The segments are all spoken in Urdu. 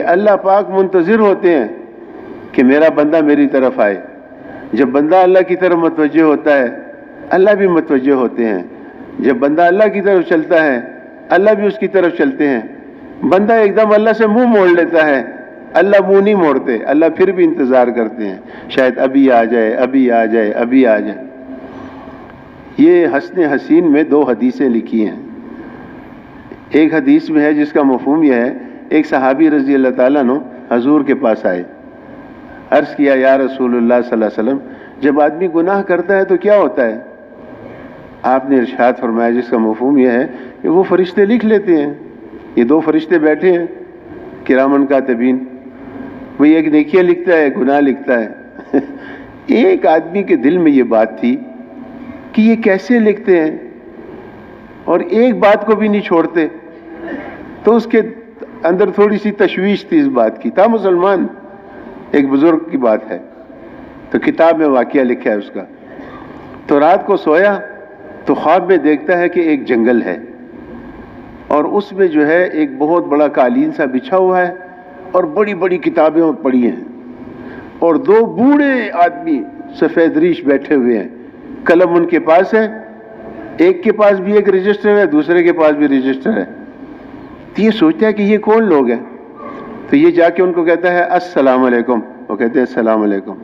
اللہ پاک منتظر ہوتے ہیں کہ میرا بندہ میری طرف آئے. جب بندہ اللہ کی طرف متوجہ ہوتا ہے اللہ بھی متوجہ ہوتے ہیں. جب بندہ اللہ کی طرف چلتا ہے اللہ بھی اس کی طرف چلتے ہیں. بندہ ایک دم اللہ سے منہ موڑ لیتا ہے, اللہ منہ نہیں موڑتے, اللہ پھر بھی انتظار کرتے ہیں, شاید ابھی آ جائے, ابھی آ جائے, ابھی آ جائے. یہ حسن حسین میں 2 حدیثیں لکھی ہیں. ایک حدیث میں ہے جس کا مفہوم یہ ہے, ایک صحابی رضی اللہ تعالیٰ عنہ حضور کے پاس آئے, عرض کیا یا رسول اللہ صلی اللہ علیہ وسلم جب آدمی گناہ کرتا ہے تو کیا ہوتا ہے؟ آپ نے ارشاد فرمایا جس کا مفہوم یہ ہے کہ وہ فرشتے لکھ لیتے ہیں. یہ 2 فرشتے بیٹھے ہیں کرامن کاتبین, وہی ایک نیکیاں لکھتا ہے, گناہ لکھتا ہے. ایک آدمی کے دل میں یہ بات تھی کہ یہ کیسے لکھتے ہیں اور ایک بات کو بھی نہیں چھوڑتے, تو اس کے اندر تھوڑی سی تشویش تھی اس بات کی. تھا مسلمان, ایک بزرگ کی بات ہے, تو کتاب میں واقعہ لکھا ہے اس کا. تو رات کو سویا تو خواب میں دیکھتا ہے کہ ایک جنگل ہے اور اس میں جو ہے ایک بہت بڑا قالین سا بچھا ہوا ہے اور بڑی بڑی کتابیں پڑی ہیں, اور 2 بوڑھے آدمی سفید ریش بیٹھے ہوئے ہیں, قلم ان کے پاس ہے, ایک کے پاس بھی ایک رجسٹر ہے, دوسرے کے پاس بھی رجسٹر ہے. تو یہ سوچتا ہے کہ یہ کون لوگ ہیں, تو یہ جا کے ان کو کہتا ہے السلام علیکم. وہ کہتے ہیں السلام علیکم.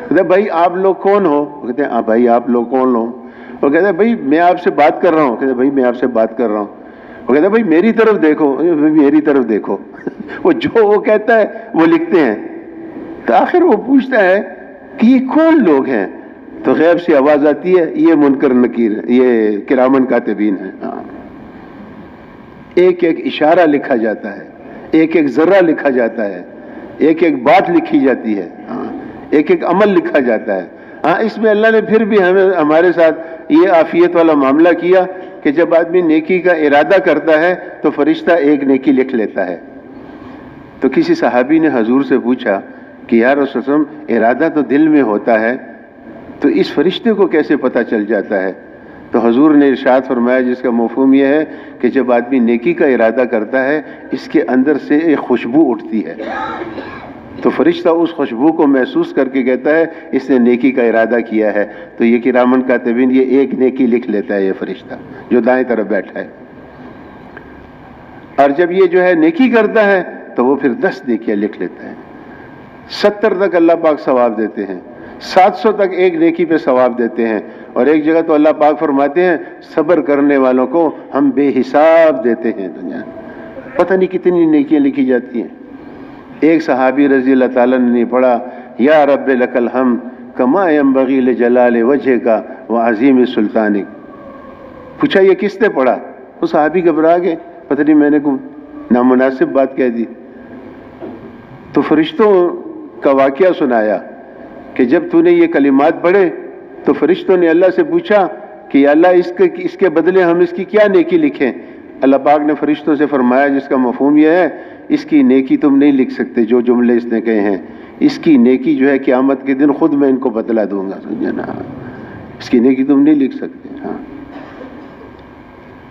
کہتے ہیں بھائی آپ لوگ کون ہو؟ وہ کہتے ہیں بھائی آپ لوگ کون ہو؟ وہ کہتے ہیں بھائی میں آپ سے بات کر رہا ہوں. کہتے ہیں بھائی میں آپ سے بات کر رہا ہوں. وہ کہتے ہیں بھائی میری طرف دیکھو, میری طرف دیکھو. وہ جو وہ کہتا ہے وہ لکھتے ہیں. تو آخر وہ پوچھتا ہے کہ یہ کون لوگ ہیں؟ تو غیب سے آواز آتی ہے یہ منکر نکیر, یہ کرامن کاتبین ہیں. ایک ایک اشارہ لکھا جاتا ہے, ایک ایک ذرہ لکھا جاتا ہے, ایک ایک بات لکھی جاتی ہے, ایک ایک عمل لکھا جاتا ہے. اس میں اللہ نے پھر بھی ہمارے ساتھ یہ عافیت والا معاملہ کیا کہ جب آدمی نیکی کا ارادہ کرتا ہے تو فرشتہ ایک نیکی لکھ لیتا ہے. تو کسی صحابی نے حضور سے پوچھا کہ یا رسول اللہ ارادہ تو دل میں ہوتا ہے, تو اس فرشتے کو کیسے پتہ چل جاتا ہے؟ تو حضور نے ارشاد فرمایا جس کا مفہوم یہ ہے کہ جب آدمی نیکی کا ارادہ کرتا ہے اس کے اندر سے ایک خوشبو اٹھتی ہے, تو فرشتہ اس خوشبو کو محسوس کر کے کہتا ہے اس نے نیکی کا ارادہ کیا ہے. تو یہ کرامن کاتبین یہ ایک نیکی لکھ لیتا ہے, یہ فرشتہ جو دائیں طرف بیٹھا ہے. اور جب یہ جو ہے نیکی کرتا ہے تو وہ پھر 10 نیکیاں لکھ لیتا ہے. 70 تک اللہ پاک ثواب دیتے ہیں, 700 تک ایک نیکی پہ ثواب دیتے ہیں. اور ایک جگہ تو اللہ پاک فرماتے ہیں صبر کرنے والوں کو ہم بے حساب دیتے ہیں. دنیا پتہ نہیں کتنی نیکیاں لکھی جاتی ہیں. ایک صحابی رضی اللہ تعالیٰ نے پڑھا یا رب لک الحمد کما ینبغی لجلال وجہک وعظیم سلطانک. پوچھا یہ کس نے پڑھا؟ وہ صحابی گھبرا گئے, پتہ نہیں میں نے کوئی نامناسب بات کہہ دی. تو فرشتوں کا واقعہ سنایا کہ جب تو نے یہ کلمات پڑھے تو فرشتوں نے اللہ سے پوچھا کہ اللہ اس کے بدلے ہم اس کی کیا نیکی لکھیں؟ اللہ پاک نے فرشتوں سے فرمایا جس کا مفہوم یہ ہے اس کی نیکی تم نہیں لکھ سکتے, جو جملے اس نے کہے ہیں اس کی نیکی جو ہے قیامت کے دن خود میں ان کو بتلا دوں گا, سمجھے نا, اس کی نیکی تم نہیں لکھ سکتے.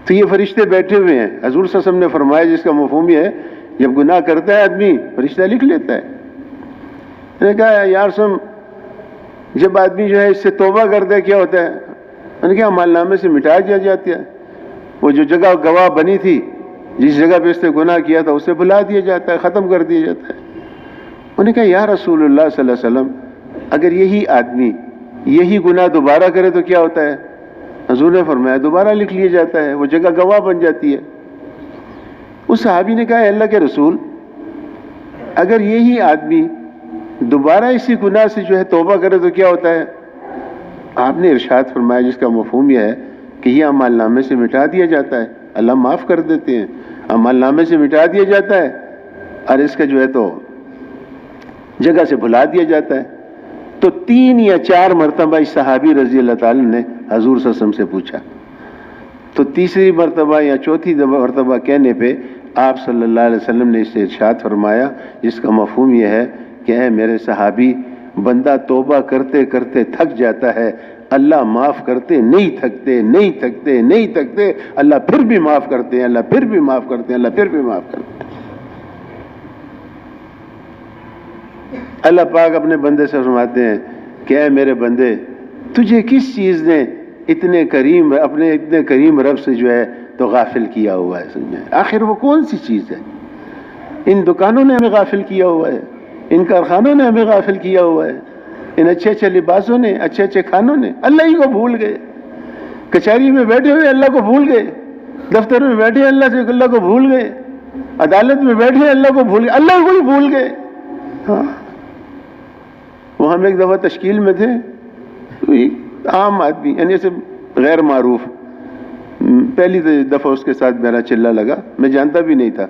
تو یہ فرشتے بیٹھے ہوئے ہیں. حضور صلی اللہ علیہ وسلم نے فرمایا جس کا مفہوم یہ ہے جب گناہ کرتا ہے آدمی فرشتہ لکھ لیتا ہے. میں نے کہا یار سن, جب آدمی جو ہے اس سے توبہ کرتا ہے کیا ہوتا ہے؟ میں نے کہا عمل نامے سے مٹا دیا جاتا ہے. وہ جو جگہ گواہ بنی تھی جس جگہ پہ اس نے گناہ کیا تھا اسے بھلا دیا جاتا ہے, ختم کر دیا جاتا ہے. انہوں نے کہا یا رسول اللہ صلی اللہ علیہ وسلم اگر یہی آدمی یہی گناہ دوبارہ کرے تو کیا ہوتا ہے؟ حضور نے فرمایا دوبارہ لکھ لیا جاتا ہے, وہ جگہ گواہ بن جاتی ہے. اس صحابی نے کہا اللہ کے رسول اگر یہی آدمی دوبارہ اسی گناہ سے جو ہے توبہ کرے تو کیا ہوتا ہے؟ آپ نے ارشاد فرمایا جس کا مفہوم یہ ہے کہ یہ اعمال نامے سے مٹا دیا جاتا ہے, اللہ معاف کر دیتے ہیں, اعمال نامے سے مٹا دیا جاتا ہے اور اس کا جو ہے تو جگہ سے بھلا دیا جاتا ہے. تو 3 یا 4 مرتبہ اس صحابی رضی اللہ تعالی نے حضور صلی اللہ علیہ وسلم سے پوچھا. تو تیسری مرتبہ یا چوتھی مرتبہ کہنے پہ آپ صلی اللہ علیہ وسلم نے اس سے ارشاد فرمایا جس کا مفہوم یہ ہے کہ اے میرے صحابی, بندہ توبہ کرتے کرتے تھک جاتا ہے, اللہ معاف کرتے نہیں تھکتے, نہیں تھکتے, نہیں تھکتے, اللہ پھر بھی معاف کرتے ہیں, اللہ پھر بھی معاف کرتے ہیں, اللہ پھر بھی معاف کرتے ہیں. اللہ پاک اپنے بندے سے فرماتے ہیں کہ اے میرے بندے، تجھے کس چیز نے اتنے کریم رب سے جو ہے تو غافل کیا ہوا ہے؟ سمجھے آخر وہ کون سی چیز ہے؟ ان دکانوں نے ہمیں غافل کیا ہوا ہے، ان کارخانوں نے ہمیں غافل کیا ہوا ہے، ان اچھے اچھے لباسوں نے، اچھے اچھے کھانوں نے، اللہ ہی کو بھول گئے۔ کچہری میں بیٹھے ہوئے اللہ کو بھول گئے، دفتر میں بیٹھے اللہ کو بھول گئے، عدالت میں بیٹھے اللہ کو بھول گئے، اللہ کو ہی بھول گئے۔ ہاں، وہ ہم ایک دفعہ تشکیل میں تھے، تو ایک عام آدمی یعنی ایسے غیر معروف، پہلی دفعہ اس کے ساتھ میرا چلہ لگا، میں جانتا بھی نہیں تھا،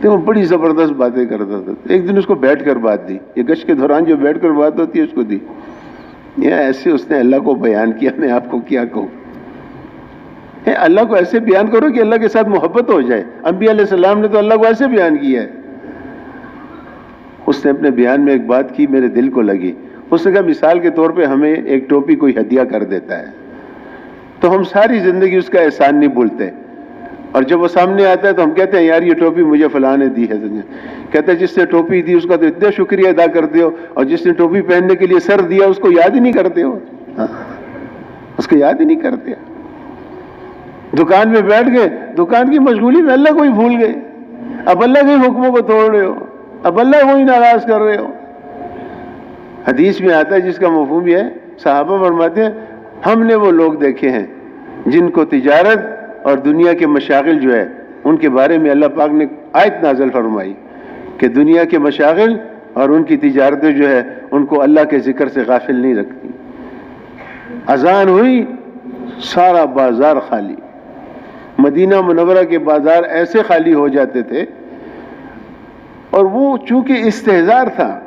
تو وہ بڑی زبردست باتیں کرتا تھا۔ ایک دن اس کو بیٹھ کر بات دی، یہ گشت کے دوران جو بیٹھ کر بات ہوتی ہے اس کو دی، یہ ایسے اس نے اللہ کو بیان کیا، میں آپ کو کیا کہوں؟ اللہ کو ایسے بیان کرو کہ اللہ کے ساتھ محبت ہو جائے۔ انبیاء علیہ السلام نے تو اللہ کو ایسے بیان کیا ہے۔ اس نے اپنے بیان میں ایک بات کی، میرے دل کو لگی۔ اس نے کہا مثال کے طور پہ ہمیں ایک ٹوپی کوئی ہدیہ کر دیتا ہے تو ہم ساری زندگی اس کا احسان نہیں بھولتے، اور جب وہ سامنے آتا ہے تو ہم کہتے ہیں یار یہ ٹوپی مجھے فلاں نے دی ہے۔ کہتا ہے جس نے ٹوپی دی اس کا تو اتنا شکریہ ادا کرتے ہو، اور جس نے ٹوپی پہننے کے لیے سر دیا اس کو یاد ہی نہیں کرتے ہو، اس کو یاد ہی نہیں کرتے۔ دکان میں بیٹھ گئے، دکان کی مشغولی میں اللہ کو ہی بھول گئے، اب اللہ کے حکموں کو توڑ رہے ہو، اب اللہ کو ہی ناراض کر رہے ہو۔ حدیث میں آتا ہے جس کا مفہوم یہ ہے، صحابہ فرماتے ہیں ہم نے وہ لوگ دیکھے ہیں جن کو تجارت اور دنیا کے مشاغل جو ہے ان کے بارے میں اللہ پاک نے آیت نازل فرمائی کہ دنیا کے مشاغل اور ان کی تجارتیں جو ہے ان کو اللہ کے ذکر سے غافل نہیں رکھتی۔ اذان ہوئی، سارا بازار خالی، مدینہ منورہ کے بازار ایسے خالی ہو جاتے تھے، اور وہ چونکہ استحضار تھا،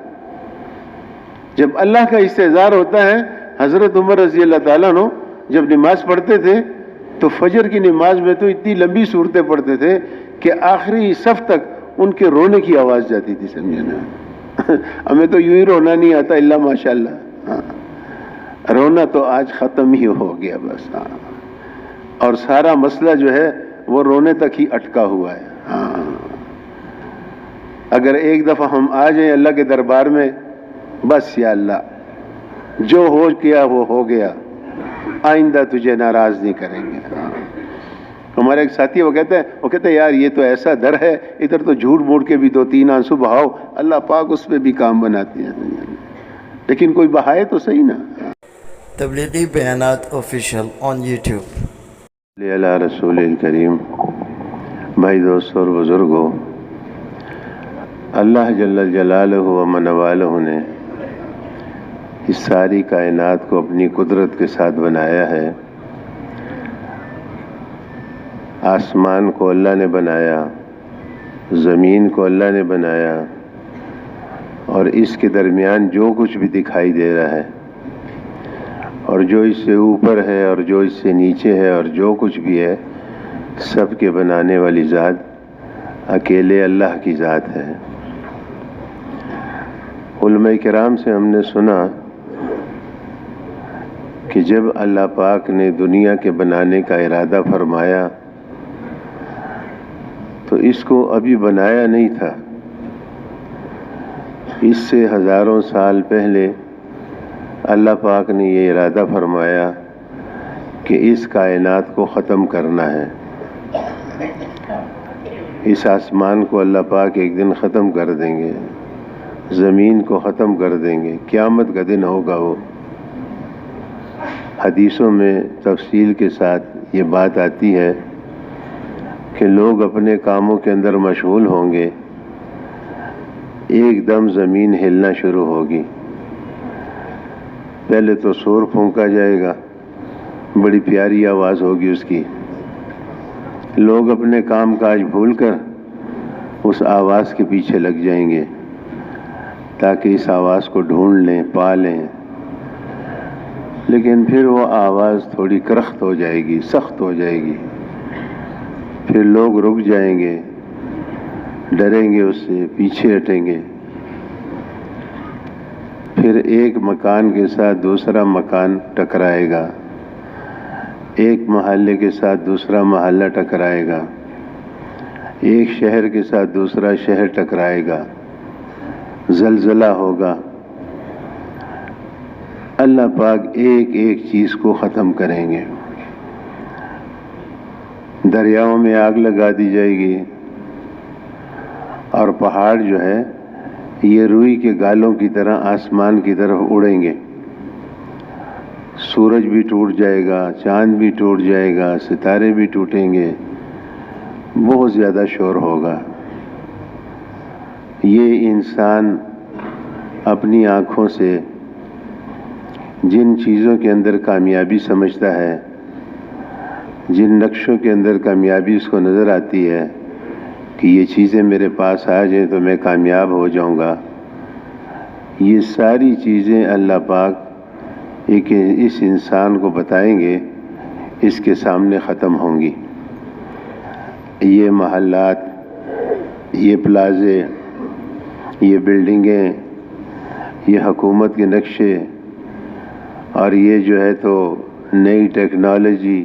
جب اللہ کا استحضار ہوتا ہے، حضرت عمر رضی اللہ تعالیٰ عنہ جب نماز پڑھتے تھے تو فجر کی نماز میں تو اتنی لمبی صورتیں پڑھتے تھے کہ آخری صف تک ان کے رونے کی آواز جاتی تھی، سمجھے نا۔ ہمیں تو یوں ہی رونا نہیں آتا الا ماشاءاللہ، ہاں، رونا تو آج ختم ہی ہو گیا بس، ہاں، اور سارا مسئلہ جو ہے وہ رونے تک ہی اٹکا ہوا ہے۔ ہاں، اگر ایک دفعہ ہم آ جائیں اللہ کے دربار میں، بس یا اللہ جو ہو گیا وہ ہو گیا، آئندہ تجھے ناراض نہیں کریں گے۔ ہمارا ایک ساتھی وہ کہتا ہے یار یہ تو ایسا در ہے، ادھر تو جھوٹ موڑ کے بھی 2-3 آنسو بہاؤ، اللہ پاک اس پہ بھی کام بناتے ہیں، لیکن کوئی بہائے تو صحیح نا۔ تبلیغی بیانات آفیشیل آن یوٹیوب۔ اللہ رسول الکریم، بھائی دوست اور بزرگوں، اللہ جل جلالہ و من والہ نے اس ساری کائنات کو اپنی قدرت کے ساتھ بنایا ہے۔ آسمان کو اللہ نے بنایا، زمین کو اللہ نے بنایا، اور اس کے درمیان جو کچھ بھی دکھائی دے رہا ہے، اور جو اس سے اوپر ہے اور جو اس سے نیچے ہے اور جو کچھ بھی ہے، سب کے بنانے والی ذات اکیلے اللہ کی ذات ہے۔ علماء کرام سے ہم نے سنا کہ جب اللہ پاک نے دنیا کے بنانے کا ارادہ فرمایا تو اس کو ابھی بنایا نہیں تھا، اس سے ہزاروں سال پہلے اللہ پاک نے یہ ارادہ فرمایا کہ اس کائنات کو ختم کرنا ہے۔ اس آسمان کو اللہ پاک ایک دن ختم کر دیں گے، زمین کو ختم کر دیں گے، قیامت کا دن ہوگا وہ۔ حدیثوں میں تفصیل کے ساتھ یہ بات آتی ہے کہ لوگ اپنے کاموں کے اندر مشغول ہوں گے، ایک دم زمین ہلنا شروع ہوگی، پہلے تو سور پھونکا جائے گا، بڑی پیاری آواز ہوگی اس کی، لوگ اپنے کام کاج بھول کر اس آواز کے پیچھے لگ جائیں گے تاکہ اس آواز کو ڈھونڈ لیں، پا لیں، لیکن پھر وہ آواز تھوڑی کرخت ہو جائے گی، سخت ہو جائے گی، پھر لوگ رک جائیں گے، ڈریں گے، اس سے پیچھے ہٹیں گے، پھر ایک مکان کے ساتھ دوسرا مکان ٹکرائے گا، ایک محلے کے ساتھ دوسرا محلہ ٹکرائے گا، ایک شہر کے ساتھ دوسرا شہر ٹکرائے گا، زلزلہ ہوگا، اللہ پاک ایک ایک چیز کو ختم کریں گے۔ دریاؤں میں آگ لگا دی جائے گی، اور پہاڑ جو ہے یہ روئی کے گالوں کی طرح آسمان کی طرف اڑیں گے۔ سورج بھی ٹوٹ جائے گا، چاند بھی ٹوٹ جائے گا، ستارے بھی ٹوٹیں گے، بہت زیادہ شور ہوگا۔ یہ انسان اپنی آنکھوں سے جن چیزوں کے اندر کامیابی سمجھتا ہے، جن نقشوں کے اندر کامیابی اس کو نظر آتی ہے کہ یہ چیزیں میرے پاس آ جائیں تو میں کامیاب ہو جاؤں گا، یہ ساری چیزیں اللہ پاک ایک اس انسان کو بتائیں گے، اس کے سامنے ختم ہوں گی۔ یہ محلات، یہ پلازے، یہ بلڈنگیں، یہ حکومت کے نقشے، اور یہ جو ہے تو نئی ٹیکنالوجی،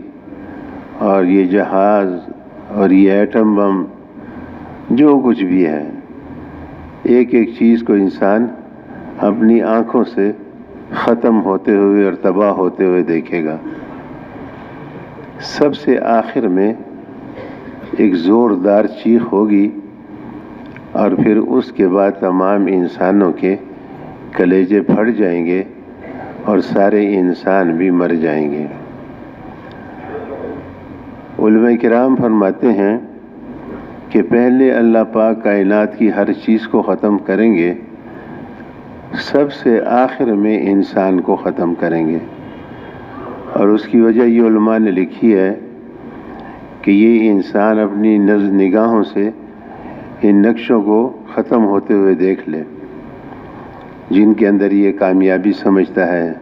اور یہ جہاز، اور یہ ایٹم بم، جو کچھ بھی ہے، ایک ایک چیز کو انسان اپنی آنکھوں سے ختم ہوتے ہوئے اور تباہ ہوتے ہوئے دیکھے گا۔ سب سے آخر میں ایک زوردار چیخ ہوگی، اور پھر اس کے بعد تمام انسانوں کے کلیجے پھٹ جائیں گے اور سارے انسان بھی مر جائیں گے۔ علماء کرام فرماتے ہیں کہ پہلے اللہ پاک کائنات کی ہر چیز کو ختم کریں گے، سب سے آخر میں انسان کو ختم کریں گے۔ اور اس کی وجہ یہ علماء نے لکھی ہے کہ یہ انسان اپنی نگاہوں سے ان نقشوں کو ختم ہوتے ہوئے دیکھ لے، جن کے اندر یہ کامیابی سمجھتا ہے،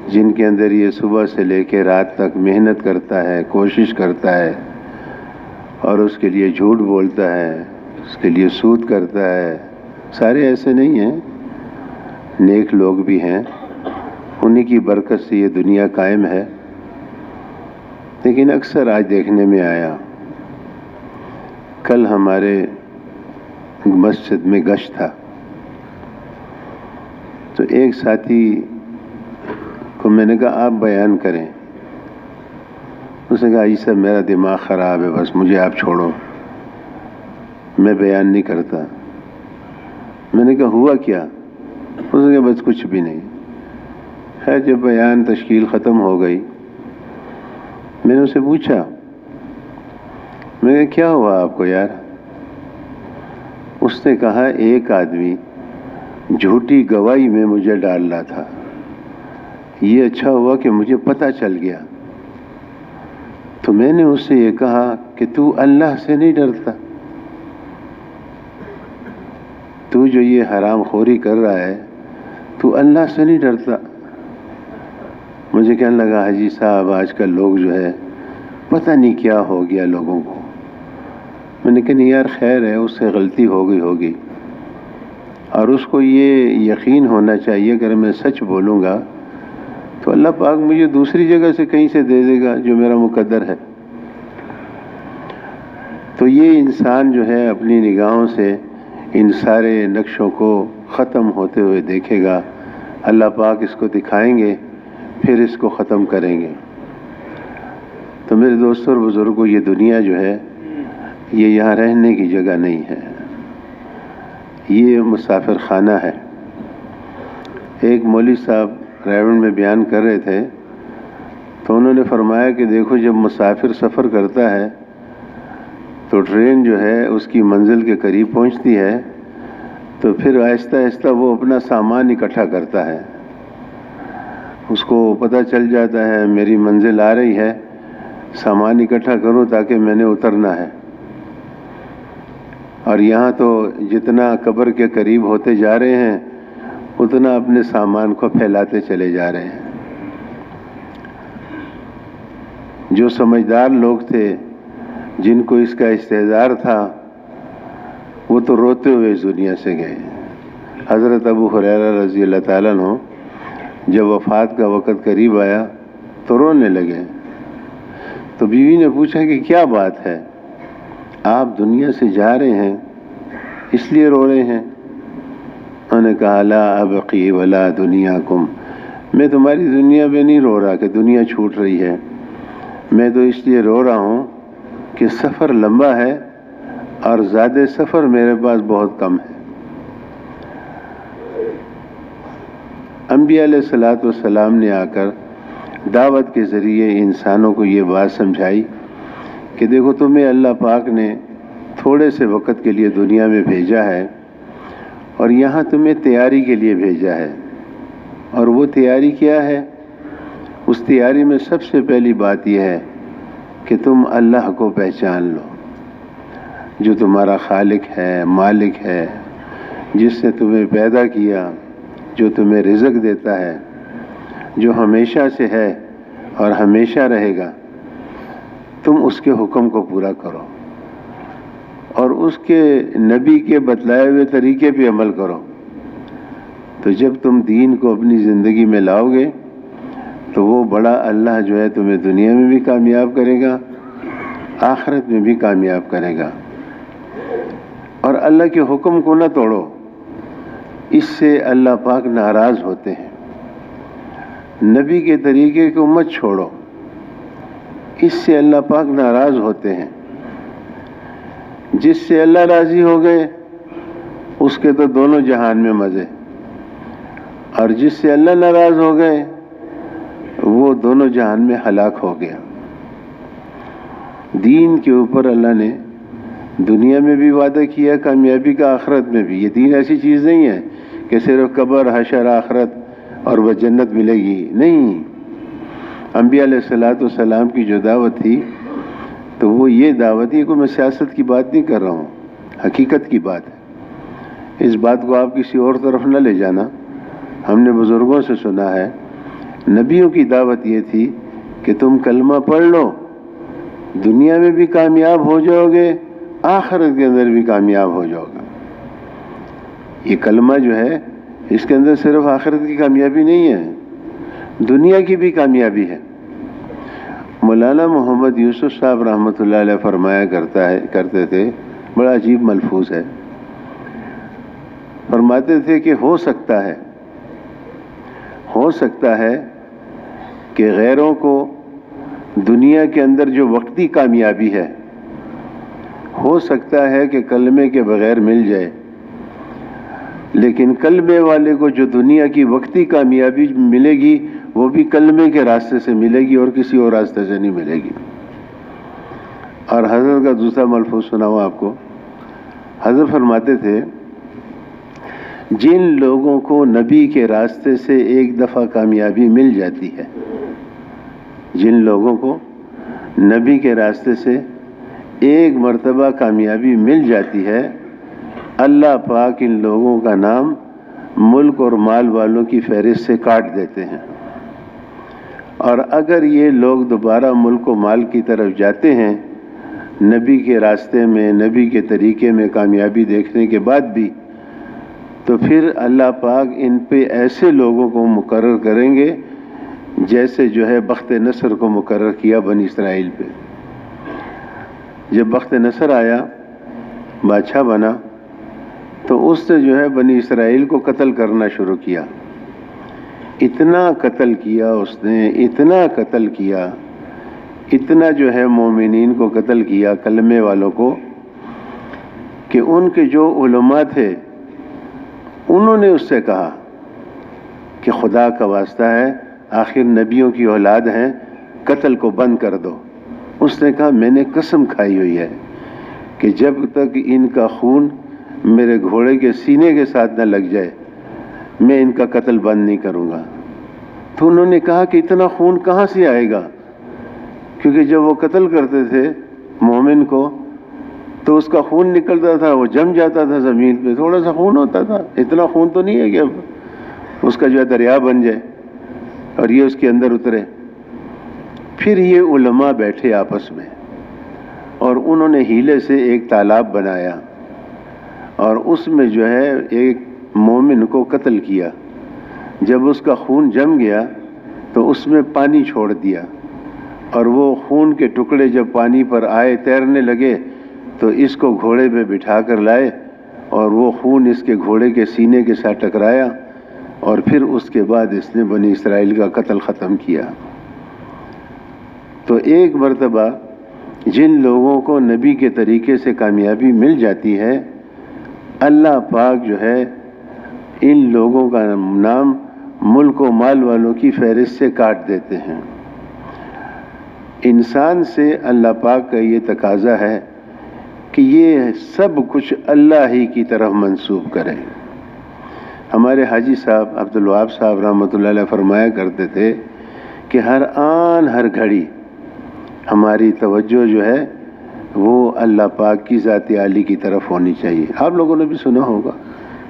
جن کے اندر یہ صبح سے لے کے رات تک محنت کرتا ہے، کوشش کرتا ہے، اور اس کے لیے جھوٹ بولتا ہے، اس کے لیے سود کرتا ہے۔ سارے ایسے نہیں ہیں، نیک لوگ بھی ہیں، انہی کی برکت سے یہ دنیا قائم ہے۔ لیکن اکثر آج دیکھنے میں آیا، کل ہمارے مسجد میں گشت تھا، تو ایک ساتھی کو میں نے کہا آپ بیان کریں۔ اس نے کہا یہ سب میرا دماغ خراب ہے، بس مجھے آپ چھوڑو، میں بیان نہیں کرتا۔ میں نے کہا ہوا کیا؟ اس نے کہا بس کچھ بھی نہیں۔ خیر جب بیان تشکیل ختم ہو گئی، میں نے اسے پوچھا، میں نے کہا کیا ہوا آپ کو یار؟ اس نے کہا ایک آدمی جھوٹی گواہی میں مجھے ڈال رہا تھا، یہ اچھا ہوا کہ مجھے پتہ چل گیا۔ تو میں نے اس سے یہ کہا کہ تو اللہ سے نہیں ڈرتا؟ تو جو یہ حرام خوری کر رہا ہے، تو اللہ سے نہیں ڈرتا؟ مجھے کہنے لگا حاجی صاحب آج کل لوگ جو ہے پتہ نہیں کیا ہو گیا لوگوں کو۔ میں نے کہا نہیں یار خیر ہے، اس سے غلطی ہو گئی ہوگی، اور اس کو یہ یقین ہونا چاہیے اگر میں سچ بولوں گا تو اللہ پاک مجھے دوسری جگہ سے کہیں سے دے دے گا جو میرا مقدر ہے۔ تو یہ انسان جو ہے اپنی نگاہوں سے ان سارے نقشوں کو ختم ہوتے ہوئے دیکھے گا، اللہ پاک اس کو دکھائیں گے، پھر اس کو ختم کریں گے۔ تو میرے دوستوں اور بزرگوں، یہ دنیا جو ہے یہ یہاں رہنے کی جگہ نہیں ہے، یہ مسافر خانہ ہے۔ ایک مولوی صاحب رائے میں بیان کر رہے تھے، تو انہوں نے فرمایا کہ دیکھو جب مسافر سفر کرتا ہے تو ٹرین جو ہے اس کی منزل کے قریب پہنچتی ہے تو پھر آہستہ آہستہ وہ اپنا سامان اکٹھا کرتا ہے۔ اس کو پتہ چل جاتا ہے میری منزل آ رہی ہے، سامان اکٹھا کروں تاکہ میں نے اترنا ہے۔ اور یہاں تو جتنا قبر کے قریب ہوتے جا رہے ہیں اتنا اپنے سامان کو پھیلاتے چلے جا رہے ہیں۔ جو سمجھدار لوگ تھے، جن کو اس کا استحضار تھا، وہ تو روتے ہوئے اس دنیا سے گئے۔ حضرت ابو ہریرہ رضی اللہ تعالیٰ عنہ جب وفات کا وقت قریب آیا تو رونے لگے۔ تو بیوی نے پوچھا کہ کیا بات ہے، آپ دنیا سے جا رہے ہیں اس لیے رو رہے ہیں؟ نے کہا لا ابقی ولا دنیاکم، میں تمہاری دنیا پہ نہیں رو رہا کہ دنیا چھوٹ رہی ہے، میں تو اس لیے رو رہا ہوں کہ سفر لمبا ہے اور زیادہ سفر میرے پاس بہت کم ہے۔ انبیاء علیہ الصلوۃ والسلام نے آ کر دعوت کے ذریعے انسانوں کو یہ بات سمجھائی کہ دیکھو تمہیں اللہ پاک نے تھوڑے سے وقت کے لیے دنیا میں بھیجا ہے اور یہاں تمہیں تیاری کے لیے بھیجا ہے، اور وہ تیاری کیا ہے؟ اس تیاری میں سب سے پہلی بات یہ ہے کہ تم اللہ کو پہچان لو جو تمہارا خالق ہے، مالک ہے، جس نے تمہیں پیدا کیا، جو تمہیں رزق دیتا ہے، جو ہمیشہ سے ہے اور ہمیشہ رہے گا۔ تم اس کے حکم کو پورا کرو اور اس کے نبی کے بتلائے ہوئے طریقے پہ عمل کرو۔ تو جب تم دین کو اپنی زندگی میں لاؤ گے تو وہ بڑا اللہ جو ہے تمہیں دنیا میں بھی کامیاب کرے گا، آخرت میں بھی کامیاب کرے گا۔ اور اللہ کے حکم کو نہ توڑو، اس سے اللہ پاک ناراض ہوتے ہیں۔ نبی کے طریقے کو مت چھوڑو، اس سے اللہ پاک ناراض ہوتے ہیں۔ جس سے اللہ راضی ہو گئے اس کے تو دونوں جہان میں مزے، اور جس سے اللہ ناراض ہو گئے وہ دونوں جہان میں ہلاک ہو گیا۔ دین کے اوپر اللہ نے دنیا میں بھی وعدہ کیا کامیابی کا، آخرت میں بھی۔ یہ دین ایسی چیز نہیں ہے کہ صرف قبر، حشر، آخرت اور وہ جنت ملے گی، نہیں۔ انبیاء علیہ الصلوۃ والسلام کی جو دعوت تھی تو وہ یہ دعوت ہے، کوئی میں سیاست کی بات نہیں کر رہا ہوں، حقیقت کی بات ہے۔ اس بات کو آپ کسی اور طرف نہ لے جانا، ہم نے بزرگوں سے سنا ہے، نبیوں کی دعوت یہ تھی کہ تم کلمہ پڑھ لو، دنیا میں بھی کامیاب ہو جاؤ گے، آخرت کے اندر بھی کامیاب ہو جاؤ گے۔ یہ کلمہ جو ہے اس کے اندر صرف آخرت کی کامیابی نہیں ہے، دنیا کی بھی کامیابی ہے۔ مولانا محمد یوسف صاحب رحمۃ اللہ علیہ فرمایا کرتے تھے، بڑا عجیب ملفوظ ہے، فرماتے تھے کہ ہو سکتا ہے کہ غیروں کو دنیا کے اندر جو وقتی کامیابی ہے، ہو سکتا ہے کہ کلمے کے بغیر مل جائے، لیکن کلمے والے کو جو دنیا کی وقتی کامیابی ملے گی وہ بھی کلمے کے راستے سے ملے گی اور کسی اور راستے سے نہیں ملے گی۔ اور حضرت کا دوسرا ملفوظ سناؤں آپ کو، حضرت فرماتے تھے جن لوگوں کو نبی کے راستے سے ایک دفعہ کامیابی مل جاتی ہے، جن لوگوں کو نبی کے راستے سے ایک مرتبہ کامیابی مل جاتی ہے، اللہ پاک ان لوگوں کا نام ملک اور مال والوں کی فہرست سے کاٹ دیتے ہیں۔ اور اگر یہ لوگ دوبارہ ملک و مال کی طرف جاتے ہیں نبی کے راستے میں، نبی کے طریقے میں کامیابی دیکھنے کے بعد بھی، تو پھر اللہ پاک ان پہ ایسے لوگوں کو مقرر کریں گے جیسے جو ہے بخت نصر کو مقرر کیا بنی اسرائیل پہ۔ جب بخت نصر آیا، بادشاہ بنا، تو اس نے جو ہے بنی اسرائیل کو قتل کرنا شروع کیا۔ اتنا قتل کیا اس نے، اتنا قتل کیا، اتنا جو ہے مومنین کو قتل کیا، کلمے والوں کو، کہ ان کے جو علماء تھے انہوں نے اس سے کہا کہ خدا کا واسطہ ہے، آخر نبیوں کی اولاد ہیں، قتل کو بند کر دو۔ اس نے کہا میں نے قسم کھائی ہوئی ہے کہ جب تک ان کا خون میرے گھوڑے کے سینے کے ساتھ نہ لگ جائے میں ان کا قتل بند نہیں کروں گا۔ تو انہوں نے کہا کہ اتنا خون کہاں سے آئے گا، کیونکہ جب وہ قتل کرتے تھے مومن کو تو اس کا خون نکلتا تھا، وہ جم جاتا تھا زمین پہ، تھوڑا سا خون ہوتا تھا، اتنا خون تو نہیں ہے کہ اب اس کا جو ہے دریا بن جائے اور یہ اس کے اندر اترے۔ پھر یہ علماء بیٹھے آپس میں اور انہوں نے ہیلے سے ایک تالاب بنایا اور اس میں جو ہے ایک مومن کو قتل کیا۔ جب اس کا خون جم گیا تو اس میں پانی چھوڑ دیا، اور وہ خون کے ٹکڑے جب پانی پر آئے تیرنے لگے تو اس کو گھوڑے پہ بٹھا کر لائے اور وہ خون اس کے گھوڑے کے سینے کے ساتھ ٹکرایا اور پھر اس کے بعد اس نے بنی اسرائیل کا قتل ختم کیا۔ تو ایک مرتبہ جن لوگوں کو نبی کے طریقے سے کامیابی مل جاتی ہے، اللہ پاک جو ہے ان لوگوں کا نام ملک و مال والوں کی فہرست سے کاٹ دیتے ہیں۔ انسان سے اللہ پاک کا یہ تقاضا ہے کہ یہ سب کچھ اللہ ہی کی طرف منسوب کرے۔ ہمارے حاجی صاحب عبدالوہاب صاحب رحمۃ اللہ علیہ فرمایا کرتے تھے کہ ہر آن ہر گھڑی ہماری توجہ جو ہے وہ اللہ پاک کی ذات عالی کی طرف ہونی چاہیے۔ آپ لوگوں نے بھی سنا ہوگا،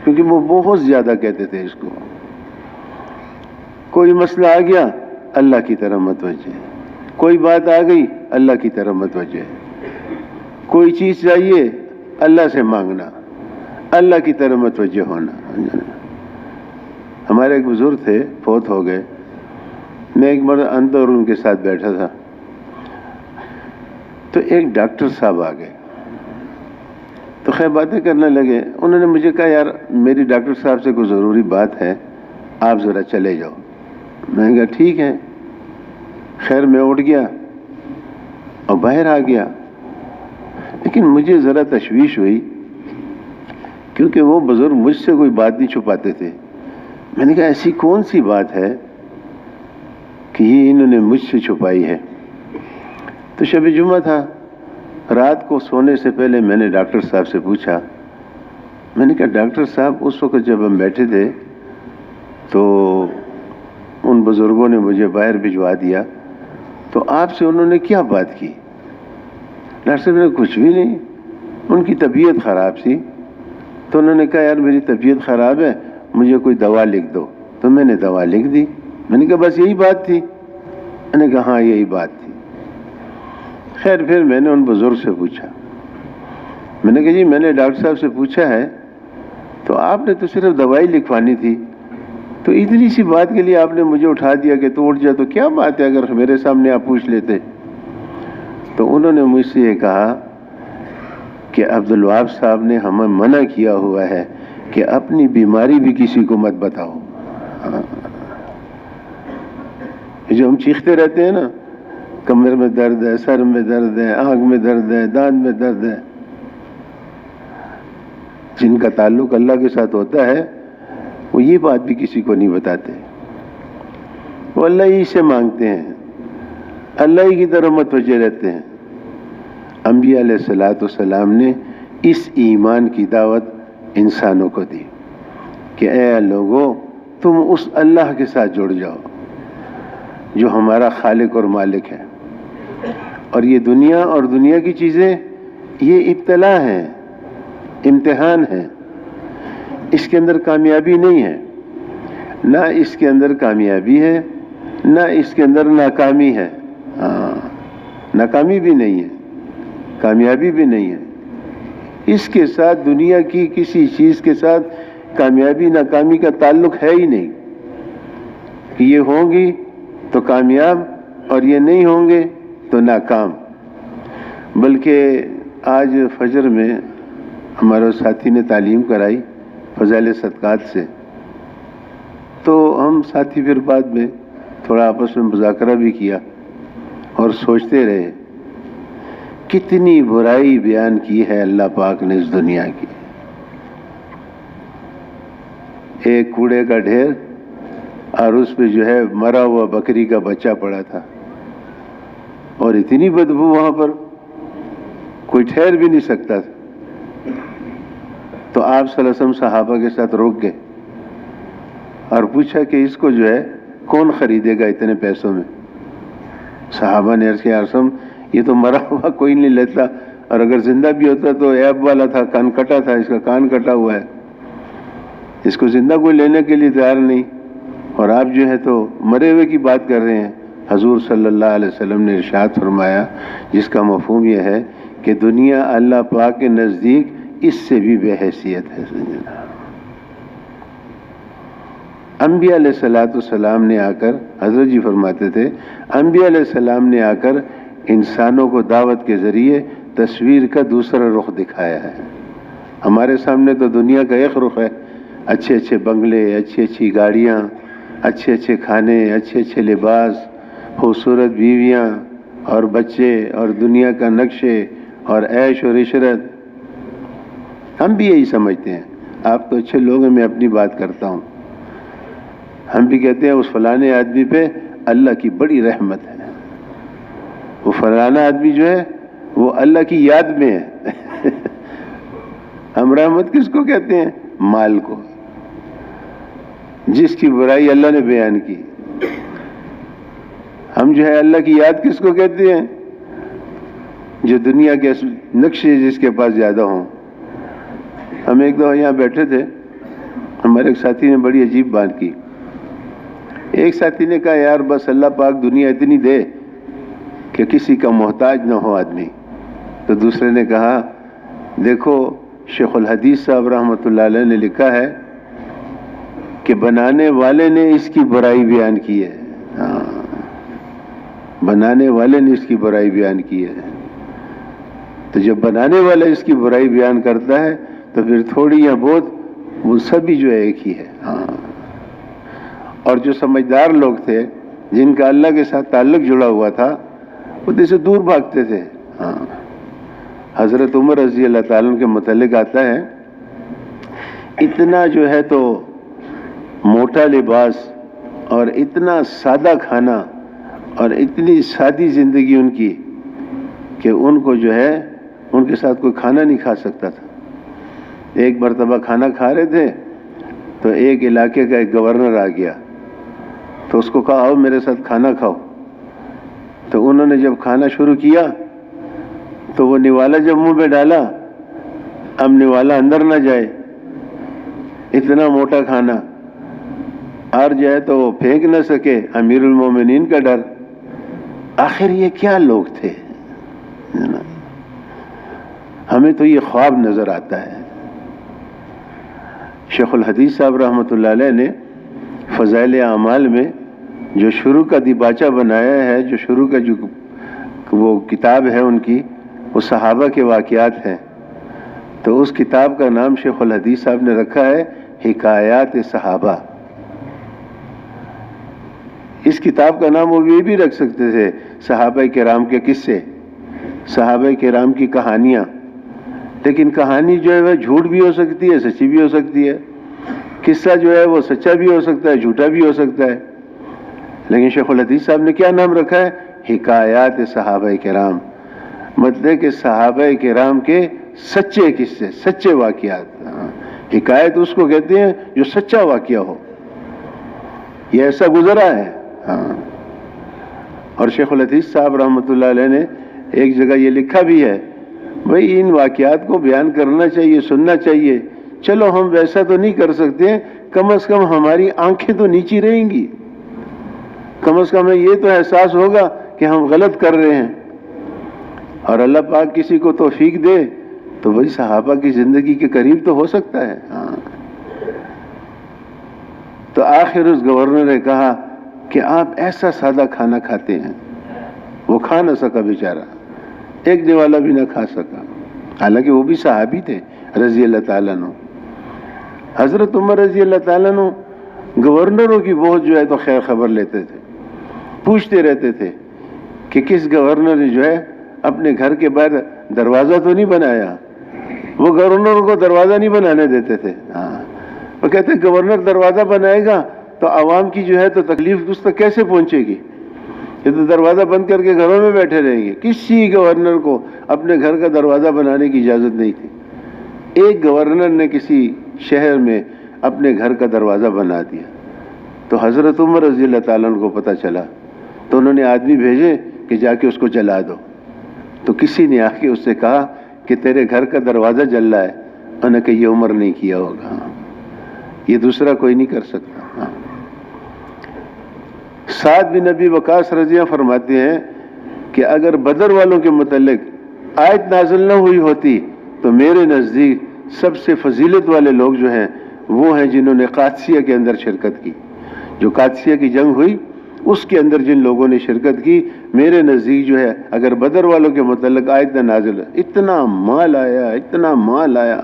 کیونکہ وہ بہت زیادہ کہتے تھے اس کو۔ کوئی مسئلہ آ گیا اللہ کی طرف متوجہ، کوئی بات آ گئی اللہ کی طرف متوجہ، کوئی چیز چاہیے اللہ سے مانگنا، اللہ کی طرف متوجہ ہونا۔ ہمارے ایک بزرگ تھے، فوت ہو گئے۔ میں ایک بار اندر ان کے ساتھ بیٹھا تھا تو ایک ڈاکٹر صاحب آ گئے، تو خیر باتیں کرنے لگے۔ انہوں نے مجھے کہا یار میری ڈاکٹر صاحب سے کوئی ضروری بات ہے، آپ ذرا چلے جاؤ۔ میں نے کہا ٹھیک ہے۔ خیر میں اٹھ گیا اور باہر آ گیا، لیکن مجھے ذرا تشویش ہوئی کیونکہ وہ بزرگ مجھ سے کوئی بات نہیں چھپاتے تھے۔ میں نے کہا ایسی کون سی بات ہے کہ یہ انہوں نے مجھ سے چھپائی ہے؟ تو شب جمعہ تھا، رات کو سونے سے پہلے میں نے ڈاکٹر صاحب سے پوچھا، میں نے کہا ڈاکٹر صاحب اس وقت جب ہم بیٹھے تھے تو ان بزرگوں نے مجھے باہر بھجوا دیا، تو آپ سے انہوں نے کیا بات کی؟ ڈاکٹر صاحب نے کچھ بھی نہیں، ان کی طبیعت خراب تھی، تو انہوں نے کہا یار میری طبیعت خراب ہے، مجھے کوئی دوا لکھ دو۔ تو میں نے دوا لکھ دی۔ میں نے کہا بس یہی بات تھی؟ میں نے کہا ہاں یہی بات تھی۔ خیر پھر میں نے ان بزرگ سے پوچھا، میں نے کہا جی میں نے ڈاکٹر صاحب سے پوچھا ہے تو آپ نے تو صرف دوائی لکھوانی تھی، تو اتنی سی بات کے لیے آپ نے مجھے اٹھا دیا کہ تو اٹھ جا، تو کیا بات ہے اگر میرے سامنے آپ پوچھ لیتے؟ تو انہوں نے مجھ سے یہ کہا کہ عبدالوہاب صاحب نے ہمیں منع کیا ہوا ہے کہ اپنی بیماری بھی کسی کو مت بتاؤ۔ جو ہم چیختے رہتے ہیں نا، کمر میں درد ہے، سر میں درد ہے، آنکھ میں درد ہے، دانت میں درد ہے، جن کا تعلق اللہ کے ساتھ ہوتا ہے وہ یہ بات بھی کسی کو نہیں بتاتے، وہ اللہ ہی سے مانگتے ہیں، اللہ ہی کی طرف متوجہ رہتے ہیں۔ انبیاء علیہ الصلوۃ والسلام نے اس ایمان کی دعوت انسانوں کو دی کہ اے لوگوں تم اس اللہ کے ساتھ جڑ جاؤ جو ہمارا خالق اور مالک ہے، اور یہ دنیا اور دنیا کی چیزیں یہ ابتلا ہیں، امتحان ہے، اس کے اندر کامیابی نہیں ہے، نہ اس کے اندر کامیابی ہے نہ اس کے اندر ناکامی ہے۔ ناکامی بھی نہیں ہے، کامیابی بھی نہیں ہے۔ اس کے ساتھ دنیا کی کسی چیز کے ساتھ کامیابی ناکامی کا تعلق ہے ہی نہیں کہ یہ ہوں گی تو کامیاب اور یہ نہیں ہوں گے تو ناکام۔ بلکہ آج فجر میں ہمارے ساتھی نے تعلیم کرائی فضائل صدقات سے، تو ہم ساتھی پھر بعد میں تھوڑا آپس میں مذاکرہ بھی کیا اور سوچتے رہے کتنی برائی بیان کی ہے اللہ پاک نے اس دنیا کی۔ ایک کوڑے کا ڈھیر اور اس پہ جو ہے مرا ہوا بکری کا بچہ پڑا تھا، اور اتنی بدبو وہاں پر کوئی ٹھہر بھی نہیں سکتا تھا۔ تو آپ صلی اللہ علیہ وسلم صحابہ کے ساتھ روک گئے اور پوچھا کہ اس کو جو ہے کون خریدے گا اتنے پیسوں میں؟ صحابہ نے عرض کیا یا رسول اللہ، یہ تو مرا ہوا کوئی نہیں لیتا، اور اگر زندہ بھی ہوتا تو عیب والا تھا، کان کٹا تھا، اس کا کان کٹا ہوا ہے، اس کو زندہ کوئی لینے کے لیے تیار نہیں، اور آپ جو ہے تو مرے ہوئے کی بات کر رہے ہیں۔ حضور صلی اللہ علیہ وسلم نے ارشاد فرمایا جس کا مفہوم یہ ہے کہ دنیا اللہ پاک کے نزدیک اس سے بھی بے حیثیت ہے۔ انبیاء علیہ الصلوۃ والسلام نے آ کر، حضرت جی فرماتے تھے انبیاء علیہ السلام نے آ کر انسانوں کو دعوت کے ذریعے تصویر کا دوسرا رخ دکھایا ہے، ہمارے سامنے تو دنیا کا ایک رخ ہے، اچھے اچھے بنگلے، اچھی اچھی گاڑیاں، اچھے اچھے کھانے، اچھے اچھے لباس، خوبصورت بیویاں اور بچے اور دنیا کا نقشے اور عیش اور عشرت. ہم بھی یہی سمجھتے ہیں. آپ تو اچھے لوگ ہیں، میں اپنی بات کرتا ہوں. ہم بھی کہتے ہیں اس فلانے آدمی پہ اللہ کی بڑی رحمت ہے، وہ فلانا آدمی جو ہے وہ اللہ کی یاد میں ہے. ہم رحمت کس کو کہتے ہیں؟ مال کو، جس کی برائی اللہ نے بیان کی. ہم جو ہے اللہ کی یاد کس کو کہتے ہیں؟ جو دنیا کے نقشے جس کے پاس زیادہ ہوں. ہم ایک دفعہ یہاں بیٹھے تھے، ہمارے ایک ساتھی نے بڑی عجیب بات کی. ایک ساتھی نے کہا یار بس اللہ پاک دنیا اتنی دے کہ کسی کا محتاج نہ ہو آدمی. تو دوسرے نے کہا دیکھو شیخ الحدیث صاحب رحمۃ اللہ علیہ نے لکھا ہے کہ بنانے والے نے اس کی برائی بیان کی ہے. بنانے والے نے اس کی برائی بیان کی ہے. تو جب بنانے والا اس کی برائی بیان کرتا ہے تو پھر تھوڑی یا بہت وہ سبھی جو ہے ایک ہی ہے. اور جو سمجھدار لوگ تھے جن کا اللہ کے ساتھ تعلق جڑا ہوا تھا وہ اسے دور بھاگتے تھے. حضرت عمر رضی اللہ تعالیٰ عنہ کے متعلق آتا ہے اتنا جو ہے تو موٹا لباس اور اتنا سادہ کھانا اور اتنی سادی زندگی ان کی کہ ان کو جو ہے ان کے ساتھ کوئی کھانا نہیں کھا سکتا تھا. ایک مرتبہ کھانا کھا رہے تھے تو ایک علاقے کا ایک گورنر آ گیا تو اس کو کہا آؤ میرے ساتھ کھانا کھاؤ. تو انہوں نے جب کھانا شروع کیا تو وہ نوالا جب منہ میں ڈالا اب نوالا اندر نہ جائے، اتنا موٹا کھانا، اور جائے تو وہ پھینک نہ سکے، امیر المومنین کا ڈر. آخر یہ کیا لوگ تھے؟ ہمیں تو یہ خواب نظر آتا ہے. شیخ الحدیث صاحب رحمۃ اللہ علیہ نے فضائل اعمال میں جو شروع کا دیباچہ بنایا ہے، جو شروع کا جو وہ کتاب ہے ان کی، وہ صحابہ کے واقعات ہیں. تو اس کتاب کا نام شیخ الحدیث صاحب نے رکھا ہے حکایات صحابہ. اس کتاب کا نام وہ یہ بھی رکھ سکتے تھے صحابہ کرام کے قصے، صحابہ کرام کی کہانیاں. لیکن کہانی جو ہے وہ جھوٹ بھی ہو سکتی ہے، سچی بھی ہو سکتی ہے. قصہ جو ہے وہ سچا بھی ہو سکتا ہے، جھوٹا بھی ہو سکتا ہے. لیکن شیخ الحدیث صاحب نے کیا نام رکھا ہے؟ حکایات صحابہ کرام. مطلب کہ صحابہ کرام کے سچے قصے، سچے واقعات. حکایت اس کو کہتے ہیں جو سچا واقعہ ہو، یہ ایسا گزرا ہے. اور شیخ الحدیث صاحب رحمۃ اللہ علیہ نے ایک جگہ یہ لکھا بھی ہے بھئی ان واقعات کو بیان کرنا چاہیے، سننا چاہیے. چلو ہم ویسا تو نہیں کر سکتے، کم از کم ہماری آنکھیں تو نیچی رہیں گی، کم از کم یہ تو احساس ہوگا کہ ہم غلط کر رہے ہیں. اور اللہ پاک کسی کو توفیق دے تو وہی صحابہ کی زندگی کے قریب تو ہو سکتا ہے. تو آخر اس گورنر نے کہا کہ آپ ایسا سادہ کھانا کھاتے ہیں. وہ کھا نہ سکا بیچارہ، ایک نوالا بھی نہ کھا سکا، حالانکہ وہ بھی صحابی تھے رضی اللہ تعالیٰ عنہ. حضرت عمر رضی اللہ تعالیٰ عنہ گورنروں کی بہت جو ہے تو خیر خبر لیتے تھے، پوچھتے رہتے تھے کہ کس گورنر نے جو ہے اپنے گھر کے باہر دروازہ تو نہیں بنایا. وہ گورنروں کو دروازہ نہیں بنانے دیتے تھے. وہ کہتے گورنر دروازہ بنائے گا تو عوام کی جو ہے تو تکلیف اس تک کیسے پہنچے گی؟ یہ تو دروازہ بند کر کے گھروں میں بیٹھے رہیں گے. کسی گورنر کو اپنے گھر کا دروازہ بنانے کی اجازت نہیں تھی. ایک گورنر نے کسی شہر میں اپنے گھر کا دروازہ بنا دیا تو حضرت عمر رضی اللہ تعالیٰ عنہ کو پتہ چلا تو انہوں نے آدمی بھیجے کہ جا کے اس کو جلا دو. تو کسی نے آ کے اس سے کہا کہ تیرے گھر کا دروازہ جل رہا ہے. انہوں نے کہا یہ عمر نہیں کیا ہوگا، یہ دوسرا کوئی نہیں کر سکتا. سعد بن ابی وقاص رضی اللہ فرماتے ہیں کہ اگر بدر والوں کے متعلق آیت نازل نہ ہوئی ہوتی تو میرے نزدیک سب سے فضیلت والے لوگ جو ہیں وہ ہیں جنہوں نے قادسیہ کے اندر شرکت کی. جو قادسیہ کی جنگ ہوئی اس کے اندر جن لوگوں نے شرکت کی، میرے نزدیک جو ہے اگر بدر والوں کے متعلق آیت نہ نازل، اتنا مال آیا، اتنا مال آیا.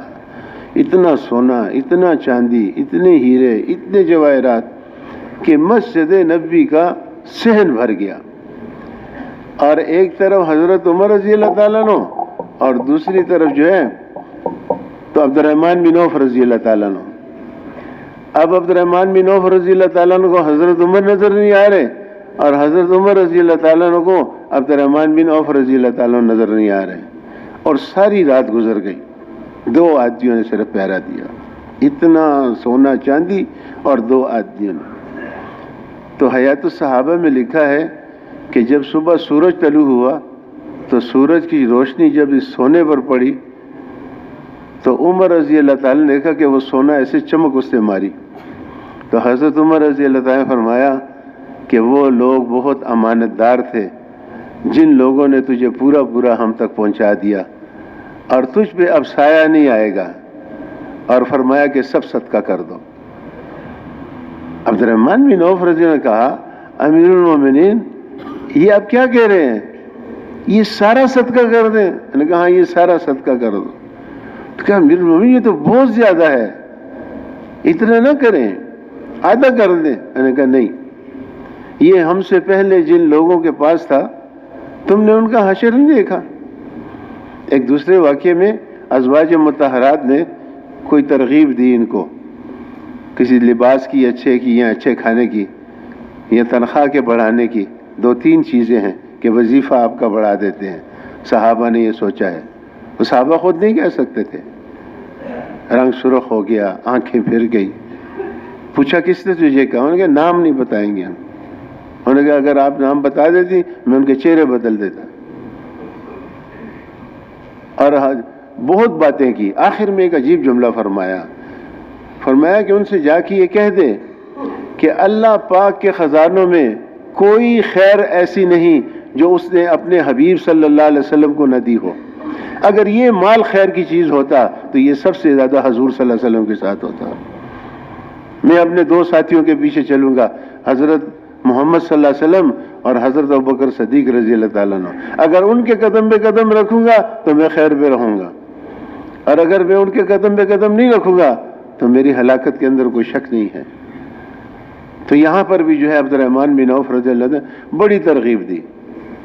اتنا سونا، اتنا چاندی، اتنے ہیرے، اتنے جواہرات کہ مسجد نبوی کا صحن بھر گیا. اور ایک طرف حضرت عمر رضی اللہ تعالیٰ عنہ اور دوسری طرف جو ہے تو عبد الرحمن بن عوف رضی اللہ تعالیٰ عنہ. اب عبد الرحمن بن عوف رضی اللہ تعالیٰ عنہ کو حضرت عمر نظر نہیں آ رہے اور حضرت عمر رضی اللہ تعالیٰ عنہ کو عبد الرحمن بن عوف رضی اللہ تعالیٰ عنہ نظر نہیں آ رہے. اور ساری رات گزر گئی، 2 آدمیوں نے صرف پہرا دیا، اتنا سونا چاندی اور 2 آدمیوں نے. تو حیات الصحابہ میں لکھا ہے کہ جب صبح سورج طلوع ہوا تو سورج کی روشنی جب اس سونے پر پڑی تو عمر رضی اللہ تعالیٰ نے دیکھا کہ وہ سونا ایسے چمک اس سے ماری. تو حضرت عمر رضی اللہ تعالیٰ نے فرمایا کہ وہ لوگ بہت امانت دار تھے جن لوگوں نے تجھے پورا پورا ہم تک پہنچا دیا اور تجھ پہ اب سایہ نہیں آئے گا. اور فرمایا کہ سب صدقہ کر دو. عبد الرحمن بن عوف رضی اللہ نے کہا امیر المومنین یہ آپ کیا کہہ رہے ہیں، یہ سارا صدقہ کر دیں؟ میں نے کہا ہاں یہ سارا صدقہ کر دو. تو کہا امیر المومنین یہ تو بہت زیادہ ہے، اتنا نہ کریں، آدھا کر دیں. میں نے کہا نہیں، یہ ہم سے پہلے جن لوگوں کے پاس تھا تم نے ان کا حشر نہیں دیکھا. ایک دوسرے واقعے میں ازواج مطہرات نے کوئی ترغیب دی ان کو کسی لباس کی اچھے کی یا اچھے کھانے کی یا تنخواہ کے بڑھانے کی. 2-3 چیزیں ہیں کہ وظیفہ آپ کا بڑھا دیتے ہیں. صحابہ نے یہ سوچا ہے، وہ صحابہ خود نہیں کہہ سکتے تھے. رنگ سرخ ہو گیا، آنکھیں پھر گئی. پوچھا کس نے تجھے کہا؟ انہوں نے کہا نام نہیں بتائیں گے ہم. انہوں نے کہا اگر آپ نام بتا دیتی میں ان کے چہرے بدل دیتا. اور بہت باتیں کی. آخر میں ایک عجیب جملہ فرمایا کہ ان سے جا کے یہ کہہ دے کہ اللہ پاک کے خزانوں میں کوئی خیر ایسی نہیں جو اس نے اپنے حبیب صلی اللہ علیہ وسلم کو نہ دی ہو. اگر یہ مال خیر کی چیز ہوتا تو یہ سب سے زیادہ حضور صلی اللہ علیہ وسلم کے ساتھ ہوتا. میں اپنے 2 ساتھیوں کے پیچھے چلوں گا، حضرت محمد صلی اللہ علیہ وسلم اور حضرت ابوبکر صدیق رضی اللہ تعالیٰ عنہ. اگر ان کے قدم پہ قدم رکھوں گا تو میں خیر پہ رہوں گا، اور اگر میں ان کے قدم پہ قدم نہیں رکھوں گا تو میری ہلاکت کے اندر کوئی شک نہیں ہے. تو یہاں پر بھی جو ہے عبد الرحمن بن عوف رضی اللہ عنہ نے بڑی ترغیب دی.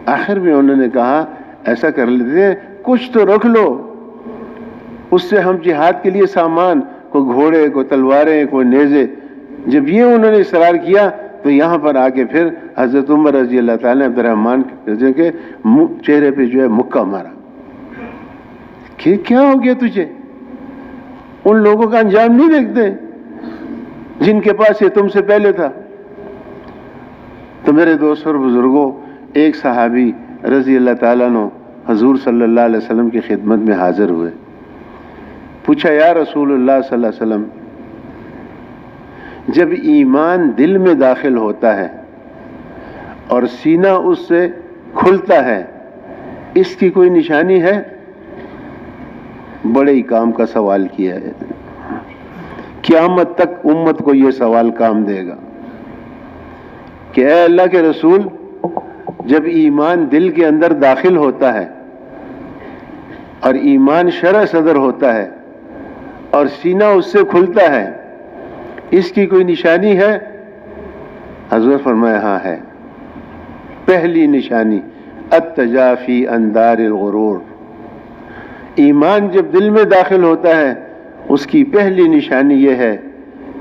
آخر میں انہوں نے کہا ایسا کر لیتے ہیں کچھ تو رکھ لو، اس سے ہم جہاد کے لیے سامان، کوئی گھوڑے، کوئی تلواریں، کوئی نیزے. جب یہ انہوں نے اصرار کیا تو یہاں پر آ کے پھر حضرت عمر رضی اللہ تعالیٰ نے عبد الرحمن کے چہرے پہ جو ہے مکہ مارا کہ کیا ہو گیا تجھے؟ ان لوگوں کا انجام نہیں دیکھتے جن کے پاس یہ تم سے پہلے تھا. تو میرے دوست اور بزرگوں، ایک صحابی رضی اللہ تعالیٰ عنہ حضور صلی اللہ علیہ وسلم کی خدمت میں حاضر ہوئے. پوچھا یا رسول اللہ صلی اللہ علیہ وسلم، جب ایمان دل میں داخل ہوتا ہے اور سینہ اس سے کھلتا ہے، اس کی کوئی نشانی ہے؟ بڑے ہی کام کا سوال کیا ہے. قیامت تک امت کو یہ سوال کام دے گا کہ اے اللہ کے رسول، جب ایمان دل کے اندر داخل ہوتا ہے اور ایمان شرح صدر ہوتا ہے اور سینہ اس سے کھلتا ہے، اس کی کوئی نشانی ہے؟ حضور فرمایا ہاں ہے. پہلی نشانی التجافی عن دار الغرور. ایمان جب دل میں داخل ہوتا ہے اس کی پہلی نشانی یہ ہے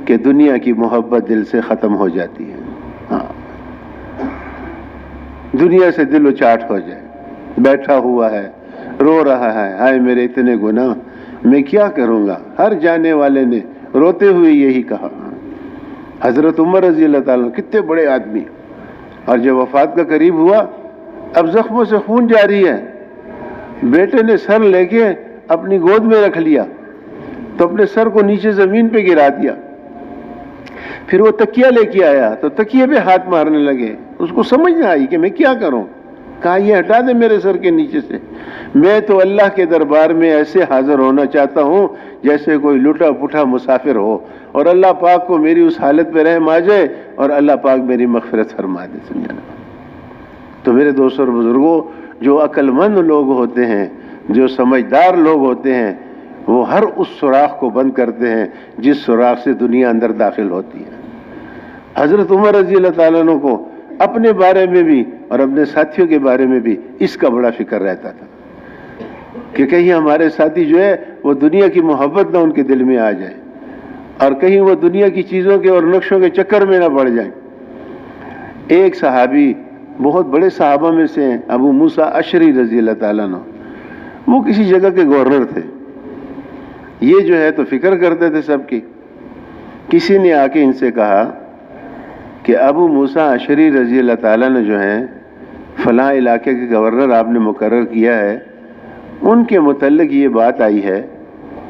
کہ دنیا کی محبت دل سے ختم ہو جاتی ہے. ہاں، دنیا سے دل اچاٹ ہو جائے. بیٹھا ہوا ہے، رو رہا ہے، ہائے میرے اتنے گناہ، میں کیا کروں گا. ہر جانے والے نے روتے ہوئے یہی کہا. حضرت عمر رضی اللہ تعالیٰ کتنے بڑے آدمی، اور جب وفات کا قریب ہوا، اب زخموں سے خون جاری ہے. بیٹے نے سر لے کے اپنی گود میں رکھ لیا تو اپنے سر کو نیچے زمین پہ گرا دیا. پھر وہ تکیہ لے کے آیا تو تکیے پہ ہاتھ مارنے لگے. اس کو سمجھ نہ آئی کہ میں کیا کروں. کہا یہ ہٹا دے میرے سر کے نیچے سے. میں تو اللہ کے دربار میں ایسے حاضر ہونا چاہتا ہوں جیسے کوئی لٹا پٹا مسافر ہو، اور اللہ پاک کو میری اس حالت پہ رحم آ جائے اور اللہ پاک میری مغفرت فرما دے. سمجھا؟ تو میرے دوستوں اور بزرگوں، جو عقل مند لوگ ہوتے ہیں، جو سمجھدار لوگ ہوتے ہیں، وہ ہر اس سوراخ کو بند کرتے ہیں جس سوراخ سے دنیا اندر داخل ہوتی ہے۔ حضرت عمر رضی اللہ تعالیٰ عنہ کو اپنے بارے میں بھی اور اپنے ساتھیوں کے بارے میں بھی اس کا بڑا فکر رہتا تھا کہ کہیں ہمارے ساتھی جو ہے وہ دنیا کی محبت نہ ان کے دل میں آ جائے اور کہیں وہ دنیا کی چیزوں کے اور نقشوں کے چکر میں نہ پڑ جائیں۔ ایک صحابی بہت بڑے صحابہ میں سے ہیں، ابو موسیٰ اشعری رضی اللہ تعالیٰ عنہ، وہ کسی جگہ کے گورنر تھے۔ یہ جو ہے تو فکر کرتے تھے سب کی۔ کسی نے آ کے ان سے کہا کہ ابو موسیٰ اشعری رضی اللہ تعالیٰ نے جو ہیں فلاں علاقے کے گورنر آپ نے مقرر کیا ہے، ان کے متعلق یہ بات آئی ہے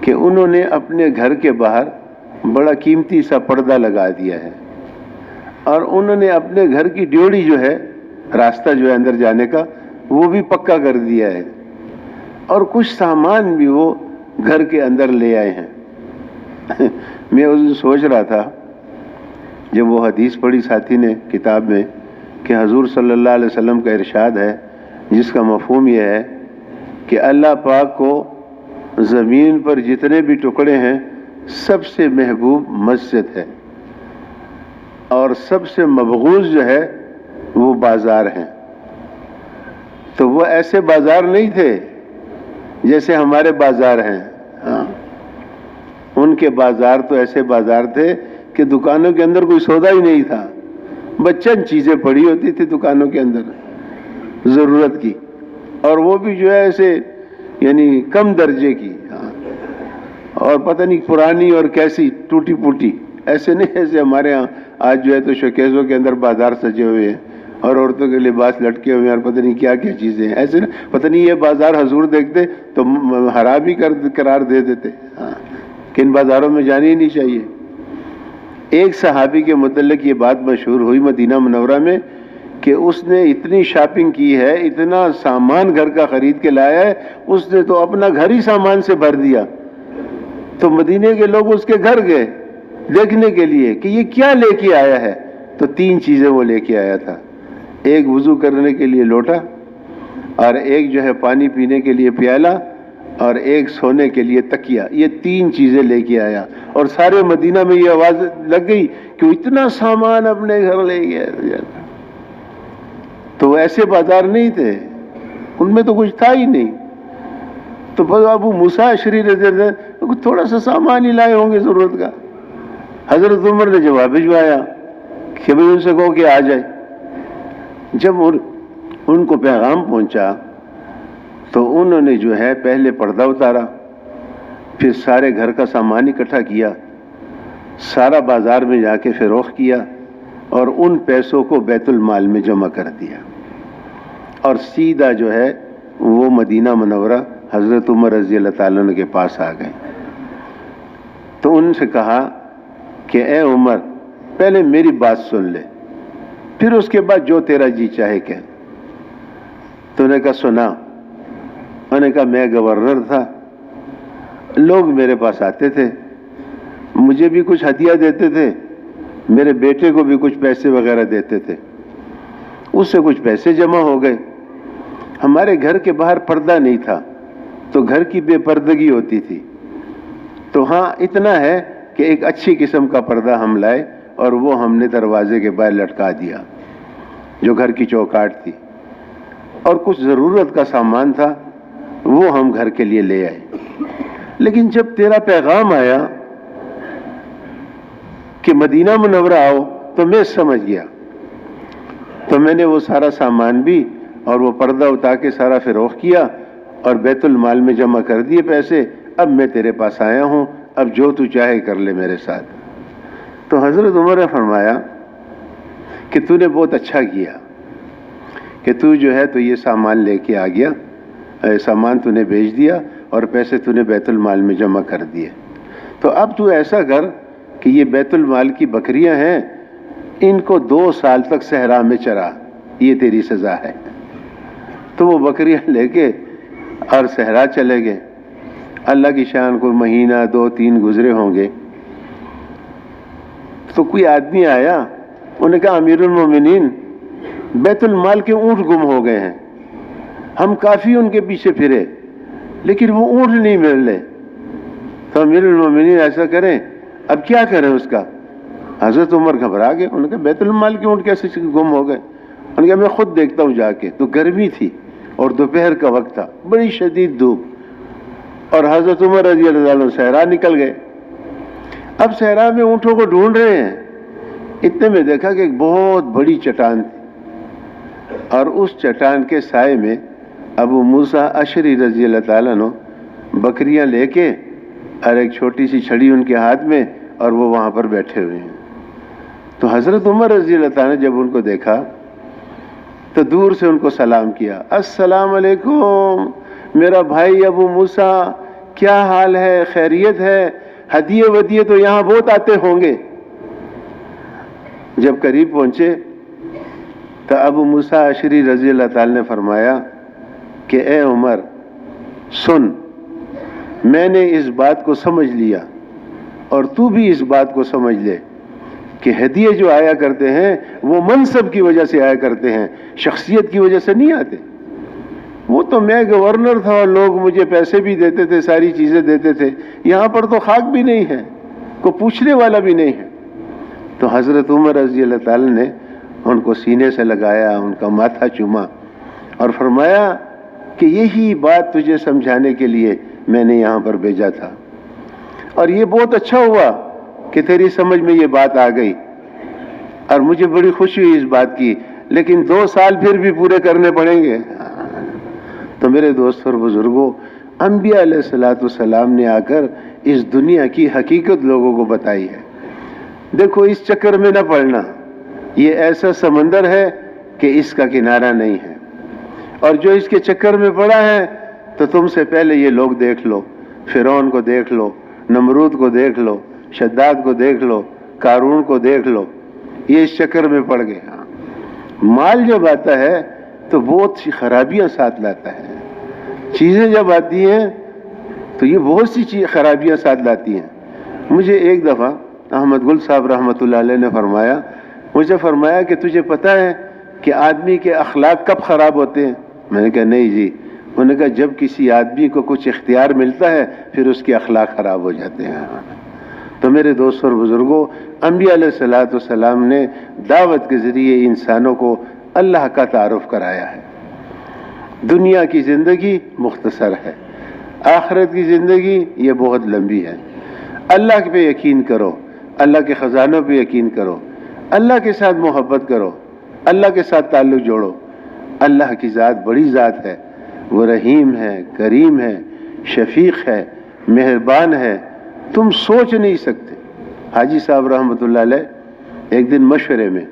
کہ انہوں نے اپنے گھر کے باہر بڑا قیمتی سا پردہ لگا دیا ہے اور انہوں نے اپنے گھر کی ڈیوڑی جو ہے، راستہ جو ہے اندر جانے کا، وہ بھی پکا کر دیا ہے اور کچھ سامان بھی وہ گھر کے اندر لے آئے ہیں۔ میں اس دن سوچ رہا تھا جب وہ حدیث پڑھی ساتھی نے کتاب میں کہ حضور صلی اللہ علیہ وسلم کا ارشاد ہے جس کا مفہوم یہ ہے کہ اللہ پاک کو زمین پر جتنے بھی ٹکڑے ہیں سب سے محبوب مسجد ہے اور سب سے مبغوض جو ہے وہ بازار ہیں۔ تو وہ ایسے بازار نہیں تھے جیسے ہمارے بازار ہیں، ان کے بازار تو ایسے بازار تھے کہ دکانوں کے اندر کوئی سودا ہی نہیں تھا، بچن چیزیں پڑی ہوتی تھی دکانوں کے اندر ضرورت کی، اور وہ بھی جو ہے ایسے یعنی کم درجے کی، اور پتہ نہیں پرانی اور کیسی ٹوٹی پوٹی، ایسے نہیں ایسے ہمارے ہاں آج جو ہے تو شوکیسوں کے اندر بازار سجے ہوئے ہیں اور عورتوں کے لباس لٹکے ہوئے ہیں اور پتہ نہیں کیا کیا چیزیں ہیں، ایسے پتہ نہیں یہ بازار حضور دیکھتے تو حرام ہی قرار دے دیتے کہ ان بازاروں میں جانا ہی نہیں چاہیے۔ ایک صحابی کے متعلق یہ بات مشہور ہوئی مدینہ منورہ میں کہ اس نے اتنی شاپنگ کی ہے، اتنا سامان گھر کا خرید کے لایا ہے، اس نے تو اپنا گھر ہی سامان سے بھر دیا۔ تو مدینے کے لوگ اس کے گھر گئے دیکھنے کے لیے کہ یہ کیا لے کے آیا ہے، تو 3 چیزیں وہ لے کے آیا تھا، ایک وضو کرنے کے لیے لوٹا اور ایک جو ہے پانی پینے کے لیے پیالہ اور ایک سونے کے لیے تکیہ، یہ 3 چیزیں لے کے آیا، اور سارے مدینہ میں یہ آواز لگ گئی کہ وہ اتنا سامان اپنے گھر لے گیا۔ تو وہ ایسے بازار نہیں تھے، ان میں تو کچھ تھا ہی نہیں۔ تو بس ابو موسیٰ اشعری رضی اللہ عنہ تھوڑا سا سامان ہی لائے ہوں گے ضرورت کا۔ حضرت عمر نے جواب بھجوایا کہ بھئی ان سے کہو کہ آ جائے۔ جب ان کو پیغام پہنچا تو انہوں نے جو ہے پہلے پردہ اتارا، پھر سارے گھر کا سامان اکٹھا کیا، سارا بازار میں جا کے فروخت کیا اور ان پیسوں کو بیت المال میں جمع کر دیا، اور سیدھا جو ہے وہ مدینہ منورہ حضرت عمر رضی اللہ تعالیٰ عنہ کے پاس آ گئے۔ تو ان سے کہا کہ اے عمر، پہلے میری بات سن لے، پھر اس کے بعد جو تیرا جی چاہے کہہ۔ تو انہوں نے کہا سنا۔ انہوں نے کہا میں گورنر تھا، لوگ میرے پاس آتے تھے، مجھے بھی کچھ ہدیہ دیتے تھے، میرے بیٹے کو بھی کچھ پیسے وغیرہ دیتے تھے، اس سے کچھ پیسے جمع ہو گئے۔ ہمارے گھر کے باہر پردہ نہیں تھا تو گھر کی بے پردگی ہوتی تھی، تو ہاں اتنا ہے کہ ایک اچھی قسم کا پردہ ہم لائے اور وہ ہم نے دروازے کے باہر لٹکا دیا جو گھر کی چوکاٹ تھی، اور کچھ ضرورت کا سامان تھا وہ ہم گھر کے لیے لے آئے۔ لیکن جب تیرا پیغام آیا کہ مدینہ منورہ آؤ تو میں سمجھ گیا، تو میں نے وہ سارا سامان بھی اور وہ پردہ اتار کے سارا فروخت کیا اور بیت المال میں جمع کر دیے پیسے۔ اب میں تیرے پاس آیا ہوں، اب جو تو چاہے کر لے میرے ساتھ۔ تو حضرت عمر نے فرمایا کہ تو نے بہت اچھا کیا کہ تو جو ہے تو یہ سامان لے کے آ گیا، سامان تو نے بیچ دیا اور پیسے تو نے بیت المال میں جمع کر دیے۔ تو اب تو ایسا کر کہ یہ بیت المال کی بکریاں ہیں، ان کو 2 سال تک صحرا میں چرا، یہ تیری سزا ہے۔ تو وہ بکریاں لے کے اور صحرا چلے گئے۔ اللہ کی شان کوئی مہینہ 2-3 گزرے ہوں گے تو کوئی آدمی آیا، انہوں نے کہا امیر المومنین بیت المال کے اونٹ گم ہو گئے ہیں، ہم کافی ان کے پیچھے پھرے لیکن وہ اونٹ نہیں مل رہے، تو امیر المومنین ایسا کریں، اب کیا کریں اس کا؟ حضرت عمر گھبرا گئے، انہوں نے کہا بیت المال کے اونٹ کیسے گم ہو گئے؟ انہوں نے کہا میں خود دیکھتا ہوں جا کے۔ تو گرمی تھی اور دوپہر کا وقت تھا، بڑی شدید دھوپ، اور حضرت عمر رضی اللہ عنہ صحرا نکل گئے۔ اب صحرا میں اونٹوں کو ڈھونڈ رہے ہیں، اتنے میں دیکھا کہ ایک بہت بڑی چٹان تھی، اور اس چٹان کے سائے میں ابو موسیٰ اشعری رضی اللہ تعالیٰ عنہ بکریاں لے کے اور ایک چھوٹی سی چھڑی ان کے ہاتھ میں، اور وہ وہاں پر بیٹھے ہوئے ہیں۔ تو حضرت عمر رضی اللہ تعالیٰ نے جب ان کو دیکھا تو دور سے ان کو سلام کیا، السلام علیکم میرا بھائی ابو موسیٰ، کیا حال ہے؟ خیریت ہے؟ ہدیے ودیے تو یہاں بہت آتے ہوں گے۔ جب قریب پہنچے تو ابو موسیٰ اشعری رضی اللہ تعالیٰ نے فرمایا کہ اے عمر سن، میں نے اس بات کو سمجھ لیا اور تو بھی اس بات کو سمجھ لے کہ ہدیے جو آیا کرتے ہیں وہ منصب کی وجہ سے آیا کرتے ہیں، شخصیت کی وجہ سے نہیں آتے۔ وہ تو میں گورنر تھا اور لوگ مجھے پیسے بھی دیتے تھے، ساری چیزیں دیتے تھے، یہاں پر تو خاک بھی نہیں ہے، کوئی پوچھنے والا بھی نہیں ہے۔ تو حضرت عمر رضی اللہ تعالی نے ان کو سینے سے لگایا، ان کا ماتھا چوما اور فرمایا کہ یہی بات تجھے سمجھانے کے لیے میں نے یہاں پر بھیجا تھا، اور یہ بہت اچھا ہوا کہ تیری سمجھ میں یہ بات آ گئی، اور مجھے بڑی خوشی ہوئی اس بات کی، لیکن 2 سال پھر بھی پورے کرنے پڑیں گے۔ تو میرے دوست اور بزرگوں، انبیاء علیہ السلام نے آ کر اس دنیا کی حقیقت لوگوں کو بتائی ہے۔ دیکھو اس چکر میں نہ پڑنا، یہ ایسا سمندر ہے کہ اس کا کنارہ نہیں ہے، اور جو اس کے چکر میں پڑا ہے تو تم سے پہلے یہ لوگ دیکھ لو، فرعون کو دیکھ لو، نمرود کو دیکھ لو، شداد کو دیکھ لو، قارون کو دیکھ لو، یہ اس چکر میں پڑ گئے۔ مال جب آتا ہے تو بہت سی خرابیاں ساتھ لاتا ہے، چیزیں جب آتی ہیں تو یہ بہت سی خرابیاں ساتھ لاتی ہیں۔ مجھے ایک دفعہ احمد گل صاحب رحمۃ اللہ علیہ نے مجھے فرمایا کہ تجھے پتہ ہے کہ آدمی کے اخلاق کب خراب ہوتے ہیں؟ میں نے کہا نہیں جی۔ انہوں نے کہا جب کسی آدمی کو کچھ اختیار ملتا ہے پھر اس کے اخلاق خراب ہو جاتے ہیں۔ تو میرے دوستوں اور بزرگوں، انبیاء علیہ السلام نے دعوت کے ذریعے انسانوں کو اللہ کا تعارف کرایا ہے۔ دنیا کی زندگی مختصر ہے، آخرت کی زندگی یہ بہت لمبی ہے۔ اللہ پہ یقین کرو، اللہ کے خزانوں پہ یقین کرو، اللہ کے ساتھ محبت کرو، اللہ کے ساتھ تعلق جوڑو۔ اللہ کی ذات بڑی ذات ہے، وہ رحیم ہے، کریم ہے، شفیق ہے، مہربان ہے، تم سوچ نہیں سکتے۔ حاجی صاحب رحمۃ اللہ علیہ ایک دن مشورے میں،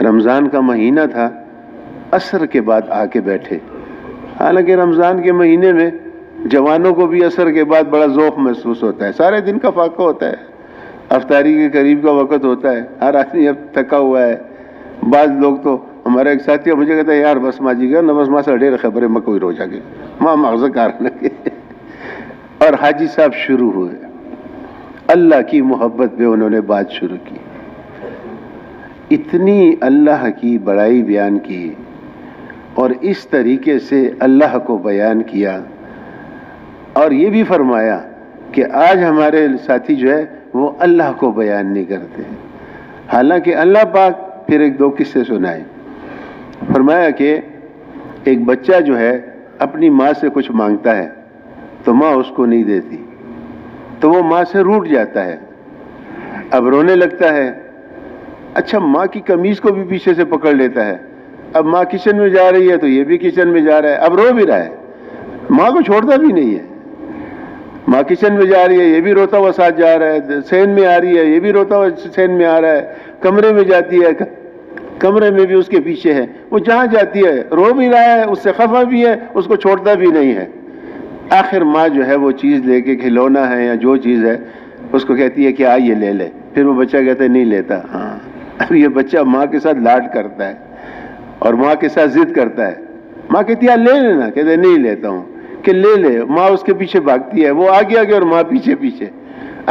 رمضان کا مہینہ تھا، عصر کے بعد آ کے بیٹھے۔ حالانکہ رمضان کے مہینے میں جوانوں کو بھی عصر کے بعد بڑا ذوق محسوس ہوتا ہے، سارے دن کا فاقہ ہوتا ہے، افطاری کے قریب کا وقت ہوتا ہے، ہر آدمی اب تھکا ہوا ہے۔ بعض لوگ تو، ہمارا ایک ساتھی مجھے کہتا ہے یار بس ماجی گا نماز ماں سے ڈیر خبریں میں کوئی رو جا کے ماں مغزہ کار لگے۔ اور حاجی صاحب شروع ہوئے، اللہ کی محبت پہ انہوں نے بات شروع کی، اتنی اللہ کی بڑائی بیان کی اور اس طریقے سے اللہ کو بیان کیا، اور یہ بھی فرمایا کہ آج ہمارے ساتھی جو ہے وہ اللہ کو بیان نہیں کرتے۔ حالانکہ اللہ پاک پھر 1-2 قصے سنائے۔ فرمایا کہ ایک بچہ جو ہے اپنی ماں سے کچھ مانگتا ہے تو ماں اس کو نہیں دیتی، تو وہ ماں سے روٹھ جاتا ہے، اب رونے لگتا ہے۔ اچھا ماں کی قمیض کو بھی پیچھے سے پکڑ لیتا ہے، اب ماں کچن میں جا رہی ہے تو یہ بھی کچن میں جا رہا ہے، اب رو بھی رہا ہے، ماں کو چھوڑتا بھی نہیں ہے۔ ماں کچن میں جا رہی ہے، یہ بھی روتا ہوا ساتھ جا رہا ہے، صحن میں آ رہی ہے، یہ بھی روتا ہوا صحن میں آ رہا ہے، کمرے میں جاتی ہے، کمرے میں بھی اس کے پیچھے ہے، وہ جہاں جاتی ہے رو بھی رہا ہے، اس سے خفا بھی ہے، اس کو چھوڑتا بھی نہیں ہے۔ آخر ماں جو ہے وہ چیز لے کے، کھلونا ہے یا جو چیز ہے، اس کو کہتی ہے کہ آئیے لے لے، پھر وہ بچہ کہتا ہے نہیں لیتا۔ ہاں اب یہ بچہ ماں کے ساتھ لاڈ کرتا ہے اور ماں کے ساتھ ضد کرتا ہے، ماں کہتی ہے لے لینا، کہتے ہیں نہیں لیتا ہوں، کہ لے لے، ماں اس کے پیچھے بھاگتی ہے، وہ آگے آگے اور ماں پیچھے پیچھے،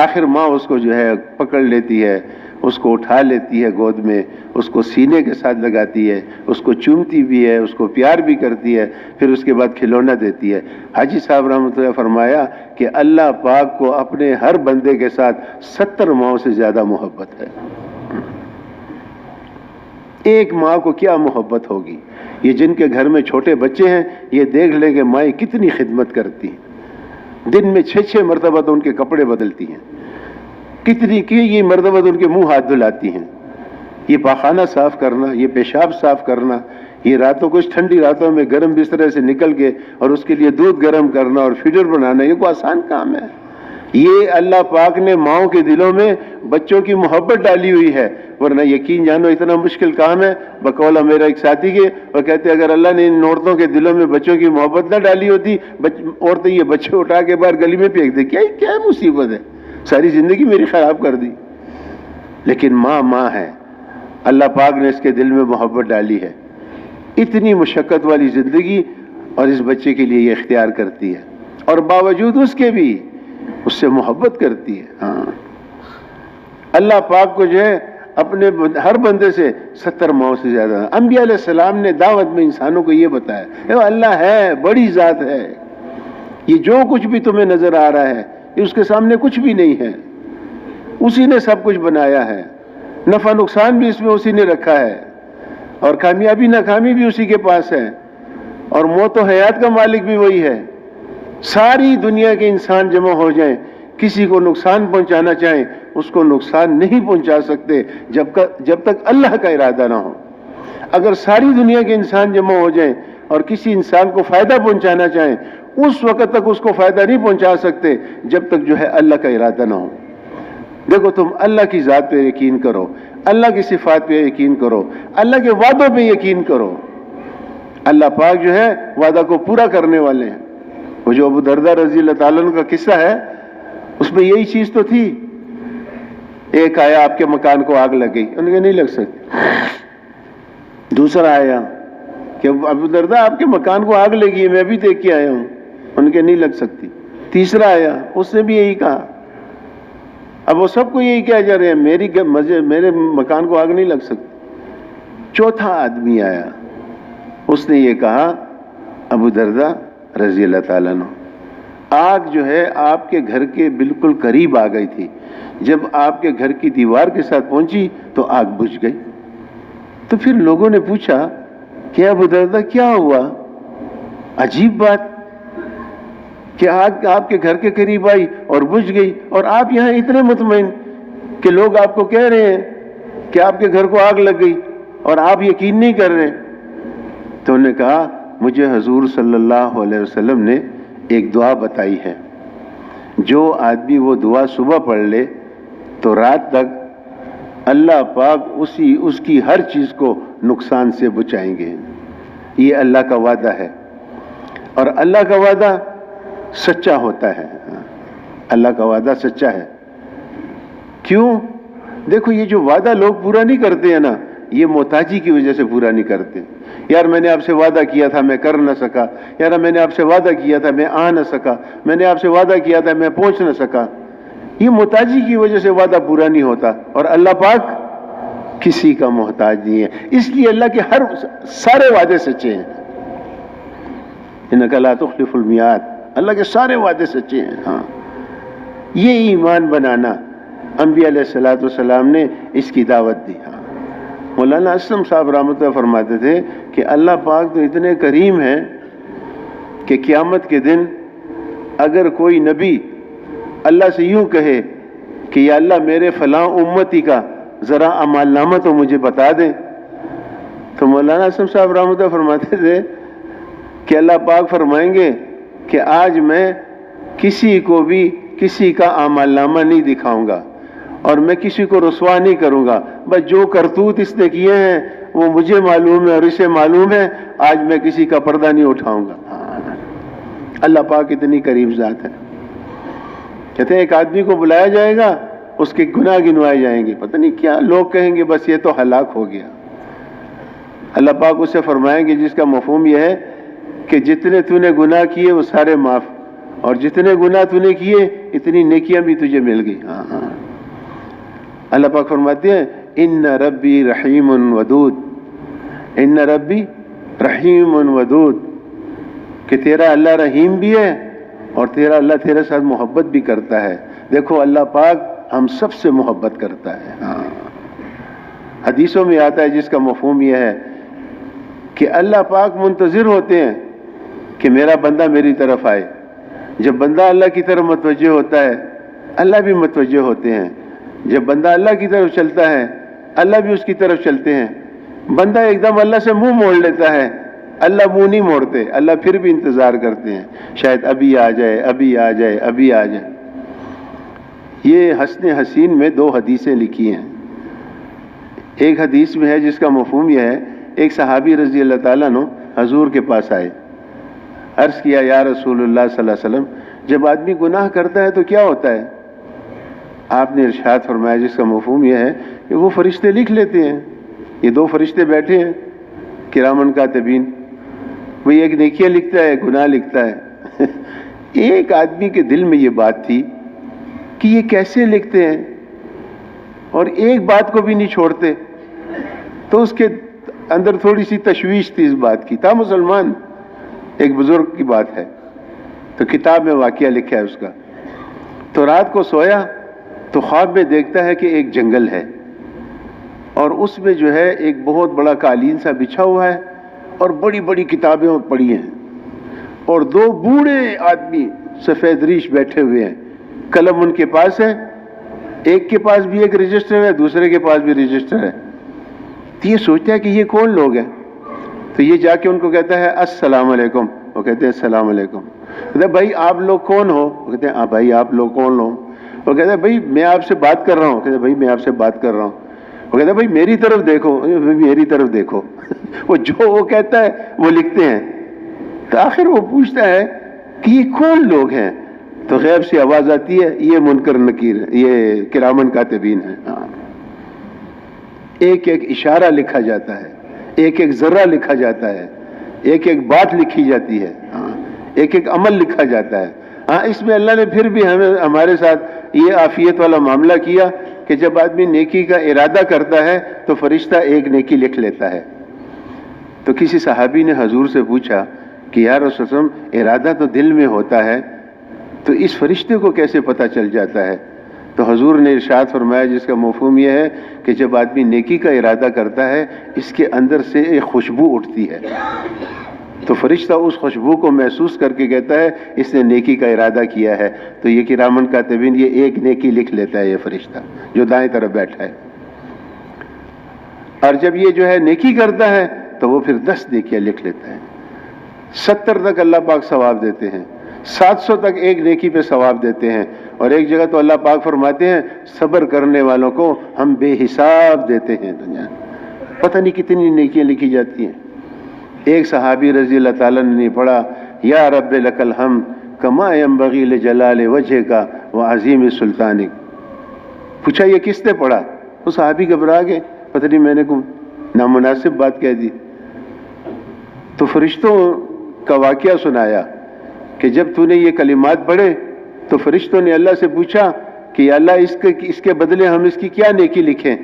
آخر ماں اس کو جو ہے پکڑ لیتی ہے، اس کو اٹھا لیتی ہے گود میں، اس کو سینے کے ساتھ لگاتی ہے، اس کو چومتی بھی ہے، اس کو پیار بھی کرتی ہے، پھر اس کے بعد کھلونا دیتی ہے۔ حاجی صاحب رحمۃ اللہ فرمایا کہ اللہ پاک کو اپنے ہر بندے کے ساتھ 70 ماؤں سے زیادہ محبت ہے۔ ایک ماں کو کیا محبت ہوگی؟ یہ جن کے گھر میں چھوٹے بچے ہیں یہ دیکھ لیں کہ مائیں کتنی خدمت کرتی ہیں، دن میں 6 مرتبہ تو ان کے کپڑے بدلتی ہیں، کتنی کی یہ مرتبہ تو ان کے منہ ہاتھ دھلاتی ہیں، یہ پاخانہ صاف کرنا، یہ پیشاب صاف کرنا، یہ راتوں کچھ ٹھنڈی راتوں میں گرم بسترے سے نکل کے اور اس کے لیے دودھ گرم کرنا اور فیڈر بنانا، یہ کوئی آسان کام ہے؟ یہ اللہ پاک نے ماؤں کے دلوں میں بچوں کی محبت ڈالی ہوئی ہے، ورنہ یقین جانو اتنا مشکل کام ہے۔ بقولہ میرا ایک ساتھی کے وہ کہتے اگر اللہ نے ان عورتوں کے دلوں میں بچوں کی محبت نہ ڈالی ہوتی، عورتیں یہ بچے اٹھا کے باہر گلی میں پھینک دے، کیا مصیبت ہے، ساری زندگی میری خراب کر دی۔ لیکن ماں ہے، اللہ پاک نے اس کے دل میں محبت ڈالی ہے، اتنی مشقت والی زندگی اور اس بچے کے لیے یہ اختیار کرتی ہے، اور باوجود اس کے بھی اس سے محبت کرتی ہے۔ ہاں، اللہ پاک کو جو ہے اپنے ہر بندے سے 70 ماؤں سے زیادہ۔ انبیاء علیہ السلام نے دعوت میں انسانوں کو یہ بتایا کہ اللہ ہے، بڑی ذات ہے، یہ جو کچھ بھی تمہیں نظر آ رہا ہے یہ اس کے سامنے کچھ بھی نہیں ہے، اسی نے سب کچھ بنایا ہے، نفع نقصان بھی اس میں اسی نے رکھا ہے، اور کامیابی ناکامی بھی اسی کے پاس ہے، اور موت و حیات کا مالک بھی وہی ہے۔ ساری دنیا کے انسان جمع ہو جائیں، کسی کو نقصان پہنچانا چاہیں اس کو نقصان نہیں پہنچا سکتے جب تک اللہ کا ارادہ نہ ہو۔ اگر ساری دنیا کے انسان جمع ہو جائیں اور کسی انسان کو فائدہ پہنچانا چاہیں اس وقت تک اس کو فائدہ نہیں پہنچا سکتے جب تک جو ہے اللہ کا ارادہ نہ ہو۔ دیکھو تم اللہ کی ذات پہ یقین کرو، اللہ کی صفات پہ یقین کرو، اللہ کے وعدوں پہ یقین کرو۔ اللہ پاک جو ہے وعدہ کو پورا کرنے والے ہیں۔ وہ جو ابو درداء رضی اللہ تعالیٰ عنہ کا قصہ ہے اس میں یہی چیز تو تھی۔ ایک آیا آپ کے مکان کو آگ لگ گئی، ان کے نہیں لگ سکتی۔ دوسرا آیا کہ ابو درداء آپ کے مکان کو آگ لگی ہے، میں بھی دیکھ کے آیا ہوں، ان کے نہیں لگ سکتی۔ تیسرا آیا، اس نے بھی یہی کہا۔ اب وہ سب کو یہی کہا جا رہے ہیں میرے مکان کو آگ نہیں لگ سکتی۔ چوتھا آدمی آیا، اس نے یہ کہا ابو درداء رضی اللہ تعالیٰ عنہ، آگ جو ہے آپ کے گھر کے بالکل قریب آ گئی تھی، جب آپ کے گھر کی دیوار کے ساتھ پہنچی تو آگ بجھ گئی۔ تو پھر لوگوں نے پوچھا کہ ابو درداء کیا ہوا؟ عجیب بات کہ آگ آپ کے گھر کے قریب آئی اور بجھ گئی، اور آپ یہاں اتنے مطمئن کہ لوگ آپ کو کہہ رہے ہیں کہ آپ کے گھر کو آگ لگ گئی اور آپ یقین نہیں کر رہے۔ تو انہوں نے کہا مجھے حضور صلی اللہ علیہ وسلم نے ایک دعا بتائی ہے، جو آدمی وہ دعا صبح پڑھ لے تو رات تک اللہ پاک اس کی ہر چیز کو نقصان سے بچائیں گے۔ یہ اللہ کا وعدہ ہے، اور اللہ کا وعدہ سچا ہوتا ہے۔ اللہ کا وعدہ سچا ہے۔ کیوں؟ دیکھو یہ جو وعدہ لوگ پورا نہیں کرتے ہیں نا، یہ محتاجی کی وجہ سے پورا نہیں کرتے۔ یار میں نے آپ سے وعدہ کیا تھا میں کر نہ سکا، یار میں نے آپ سے وعدہ کیا تھا میں آ نہ سکا، میں نے آپ سے وعدہ کیا تھا میں پہنچ نہ سکا۔ یہ محتاجی کی وجہ سے وعدہ پورا نہیں ہوتا، اور اللہ پاک کسی کا محتاج نہیں ہے، اس لیے اللہ کے سارے وعدے سچے ہیں۔ انک لا تخلف المیعاد، اللہ کے سارے وعدے سچے ہیں۔ ہاں، یہ ایمان بنانا انبیاء علیہ السلام نے اس کی دعوت دی۔ ہاں، مولانا اسلم صاحب رحمۃ اللہ فرماتے تھے کہ اللہ پاک تو اتنے کریم ہیں کہ قیامت کے دن اگر کوئی نبی اللہ سے یوں کہے کہ یا اللہ میرے فلاں امتی کا ذرا اعمال نامہ تو مجھے بتا دیں، تو مولانا اسلم صاحب رحمۃ اللہ فرماتے تھے کہ اللہ پاک فرمائیں گے کہ آج میں کسی کو بھی کسی کا اعمال نامہ نہیں دکھاؤں گا، اور میں کسی کو رسوا نہیں کروں گا، بس جو کرتوت اس نے کیے ہیں وہ مجھے معلوم ہے اور اسے معلوم ہے، آج میں کسی کا پردہ نہیں اٹھاؤں گا۔ اللہ پاک اتنی کریم ذات ہے۔ کہتے ہیں ایک آدمی کو بلایا جائے گا، اس کے گناہ گنوائے جائیں گے، پتہ نہیں کیا لوگ کہیں گے بس یہ تو ہلاک ہو گیا۔ اللہ پاک اس سے فرمائیں گے جس کا مفہوم یہ ہے کہ جتنے تو نے گناہ کیے وہ سارے معاف، اور جتنے گناہ تو نے کیے اتنی نیکیاں بھی تجھے مل گئی۔ اللہ پاک فرماتے ہیں ان ربی رحیم ودود، ان ربی رحیم ودود، کہ تیرا اللہ رحیم بھی ہے اور تیرا اللہ تیرے ساتھ محبت بھی کرتا ہے۔ دیکھو اللہ پاک ہم سب سے محبت کرتا ہے۔ ہاں، حدیثوں میں آتا ہے جس کا مفہوم یہ ہے کہ اللہ پاک منتظر ہوتے ہیں کہ میرا بندہ میری طرف آئے۔ جب بندہ اللہ کی طرف متوجہ ہوتا ہے اللہ بھی متوجہ ہوتے ہیں، جب بندہ اللہ کی طرف چلتا ہے اللہ بھی اس کی طرف چلتے ہیں۔ بندہ ایک دم اللہ سے منہ موڑ لیتا ہے، اللہ منہ نہیں موڑتے، اللہ پھر بھی انتظار کرتے ہیں، شاید ابھی آ جائے، ابھی آ جائے، ابھی آ جائے۔ یہ حسن حسین میں 2 حدیثیں لکھی ہیں۔ ایک حدیث میں ہے جس کا مفہوم یہ ہے، ایک صحابی رضی اللہ تعالیٰ عنہ حضور کے پاس آئے، عرض کیا یا رسول اللہ صلی اللہ علیہ وسلم جب آدمی گناہ کرتا ہے تو کیا ہوتا ہے؟ آپ نے ارشاد فرمایا جس کا مفہوم یہ ہے کہ وہ فرشتے لکھ لیتے ہیں۔ یہ 2 فرشتے بیٹھے ہیں کرامن کاتبین، وہی ایک نیکیاں لکھتا ہے، گناہ لکھتا ہے۔ ایک آدمی کے دل میں یہ بات تھی کہ یہ کیسے لکھتے ہیں اور ایک بات کو بھی نہیں چھوڑتے، تو اس کے اندر تھوڑی سی تشویش تھی اس بات کی۔ تھا مسلمان، ایک بزرگ کی بات ہے، تو کتاب میں واقعہ لکھا ہے اس کا۔ تو رات کو سویا تو خواب میں دیکھتا ہے کہ ایک جنگل ہے اور اس میں جو ہے ایک بہت بڑا قالین سا بچھا ہوا ہے اور بڑی بڑی کتابیں پڑی ہیں، اور 2 بوڑھے آدمی سفید ریش بیٹھے ہوئے ہیں، قلم ان کے پاس ہے، ایک کے پاس بھی ایک رجسٹر ہے، دوسرے کے پاس بھی رجسٹر ہے۔ تو یہ سوچتا ہے کہ یہ کون لوگ ہیں، تو یہ جا کے ان کو کہتا ہے السلام علیکم۔ وہ کہتے ہیں السلام علیکم۔ کہتے ہیں بھائی آپ لوگ کون ہو؟ وہ کہتے ہیں بھائی آپ لوگ کون ہو؟ وہ کہتے ہیں بھائی میں آپ سے بات کر رہا ہوں۔ کہتے ہیں بھائی میں آپ سے بات کر رہا ہوں۔ وہ کہتے ہیں بھائی میری طرف دیکھو، میری طرف دیکھو۔ وہ جو وہ کہتا ہے وہ لکھتے ہیں۔ تو آخر وہ پوچھتا ہے کہ یہ کون لوگ ہیں؟ تو غیب سے آواز آتی ہے یہ منکر نکیر، یہ کرامن کاتبین ہیں۔ ایک ایک اشارہ لکھا جاتا ہے، ایک ایک ذرہ لکھا جاتا ہے، ایک ایک بات لکھی جاتی ہے، ایک ایک عمل لکھا جاتا ہے۔ اس میں اللہ نے پھر بھی ہمارے ساتھ یہ عافیت والا معاملہ کیا کہ جب آدمی نیکی کا ارادہ کرتا ہے تو فرشتہ ایک نیکی لکھ لیتا ہے۔ تو کسی صحابی نے حضور سے پوچھا کہ یا رسول اللہ ارادہ تو دل میں ہوتا ہے تو اس فرشتے کو کیسے پتہ چل جاتا ہے؟ تو حضور نے ارشاد فرمایا جس کا مفہوم یہ ہے کہ جب آدمی نیکی کا ارادہ کرتا ہے اس کے اندر سے ایک خوشبو اٹھتی ہے، تو فرشتہ اس خوشبو کو محسوس کر کے کہتا ہے اس نے نیکی کا ارادہ کیا ہے۔ تو یہ کرامن کاتبین یہ ایک نیکی لکھ لیتا ہے یہ فرشتہ جو دائیں طرف بیٹھا ہے، اور جب یہ جو ہے نیکی کرتا ہے تو وہ پھر 10 نیکیاں لکھ لیتا ہے۔ 70 تک اللہ پاک ثواب دیتے ہیں، 700 تک ایک نیکی پہ ثواب دیتے ہیں، اور ایک جگہ تو اللہ پاک فرماتے ہیں صبر کرنے والوں کو ہم بے حساب دیتے ہیں دنیا میں۔ پتہ نہیں کتنی نیکیاں لکھی جاتی ہیں۔ ایک صحابی رضی اللہ تعالیٰ نے پڑھا یا رب لک الحمد کما ینبغی لجلال وجہک وعظیم سلطانک۔ پوچھا یہ کس نے پڑھا؟ وہ صحابی گھبرا گئے، پتہ نہیں میں نے کوئی نامناسب بات کہہ دی۔ تو فرشتوں کا واقعہ سنایا کہ جب تو نے یہ کلمات پڑھے تو فرشتوں نے اللہ سے پوچھا کہ یا اللہ اس کے بدلے ہم اس کی کیا نیکی لکھیں؟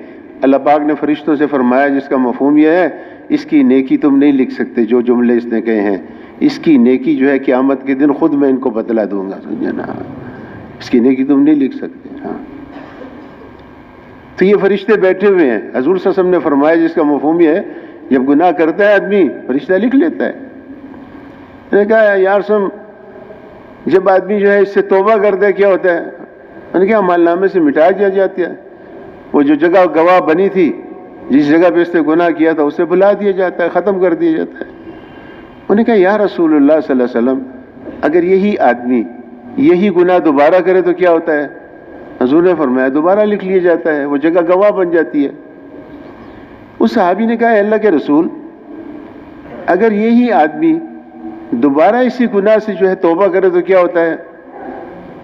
اللہ پاک نے فرشتوں سے فرمایا جس کا مفہوم یہ ہے اس کی نیکی تم نہیں لکھ سکتے، جو جملے اس نے کہے ہیں اس کی نیکی جو ہے قیامت کے دن خود میں ان کو بتلا دوں گا، سمجھے نا؟ اس کی نیکی تم نہیں لکھ سکتے۔ تو یہ فرشتے بیٹھے ہوئے ہیں، حضور صلی اللہ علیہ وسلم نے فرمایا جس کا مفہوم یہ ہے جب گناہ کرتا ہے آدمی فرشتہ لکھ لیتا ہے۔ میں نے کہا یار سن، جب آدمی جو ہے اس سے توبہ کرتا ہے کیا ہوتا ہے؟ میں نے کہا عمل نامے سے مٹا دیا جاتا ہے، وہ جو جگہ گواہ بنی تھی جس جگہ پہ اس نے گناہ کیا تھا اسے بھلا دیا جاتا ہے، ختم کر دیا جاتا ہے۔ انہوں نے کہا یا رسول اللہ صلی اللہ علیہ وسلم اگر یہی آدمی یہی گناہ دوبارہ کرے تو کیا ہوتا ہے؟ حضور نے فرمایا دوبارہ لکھ لیا جاتا ہے، وہ جگہ گواہ بن جاتی ہے۔ اس صحابی نے کہا اے اللہ کے رسول اگر یہی آدمی دوبارہ اسی گناہ سے جو ہے توبہ کرے تو کیا ہوتا ہے؟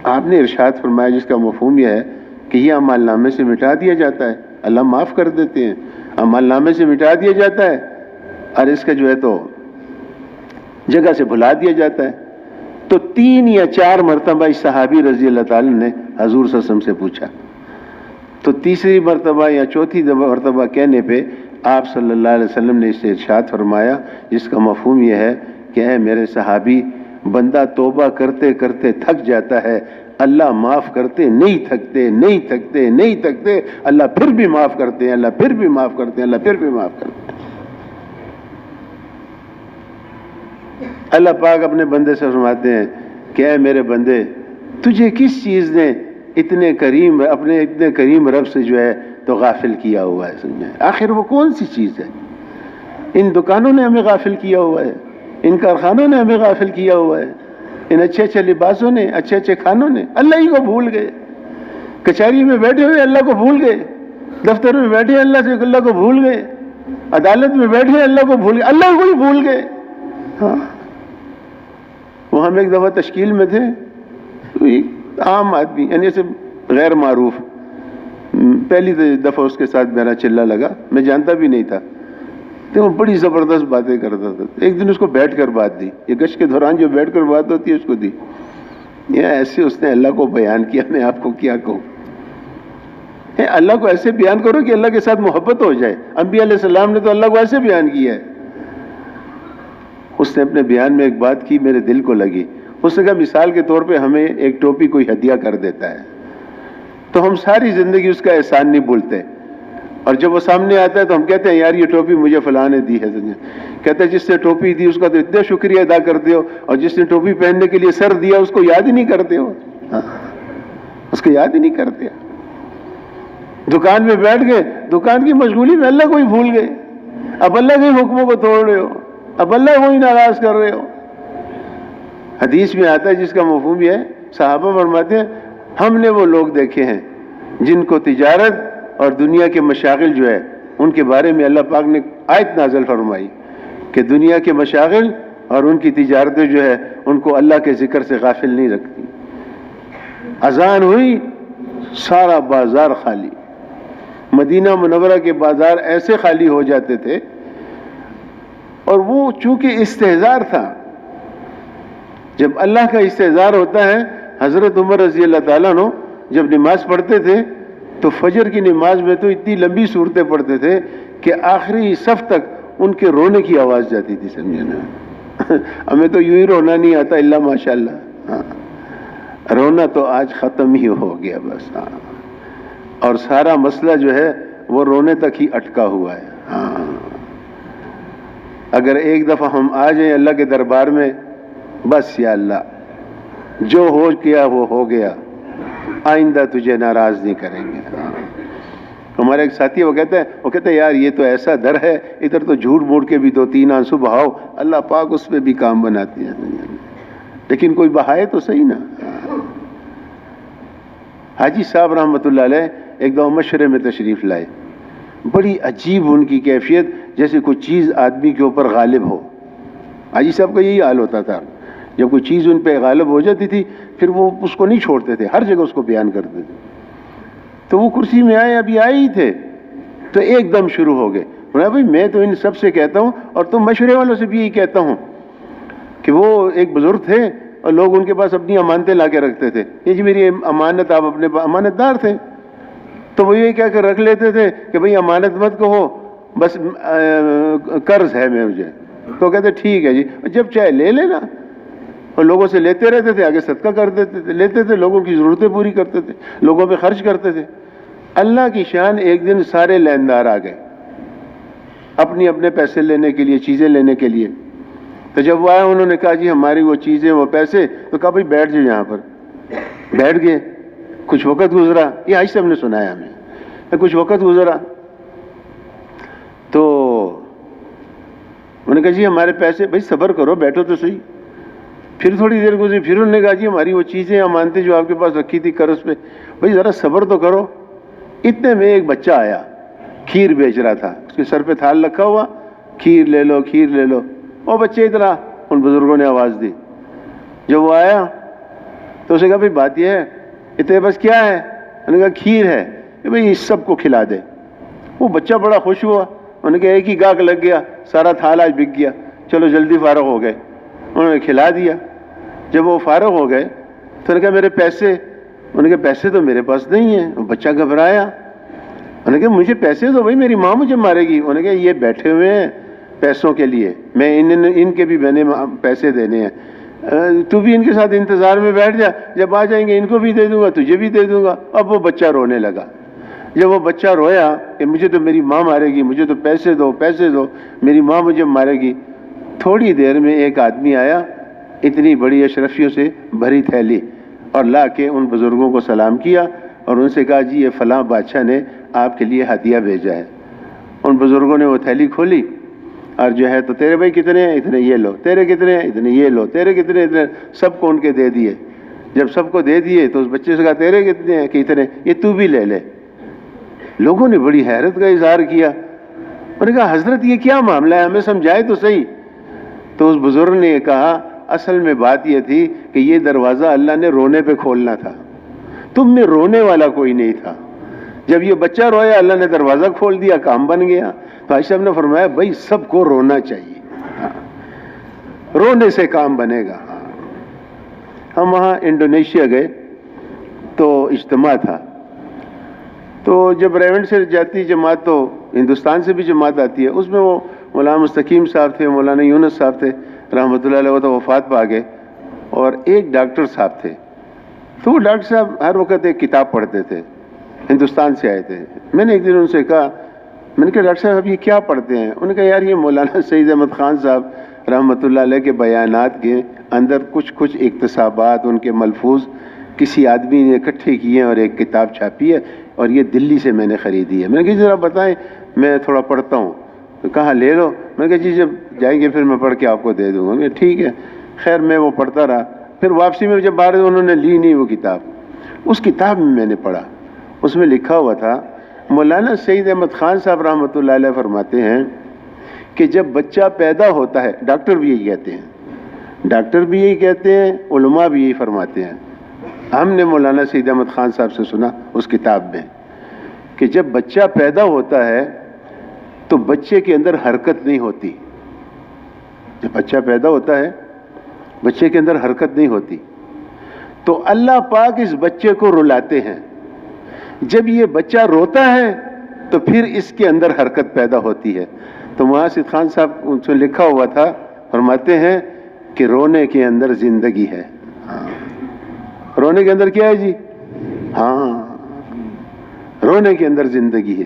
آپ نے ارشاد فرمایا جس کا مفہوم یہ ہے کہ یہ اعمال نامے سے مٹا دیا جاتا ہے، اللہ معاف کر دیتے ہیں، اعمال نامے سے مٹا دیا جاتا ہے اور اس کا جو ہے تو جگہ سے بھلا دیا جاتا ہے۔ تو 3 یا 4 مرتبہ اس صحابی رضی اللہ تعالیٰ نے حضور صلی اللہ علیہ وسلم سے پوچھا تو تیسری مرتبہ یا چوتھی مرتبہ کہنے پہ آپ صلی اللہ علیہ وسلم نے اس سے ارشاد فرمایا، جس کا مفہوم یہ ہے کہ اے میرے صحابی، بندہ توبہ کرتے کرتے تھک جاتا ہے، اللہ معاف کرتے نہیں تھکتے، نہیں تھکتے، نہیں تھکتے، اللہ پھر بھی معاف کرتے ہیں، اللہ پھر بھی معاف کرتے ہیں، اللہ پھر بھی معاف کرتے ہیں۔ اللہ پاک اپنے بندے سے فرماتے ہیں کہ اے میرے بندے، تجھے کس چیز نے اتنے کریم رب سے جو ہے تو غافل کیا ہوا ہے؟ سمجھے آخر وہ کون سی چیز ہے؟ ان دکانوں نے ہمیں غافل کیا ہوا ہے، ان کارخانوں نے ہمیں غافل کیا ہوا ہے، ان اچھے اچھے لباسوں نے، اچھے اچھے کھانوں نے، اللہ ہی کو بھول گئے۔ کچہری میں بیٹھے ہوئے اللہ کو بھول گئے، دفتر میں بیٹھے اللہ کو بھول گئے، عدالت میں بیٹھے اللہ کو بھول گئے، اللہ کو ہی بھول گئے۔ ہاں، وہ ہم ایک دفعہ تشکیل میں تھے، عام آدمی یعنی صرف غیر معروف، پہلی دفعہ اس کے ساتھ میرا چلہ لگا، میں جانتا بھی نہیں تھا، تو وہ بڑی زبردست باتیں کرتا تھا۔ ایک دن اس کو بیٹھ کر بات دی، یہ گشت کے دوران جو بیٹھ کر بات ہوتی ہے اس کو دی، یہ ایسے اس نے اللہ کو بیان کیا، میں آپ کو کیا کہوں؟ اللہ کو ایسے بیان کرو کہ اللہ کے ساتھ محبت ہو جائے۔ انبیاء علیہ السلام نے تو اللہ کو ایسے بیان کیا ہے۔ اس نے اپنے بیان میں ایک بات کی، میرے دل کو لگی۔ اس نے کہا مثال کے طور پہ ہمیں ایک ٹوپی کوئی ہدیہ کر دیتا ہے تو ہم ساری زندگی اس کا احسان نہیں بھولتے، اور جب وہ سامنے آتا ہے تو ہم کہتے ہیں یار یہ ٹوپی مجھے فلاں نے دی ہے۔ کہتے ہیں جس نے ٹوپی دی اس کا تو اتنا شکریہ ادا کرتے ہو، اور جس نے ٹوپی پہننے کے لیے سر دیا اس کو یاد ہی نہیں کرتے ہو، اس کو یاد ہی نہیں کرتے۔ دکان میں بیٹھ گئے، دکان کی مشغولی میں اللہ کو ہی بھول گئے، اب اللہ کے حکموں کو توڑ رہے ہو، اب اللہ کو ہی ناراض کر رہے ہو۔ حدیث میں آتا ہے جس کا مفہوم یہ ہے، صحابہ فرماتے ہیں ہم نے وہ لوگ دیکھے ہیں جن کو تجارت اور دنیا کے مشاغل جو ہے ان کے بارے میں اللہ پاک نے آیت نازل فرمائی کہ دنیا کے مشاغل اور ان کی تجارتیں جو ہے ان کو اللہ کے ذکر سے غافل نہیں رکھتی۔ اذان ہوئی، سارا بازار خالی، مدینہ منورہ کے بازار ایسے خالی ہو جاتے تھے، اور وہ چونکہ استحضار تھا، جب اللہ کا استحضار ہوتا ہے، حضرت عمر رضی اللہ تعالیٰ عنہ جب نماز پڑھتے تھے تو فجر کی نماز میں تو اتنی لمبی صورتیں پڑھتے تھے کہ آخری صف تک ان کے رونے کی آواز جاتی تھی، سمجھے نا۔ ہمیں تو یوں ہی رونا نہیں آتا الا ماشاء اللہ، رونا تو آج ختم ہی ہو گیا بس، اور سارا مسئلہ جو ہے وہ رونے تک ہی اٹکا ہوا ہے۔ اگر ایک دفعہ ہم آ جائیں اللہ کے دربار میں، بس یا اللہ جو ہو گیا وہ ہو گیا، آئندہ تجھے ناراض نہیں کریں گے۔ ہمارے ایک ساتھی وہ کہتے ہیں یار یہ تو ایسا در ہے، ادھر تو جھوٹ موٹ کے بھی 2-3 آنسو بہاؤ، اللہ پاک اس پہ بھی کام بناتی ہے، لیکن کوئی بہائے تو صحیح نا۔ حاجی صاحب رحمۃ اللہ علیہ ایک دو مشورے میں تشریف لائے، بڑی عجیب ان کی کیفیت، جیسے کوئی چیز آدمی کے اوپر غالب ہو۔ حاجی صاحب کا یہی حال ہوتا تھا، جب کوئی چیز ان پہ غالب ہو جاتی تھی پھر وہ اس کو نہیں چھوڑتے تھے، ہر جگہ اس کو بیان کرتے تھے۔ تو وہ کرسی میں آئے، ابھی آئے ہی تھے تو ایک دم شروع ہو گئے، بھائی میں تو ان سب سے کہتا ہوں اور تم مشورے والوں سے بھی یہی کہتا ہوں کہ وہ ایک بزرگ تھے اور لوگ ان کے پاس اپنی امانتیں لا کے رکھتے تھے، یہ جی میری امانت، آپ اپنے امانت دار تھے، تو وہ یہ کہہ کر رکھ لیتے تھے کہ بھئی امانت مت کہو، بس قرض ہے مجھے، تو کہتے ٹھیک ہے جی، جب چاہے لے لینا، اور لوگوں سے لیتے رہتے تھے، آگے صدقہ کر دیتے تھے، لیتے تھے، لوگوں کی ضرورتیں پوری کرتے تھے، لوگوں پہ خرچ کرتے تھے۔ اللہ کی شان، ایک دن سارے لیندار آ گئے اپنے اپنے پیسے لینے کے لیے، چیزیں لینے کے لیے۔ تو جب وہ آئے انہوں نے کہا جی ہماری وہ چیزیں، وہ پیسے، تو کہا بھائی بیٹھ جاؤ یہاں پر۔ بیٹھ گئے، کچھ وقت گزرا، یہ حاجی صاحب نے سنایا ہمیں، کچھ وقت گزرا تو انہوں نے کہا جی ہمارے پیسے، بھائی صبر کرو، بیٹھو تو صحیح۔ پھر تھوڑی دیر گزری، پھر انہوں نے کہا جی ہماری وہ چیزیں امانتیں جو آپ کے پاس رکھی تھی قرض پہ، بھائی ذرا صبر تو کرو۔ اتنے میں ایک بچہ آیا، کھیر بیچ رہا تھا، اس کے سر پہ تھال رکھا ہوا، کھیر لے لو، کھیر لے لو۔ وہ بچے ادھر، ان بزرگوں نے آواز دی۔ جب وہ آیا تو اسے کہا بھائی بات یہ ہے، اتنے بس کیا ہے؟ انہوں نے کہا کھیر ہے، کہ بھائی اس سب کو کھلا دے۔ وہ بچہ بڑا خوش ہوا، انہوں نے کہا ایک ہی گاہک لگ گیا، سارا تھال آج بک گیا، چلو جلدی فارغ ہو گئے۔ انہوں نے کھلا دیا۔ جب وہ فارغ ہو گئے تو انہوں نے کہا میرے پیسے؟ انہوں نے کہا پیسے تو میرے پاس نہیں ہیں۔ بچہ گھبرایا، انہوں نے کہا مجھے پیسے دو بھائی، میری ماں مجھے مارے گی. انہوں نے کہا یہ بیٹھے ہوئے ہیں پیسوں کے لیے، میں ان کے بھی میں نے پیسے دینے ہیں، تو بھی ان کے ساتھ انتظار میں بیٹھ جا، جب آ جائیں گے ان کو بھی دے دوں گا، تجھے بھی دے دوں گا. اب وہ بچہ رونے لگا. جب وہ بچہ رویا کہ مجھے تو میری ماں مارے گی، مجھے تو پیسے دو پیسے دو، میری ماں مجھے مارے گی، تھوڑی دیر میں ایک آدمی آیا، اتنی بڑی اشرفیوں سے بھری تھیلی، اور لا کے ان بزرگوں کو سلام کیا اور ان سے کہا جی یہ فلاں بادشاہ نے آپ کے لیے ہدیہ بھیجا ہے. ان بزرگوں نے وہ تھیلی کھولی اور جو ہے تو تیرے بھائی کتنے ہیں؟ اتنے. یہ لو. تیرے کتنے ہیں؟ اتنے. یہ لو. تیرے کتنے؟ اتنے. سب کو ان کے دے دیے. جب سب کو دے دیے تو اس بچے سے کہا تیرے کتنے ہیں؟ کہ اتنے. یہ تو بھی لے لے. لوگوں نے بڑی حیرت کا اظہار کیا. انہوں نے کہا حضرت یہ کیا معاملہ ہے، ہمیں سمجھائے تو صحیح. تو اس بزرگ نے یہ کہا اصل میں بات یہ تھی کہ یہ دروازہ اللہ نے رونے پہ کھولنا تھا، تم میں رونے والا کوئی نہیں تھا. جب یہ بچہ رویا اللہ نے دروازہ کھول دیا، کام بن گیا. تو حاجی صاحب نے فرمایا بھائی سب کو رونا چاہیے، رونے سے کام بنے گا. ہم وہاں انڈونیشیا گئے تو اجتماع تھا، تو جب ریونڈ سے جاتی جماعت تو ہندوستان سے بھی جماعت آتی ہے. اس میں وہ مولانا مستقیم صاحب تھے، مولانا یونس صاحب تھے رحمۃ اللہ علیہ، وہ تو وفات پا گئے، اور ایک ڈاکٹر صاحب تھے. تو وہ ڈاکٹر صاحب ہر وقت ایک کتاب پڑھتے تھے، ہندوستان سے آئے تھے. میں نے ایک دن ان سے کہا، میں نے کہا ڈاکٹر صاحب یہ کیا پڑھتے ہیں؟ انہوں نے کہا یار یہ مولانا سید احمد خان صاحب رحمۃ اللہ علیہ کے بیانات کے اندر کچھ اقتصابات ان کے ملفوظ کسی آدمی نے اکٹھے کیے ہیں اور ایک کتاب چھاپی ہے، اور یہ دلی سے میں نے خریدی ہے. میں نے کہا ذرا بتائیں، میں تھوڑا پڑھتا ہوں. تو کہا لے لو. میں نے کہا جی جب جائیں گے پھر میں پڑھ کے آپ کو دے دوں گا. میں ٹھیک ہے. خیر میں وہ پڑھتا رہا. پھر واپسی میں جب باہر انہوں نے لی نہیں وہ کتاب، اس کتاب میں نے پڑھا، اس میں لکھا ہوا تھا مولانا سید احمد خان صاحب رحمۃ اللہ علیہ فرماتے ہیں کہ جب بچہ پیدا ہوتا ہے، ڈاکٹر بھی یہی کہتے ہیں، ڈاکٹر بھی یہی کہتے ہیں، علماء بھی یہی فرماتے ہیں. ہم نے مولانا سید احمد خان صاحب سے سنا اس کتاب میں کہ جب بچہ پیدا ہوتا ہے تو بچے کے اندر حرکت نہیں ہوتی. جب بچہ پیدا ہوتا ہے بچے کے اندر حرکت نہیں ہوتی، تو اللہ پاک اس بچے کو رلاتے ہیں. جب یہ بچہ روتا ہے تو پھر اس کے اندر حرکت پیدا ہوتی ہے. تو محاسد خان صاحب ان سے لکھا ہوا تھا، فرماتے ہیں کہ رونے کے اندر زندگی ہے. رونے کے اندر کیا ہے جی؟ ہاں، رونے کے اندر زندگی ہے.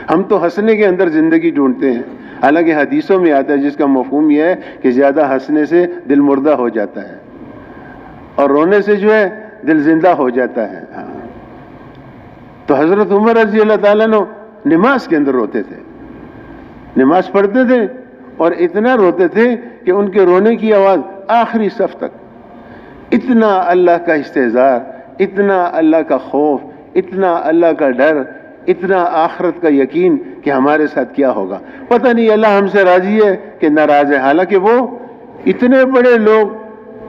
ہم تو ہنسنے کے اندر زندگی ڈھونڈتے ہیں، حالانکہ حدیثوں میں آتا ہے جس کا مفہوم یہ ہے کہ زیادہ ہنسنے سے دل مردہ ہو جاتا ہے اور رونے سے جو ہے دل زندہ ہو جاتا ہے. تو حضرت عمر رضی اللہ تعالیٰ عنہ نماز کے اندر روتے تھے، نماز پڑھتے تھے اور اتنا روتے تھے کہ ان کے رونے کی آواز آخری صف تک. اتنا اللہ کا استحضار، اتنا اللہ کا خوف، اتنا اللہ کا ڈر، اتنا آخرت کا یقین کہ ہمارے ساتھ کیا ہوگا. پتہ نہیں اللہ ہم سے راضی ہے کہ ناراض ہے. حالانکہ وہ اتنے بڑے لوگ،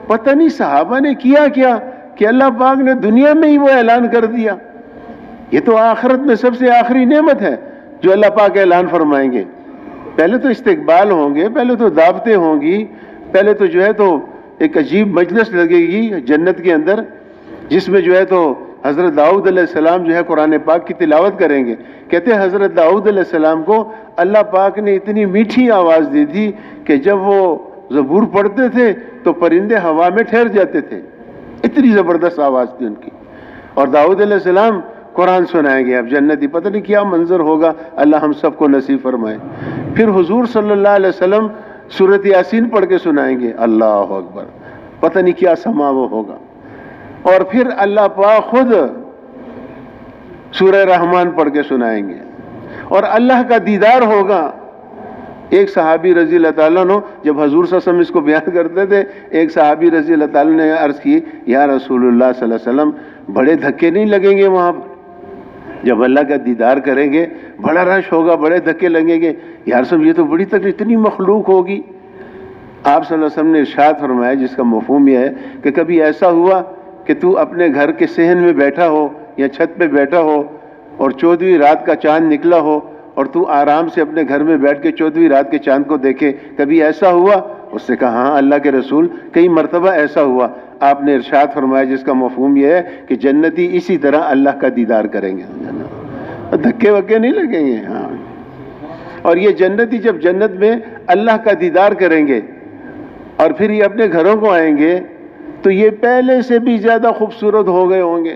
پتہ نہیں صحابہ نے کیا کیا کہ اللہ پاک نے دنیا میں ہی وہ اعلان کر دیا. یہ تو آخرت میں سب سے آخری نعمت ہے جو اللہ پاک اعلان فرمائیں گے. پہلے تو استقبال ہوں گے، پہلے تو دعوتیں ہوں گی، پہلے تو جو ہے تو ایک عجیب مجلس لگے گی جنت کے اندر، جس میں جو ہے تو حضرت داؤد علیہ السلام جو ہے قرآن پاک کی تلاوت کریں گے. کہتے ہیں حضرت داؤد علیہ السلام کو اللہ پاک نے اتنی میٹھی آواز دی تھی کہ جب وہ زبور پڑھتے تھے تو پرندے ہوا میں ٹھہر جاتے تھے، اتنی زبردست آواز تھی ان کی. اور داؤد علیہ السلام قرآن سنائیں گے اب جنتی. پتہ نہیں کیا منظر ہوگا، اللہ ہم سب کو نصیب فرمائے. پھر حضور صلی اللہ علیہ وسلم سورۃ یاسین پڑھ کے سنائیں گے. اللہ اکبر، پتہ نہیں کیا سما وہ ہوگا. اور پھر اللہ پاک خود سورہ رحمان پڑھ کے سنائیں گے اور اللہ کا دیدار ہوگا. ایک صحابی رضی اللہ تعالیٰ عنہ جب حضور صلی اللہ علیہ وسلم اس کو بیان کرتے تھے، ایک صحابی رضی اللہ تعالیٰ نے عرض کی یا رسول اللہ صلی اللہ علیہ وسلم بڑے دھکے نہیں لگیں گے وہاں جب اللہ کا دیدار کریں گے؟ بڑا رش ہوگا، بڑے دھکے لگیں گے. یا رسول یہ تو بڑی تکلیف، اتنی مخلوق ہوگی. آپ صلی اللہ علیہ وسلم نے ارشاد فرمایا جس کا مفہوم یہ ہے کہ کبھی ایسا ہوا کہ تو اپنے گھر کے صحن میں بیٹھا ہو یا چھت پہ بیٹھا ہو اور 14ویں رات کا چاند نکلا ہو اور تو آرام سے اپنے گھر میں بیٹھ کے 14ویں رات کے چاند کو دیکھے، کبھی ایسا ہوا؟ اس نے کہا ہاں اللہ کے رسول کئی مرتبہ ایسا ہوا. آپ نے ارشاد فرمایا جس کا مفہوم یہ ہے کہ جنتی اسی طرح اللہ کا دیدار کریں گے. دھکے وکے نہیں لگیں گے. ہاں. اور یہ جنتی جب جنت میں اللہ کا دیدار کریں گے اور پھر یہ اپنے گھروں کو آئیں گے تو یہ پہلے سے بھی زیادہ خوبصورت ہو گئے ہوں گے.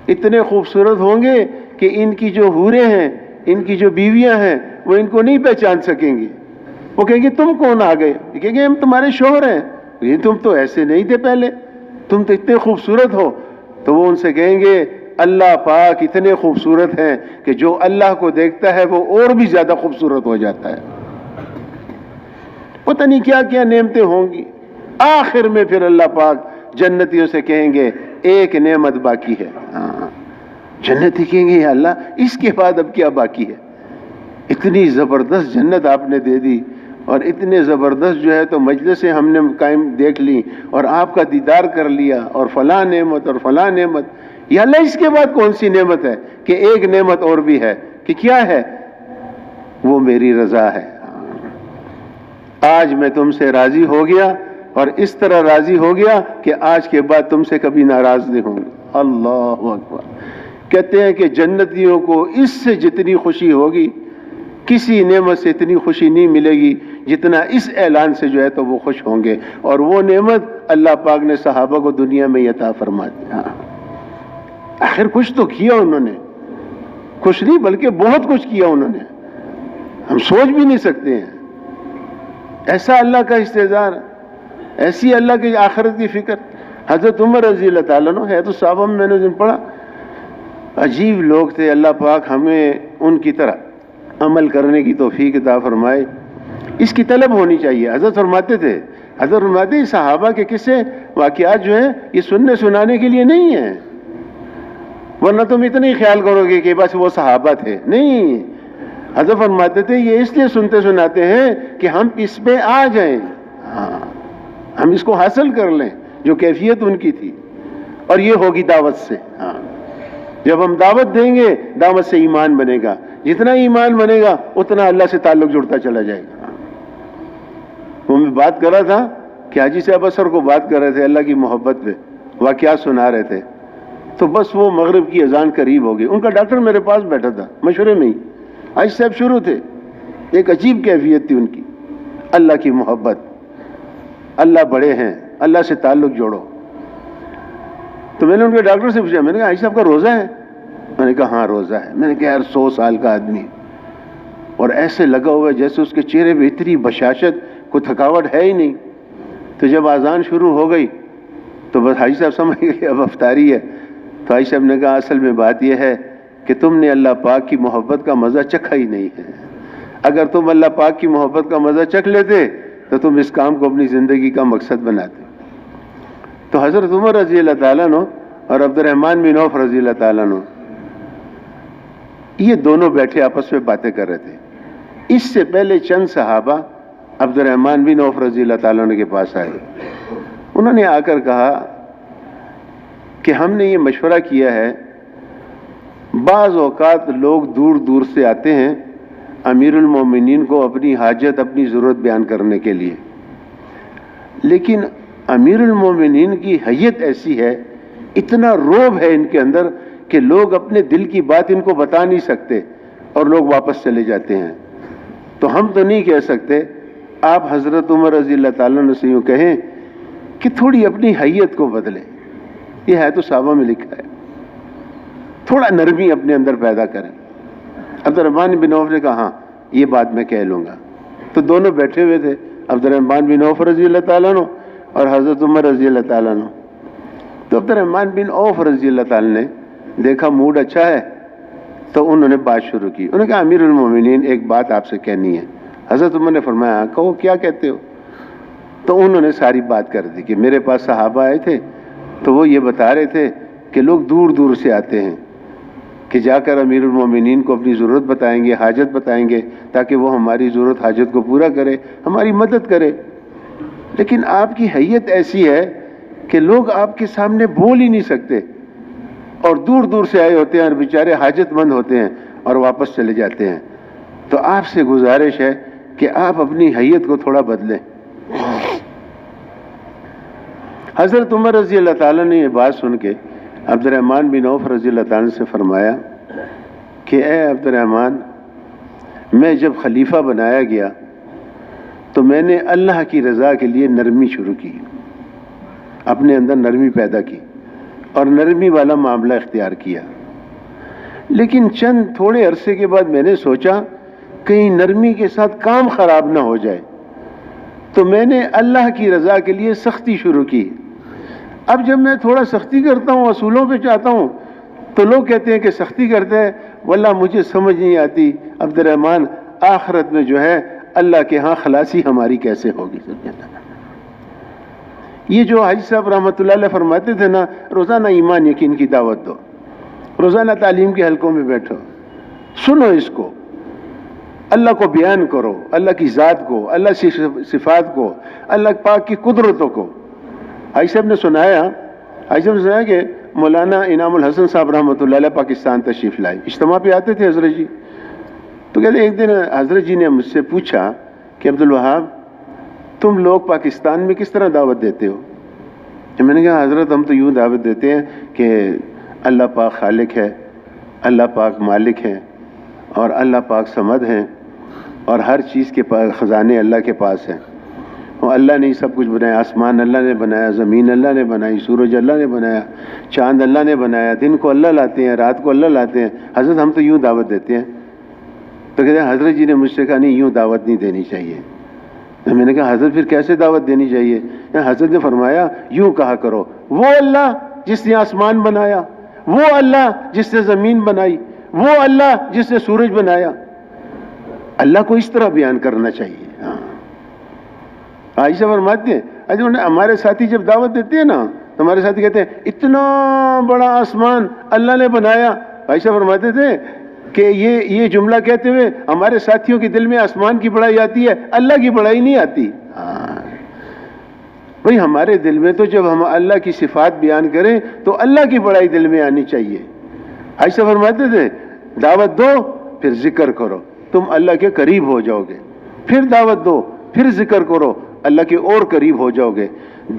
اتنے خوبصورت ہوں گے کہ ان کی جو حوریں ہیں، ان کی جو بیویاں ہیں، وہ ان کو نہیں پہچان سکیں گی. وہ کہیں گے تم کون آ گئے؟ یہ کہیں گے ہم تمہارے شوہر ہیں. یہ تم تو ایسے نہیں تھے پہلے، تم تو اتنے خوبصورت ہو. تو وہ ان سے کہیں گے اللہ پاک اتنے خوبصورت ہیں کہ جو اللہ کو دیکھتا ہے وہ اور بھی زیادہ خوبصورت ہو جاتا ہے. پتہ نہیں کیا کیا نعمتیں ہوں گی. آخر میں پھر اللہ پاک جنتیوں سے کہیں گے ایک نعمت باقی ہے. جنتی کہیں گے یا اللہ اس کے بعد اب کیا باقی ہے؟ اتنی زبردست جنت آپ نے دے دی اور اتنے زبردست جو ہے تو مجلسیں ہم نے قائم دیکھ لی اور آپ کا دیدار کر لیا اور فلاں نعمت اور فلاں نعمت. یا اللہ اس کے بعد کون سی نعمت ہے؟ کہ ایک نعمت اور بھی ہے. کہ کیا ہے؟ وہ میری رضا ہے. آج میں تم سے راضی ہو گیا اور اس طرح راضی ہو گیا کہ آج کے بعد تم سے کبھی ناراض نہیں ہوں گے. اللہ اکبر. کہتے ہیں کہ جنتیوں کو اس سے جتنی خوشی ہوگی کسی نعمت سے اتنی خوشی نہیں ملے گی جتنا اس اعلان سے جو ہے تو وہ خوش ہوں گے. اور وہ نعمت اللہ پاک نے صحابہ کو دنیا میں عطا فرما دی. آخر کچھ تو کیا انہوں نے، کچھ نہیں بلکہ بہت کچھ کیا انہوں نے، ہم سوچ بھی نہیں سکتے ہیں. ایسا اللہ کا استعزار، ایسی اللہ کی آخرت کی فکر. حضرت عمر رضی اللہ تعالیٰ عنہ ہے تو صحابہ میں نے پڑھا، عجیب لوگ تھے. اللہ پاک ہمیں ان کی طرح عمل کرنے کی توفیق عطا فرمائے. اس کی طلب ہونی چاہیے. حضرت فرماتے تھے، حضرت فرماتے ہیں صحابہ کے قصے واقعات جو ہیں یہ سننے سنانے کے لیے نہیں ہیں، ورنہ تم اتنا ہی خیال کرو گے کہ بس وہ صحابہ تھے. نہیں، حضرت فرماتے تھے یہ اس لیے سنتے سناتے ہیں کہ ہم اس پہ آ جائیں، ہم اس کو حاصل کر لیں جو کیفیت ان کی تھی. اور یہ ہوگی دعوت سے. جب ہم دعوت دیں گے دعوت سے ایمان بنے گا. جتنا ایمان بنے گا اتنا اللہ سے تعلق جڑتا چلا جائے گا. وہ میں بات کر رہا تھا کہ حاجی صاحب اثر کو بات کر رہے تھے اللہ کی محبت پہ، واقعات سنا رہے تھے. تو بس وہ مغرب کی اذان قریب ہو گئی. ان کا ڈاکٹر میرے پاس بیٹھا تھا مشورے میں ہی. حاجی صاحب شروع تھے، ایک عجیب کیفیت تھی ان کی، اللہ کی محبت، اللہ بڑے ہیں، اللہ سے تعلق جوڑو. تو میں نے ان کے ڈاکٹر سے پوچھا، میں نے کہا حاجی صاحب کا روزہ ہے؟ میں نے کہا ہاں روزہ ہے. میں نے کہا یار 100 سال کا آدمی اور ایسے لگا ہوا ہے جیسے اس کے چہرے پہ اتنی بشاشت، کوئی تھکاوٹ ہے ہی نہیں. تو جب اذان شروع ہو گئی تو بس حاجی صاحب سمجھ گئے اب افطاری ہے. تو حاجی صاحب نے کہا اصل میں بات یہ ہے کہ تم نے اللہ پاک کی محبت کا مزہ چکھا ہی نہیں ہے. اگر تم اللہ پاک کی محبت کا مزہ چکھ لیتے تو تم اس کام کو اپنی زندگی کا مقصد بناتے. تو حضرت عمر رضی اللہ تعالیٰ عنہ اور عبد الرحمن بن عوف رضی اللہ تعالیٰ عنہ یہ دونوں بیٹھے آپس میں باتیں کر رہے تھے. اس سے پہلے چند صحابہ عبد الرحمن بن عوف رضی اللہ تعالیٰ عنہ کے پاس آئے. انہوں نے آ کر کہا کہ ہم نے یہ مشورہ کیا ہے، بعض اوقات لوگ دور دور سے آتے ہیں امیر المومنین کو اپنی حاجت، اپنی ضرورت بیان کرنے کے لیے، لیکن امیر المومنین کی حیت ایسی ہے، اتنا روب ہے ان کے اندر کہ لوگ اپنے دل کی بات ان کو بتا نہیں سکتے اور لوگ واپس چلے جاتے ہیں. تو ہم تو نہیں کہہ سکتے. آپ حضرت عمر رضی اللہ تعالیٰ عنہ سے یوں کہیں کہ تھوڑی اپنی حیت کو بدلیں. یہ ہے تو صحابہ میں لکھا ہے، تھوڑا نرمی اپنے اندر پیدا کریں. عبد الرحمن بن عوف نے کہا ہاں یہ بات میں کہہ لوں گا. تو دونوں بیٹھے ہوئے تھے، عبد الرحمن بن عوف رضی اللہ تعالیٰ عنہ اور حضرت عمر رضی اللہ تعالیٰ عنہ. تو عبد الرحمن بن عوف رضی اللہ تعالیٰ نے دیکھا موڈ اچھا ہے تو انہوں نے بات شروع کی. انہوں نے کہا امیر المومنین ایک بات آپ سے کہنی ہے. حضرت عمر نے فرمایا کہو کیا کہتے ہو. تو انہوں نے ساری بات کر دی کہ میرے پاس صحابہ آئے تھے تو وہ یہ بتا رہے تھے کہ لوگ دور دور سے آتے ہیں کہ جا کر امیر المومنین کو اپنی ضرورت بتائیں گے، حاجت بتائیں گے تاکہ وہ ہماری ضرورت حاجت کو پورا کرے، ہماری مدد کرے. لیکن آپ کی حیت ایسی ہے کہ لوگ آپ کے سامنے بول ہی نہیں سکتے اور دور دور سے آئے ہوتے ہیں اور بیچارے حاجت مند ہوتے ہیں اور واپس چلے جاتے ہیں. تو آپ سے گزارش ہے کہ آپ اپنی حیت کو تھوڑا بدلیں. حضرت عمر رضی اللہ تعالیٰ نے یہ بات سن کے عبد الرحمن بن عوف رضی اللہ تعالیٰ سے فرمایا کہ اے عبد الرحمن، میں جب خلیفہ بنایا گیا تو میں نے اللہ کی رضا کے لیے نرمی شروع کی، اپنے اندر نرمی پیدا کی اور نرمی والا معاملہ اختیار کیا. لیکن چند تھوڑے عرصے کے بعد میں نے سوچا کہیں نرمی کے ساتھ کام خراب نہ ہو جائے، تو میں نے اللہ کی رضا کے لیے سختی شروع کی. اب جب میں تھوڑا سختی کرتا ہوں، اصولوں پہ چاہتا ہوں، تو لوگ کہتے ہیں کہ سختی کرتے ہیں. واللہ مجھے سمجھ نہیں آتی عبد الرحمن، آخرت میں جو ہے اللہ کے ہاں خلاصی ہماری کیسے ہوگی. یہ جو حاجی صاحب رحمۃ اللہ علیہ فرماتے تھے نا، روزانہ ایمان یقین کی دعوت دو، روزانہ تعلیم کے حلقوں میں بیٹھو، سنو اس کو، اللہ کو بیان کرو، اللہ کی ذات کو، اللہ کی صفات کو، اللہ پاک کی قدرتوں کو. حاجی صاحب نے سنایا کہ مولانا انعام الحسن صاحب رحمۃ اللہ علیہ پاکستان تشریف لائے، اجتماع پہ آتے تھے حضرت جی. تو کہتے ایک دن حضرت جی نے مجھ سے پوچھا کہ عبد الوہاب، تم لوگ پاکستان میں کس طرح دعوت دیتے ہو؟ میں نے کہا حضرت ہم تو یوں دعوت دیتے ہیں کہ اللہ پاک خالق ہے، اللہ پاک مالک ہے، اور اللہ پاک صمد ہیں، اور ہر چیز کے خزانے اللہ کے پاس ہیں. اللہ نے سب کچھ بنایا، آسمان اللہ نے بنایا، زمین اللہ نے بنائی، سورج اللہ نے بنایا، چاند اللہ نے بنایا، دن کو اللہ لاتے ہیں، رات کو اللہ لاتے ہیں. حضرت ہم تو یوں دعوت دیتے ہیں. تو کہتے ہیں حضرت جی نے مجھ سے کہا نہیں، یوں دعوت نہیں دینی چاہیے. میں نے کہا حضرت پھر کیسے دعوت دینی چاہیے؟ حضرت نے فرمایا یوں کہا کرو، وہ اللہ جس نے آسمان بنایا، وہ اللہ جس نے زمین بنائی، وہ اللہ جس نے سورج بنایا. اللہ کو اس طرح بیان کرنا چاہیے. عائشہ فرماتے ہیں ہمارے ساتھی جب دعوت دیتے ہیں نا تو ہمارے ساتھی کہتے ہیں اتنا بڑا آسمان اللہ نے بنایا. عائشہ فرماتے تھے کہ یہ جملہ کہتے ہوئے ہمارے ساتھیوں کے دل میں آسمان کی بڑائی آتی ہے، اللہ کی بڑائی نہیں آتی. بھئی ہمارے دل میں تو جب ہم اللہ کی صفات بیان کریں تو اللہ کی بڑائی دل میں آنی چاہیے. عائشہ فرماتے تھے دعوت دو پھر ذکر کرو، تم اللہ کے قریب ہو جاؤ گے. پھر دعوت دو، پھر ذکر کرو، اللہ کے اور قریب ہو جاؤ گے.